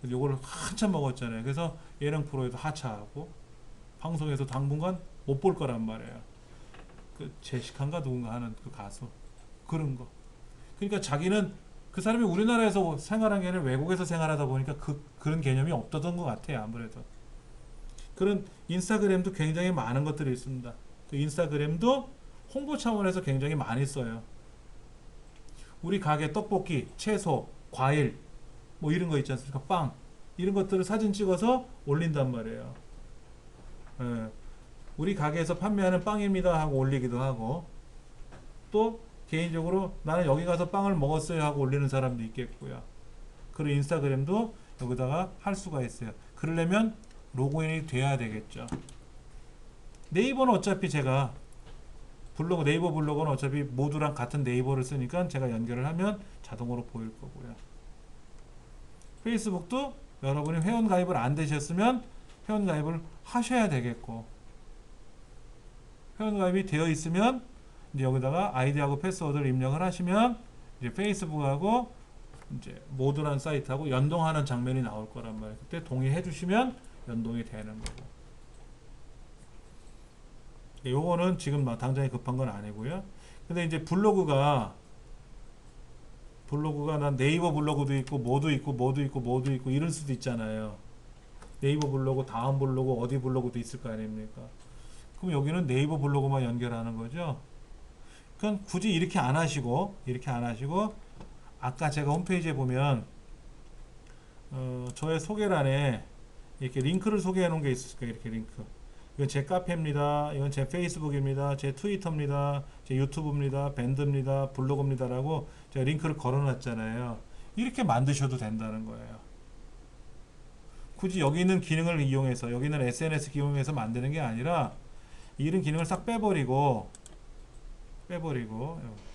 그래서 요거를 한참 먹었잖아요. 그래서 예능 프로에도 하차하고 방송에서 당분간 못 볼 거란 말이에요. 그 제시칸가 누군가 하는 그 가수 그런 거. 그러니까 자기는 그 사람이 우리나라에서 생활한 게 아니라 외국에서 생활하다 보니까 그런 개념이 없었던 것 같아요. 아무래도. 그런 인스타그램도 굉장히 많은 것들이 있습니다. 그 인스타그램도 홍보 차원에서 굉장히 많이 써요. 우리 가게 떡볶이, 채소, 과일 뭐 이런 거 있지 않습니까? 빵 이런 것들을 사진 찍어서 올린단 말이에요. 예. 우리 가게에서 판매하는 빵입니다 하고 올리기도 하고 또 개인적으로 나는 여기 가서 빵을 먹었어요 하고 올리는 사람도 있겠고요. 그리고 인스타그램도 여기다가 할 수가 있어요. 그러려면 로그인이 돼야 되겠죠. 네이버는 어차피 제가 블로그, 네이버 블로그는 어차피 모두랑 같은 네이버를 쓰니까 제가 연결을 하면 자동으로 보일 거고요. 페이스북도 여러분이 회원 가입을 안 되셨으면 회원 가입을 하셔야 되겠고, 회원 가입이 되어 있으면 이제 여기다가 아이디하고 패스워드를 입력을 하시면 이제 페이스북하고 이제 모두란 사이트하고 연동하는 장면이 나올 거란 말이에요. 그때 동의해 주시면 연동이 되는 거고. 요거는 지금 막 당장에 급한 건 아니고요. 근데 이제 블로그가 난 네이버 블로그도 있고 뭐도 있고 이럴 수도 있잖아요. 네이버 블로그, 다음 블로그, 어디 블로그도 있을 거 아닙니까? 그럼 여기는 네이버 블로그만 연결하는 거죠. 그건 굳이 이렇게 안 하시고 아까 제가 홈페이지에 보면 저의 소개란에 이렇게 링크를 소개해 놓은 게 있을 거예요. 이렇게 링크. 이건 제 카페입니다. 이건 제 페이스북입니다. 제 트위터입니다. 제 유튜브입니다. 밴드입니다. 블로그입니다라고 제가 링크를 걸어놨잖아요. 이렇게 만드셔도 된다는 거예요. 굳이 여기 있는 기능을 이용해서, 여기 있는 SNS 기능에서 만드는 게 아니라 이런 기능을 싹 빼버리고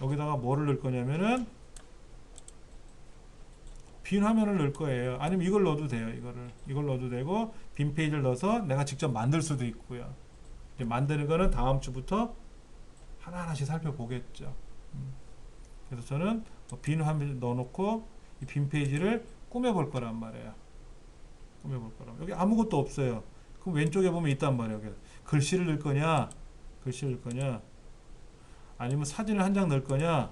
여기다가 뭐를 넣을 거냐면은 빈 화면을 넣을 거예요. 아니면 이걸 넣어도 돼요. 이걸 넣어도 되고 빈 페이지를 넣어서 내가 직접 만들 수도 있고요. 이제 만드는 거는 다음 주부터 하나하나씩 살펴보겠죠. 그래서 저는 빈 화면을 넣어놓고 이 빈 페이지를 꾸며볼 거란 말이에요. 여기 아무것도 없어요. 그럼 왼쪽에 보면 있단 말이에요. 여기 글씨를 넣을 거냐, 아니면 사진을 한 장 넣을 거냐,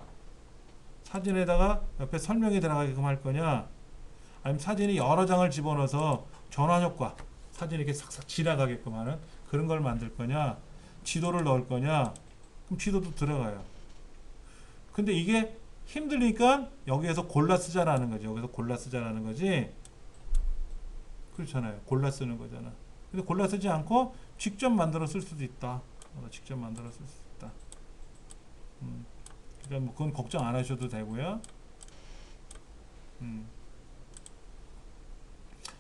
사진에다가 옆에 설명이 들어가게끔 할 거냐, 아니면 사진이 여러 장을 집어넣어서 전환 효과, 사진이 이렇게 싹싹 지나가게끔 하는 그런 걸 만들 거냐, 지도를 넣을 거냐, 그럼 지도도 들어가요. 근데 이게 힘들니까 여기에서 골라 쓰자라는 거지. 그렇잖아요. 골라 쓰는 거잖아. 근데 골라 쓰지 않고 직접 만들어 쓸 수도 있다. 그러니까 뭐 그건 걱정 안 하셔도 되고요.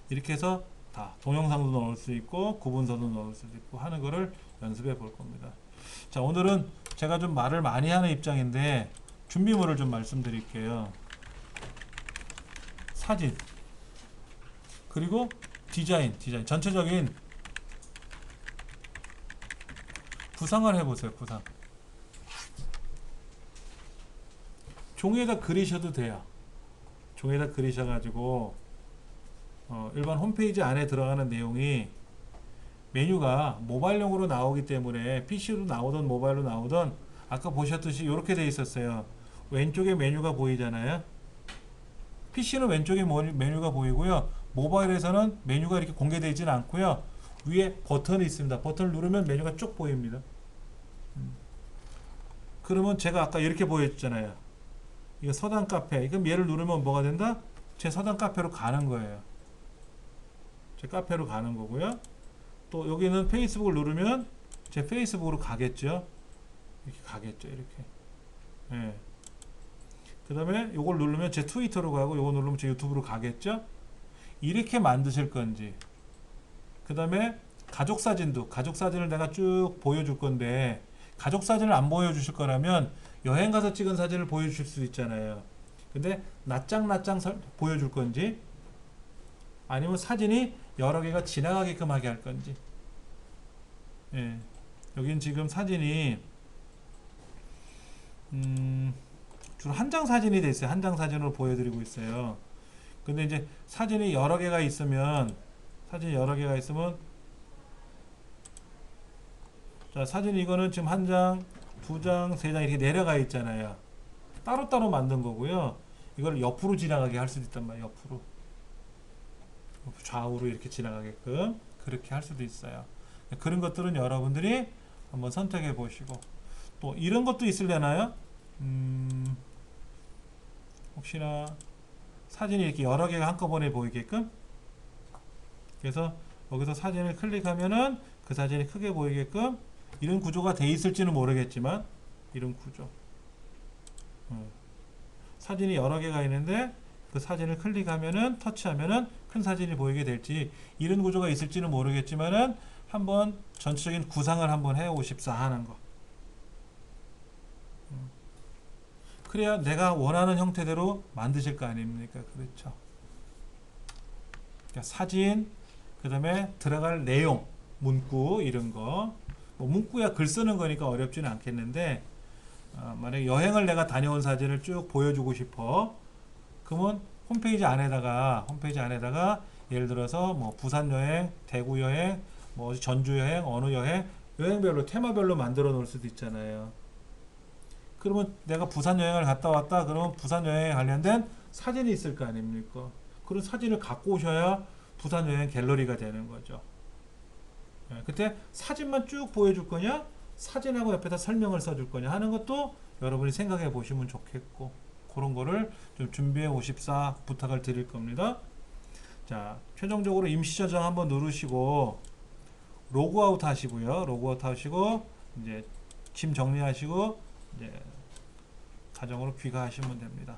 이렇게 해서 다 동영상도 넣을 수 있고 구분서도 넣을 수도 있고 하는 거를 연습해 볼 겁니다. 자, 오늘은 제가 좀 말을 많이 하는 입장인데 준비물을 좀 말씀드릴게요. 사진 그리고 디자인 전체적인 구상을 해보세요. 구상 종이에다 그리셔도 돼요. 종이에다 그리셔가지고 일반 홈페이지 안에 들어가는 내용이 메뉴가 모바일용으로 나오기 때문에 PC로 나오던 모바일로 나오던 아까 보셨듯이 이렇게 돼 있었어요. 왼쪽에 메뉴가 보이잖아요. PC는 왼쪽에 메뉴가 보이고요. 모바일에서는 메뉴가 이렇게 공개되어 있지는 않고요. 위에 버튼이 있습니다. 버튼을 누르면 메뉴가 쭉 보입니다. 그러면 제가 아까 이렇게 보여줬잖아요. 이거 서당 카페. 그럼 얘를 누르면 뭐가 된다? 제 서당 카페로 가는 거예요. 제 카페로 가는 거고요. 또 여기는 페이스북을 누르면 제 페이스북으로 가겠죠. 이렇게 가겠죠. 이렇게. 예. 그 다음에 요걸 누르면 제 트위터로 가고 요거 누르면 제 유튜브로 가겠죠. 이렇게 만드실 건지. 그 다음에 가족사진을 내가 쭉 보여줄 건데 가족사진을 안 보여주실 거라면 여행 가서 찍은 사진을 보여주실 수 있잖아요. 근데 낱장 보여줄 건지 아니면 사진이 여러 개가 지나가게끔 하게 할 건지. 예. 여긴 지금 사진이 주로 한 장 사진이 돼 있어요. 한 장 사진으로 보여드리고 있어요. 근데 이제 사진이 여러 개가 있으면 자, 사진 이거는 지금 한 장, 두 장, 세 장 이렇게 내려가 있잖아요. 따로따로 만든 거고요. 이걸 옆으로 지나가게 할 수도 있단 말이에요. 옆으로. 좌우로 이렇게 지나가게끔 그렇게 할 수도 있어요. 그런 것들은 여러분들이 한번 선택해 보시고 또 이런 것도 있으려나요? 혹시나 사진이 이렇게 여러 개가 한꺼번에 보이게끔 그래서 여기서 사진을 클릭하면은 그 사진이 크게 보이게끔 이런 구조가 돼 있을지는 모르겠지만 이런 구조 사진이 여러 개가 있는데 그 사진을 클릭하면은 터치하면은 큰 사진이 보이게 될지 이런 구조가 있을지는 모르겠지만은 한번 전체적인 구상을 한번 해 오십사 하는 거. 그래야 내가 원하는 형태대로 만드실 거 아닙니까? 그렇죠. 그러니까 사진, 그 다음에 들어갈 내용, 문구 이런 거. 뭐 문구야 글 쓰는 거니까 어렵지는 않겠는데 만약에 여행을 내가 다녀온 사진을 쭉 보여주고 싶어. 그러면 홈페이지 안에다가 예를 들어서 뭐 부산 여행, 대구 여행, 뭐 전주 여행, 어느 여행, 여행별로 테마별로 만들어 놓을 수도 있잖아요. 그러면 내가 부산 여행을 갔다 왔다 그러면 부산 여행에 관련된 사진이 있을 거 아닙니까? 그런 사진을 갖고 오셔야 부산 여행 갤러리가 되는 거죠. 그때 사진만 쭉 보여줄 거냐 사진하고 옆에다 설명을 써줄 거냐 하는 것도 여러분이 생각해 보시면 좋겠고 그런 거를 좀 준비해 오십사 부탁을 드릴 겁니다. 자, 최종적으로 임시 저장 한번 누르시고 로그아웃 하시고요. 로그아웃 하시고 이제 짐 정리하시고 이제 가정으로 귀가하시면 됩니다.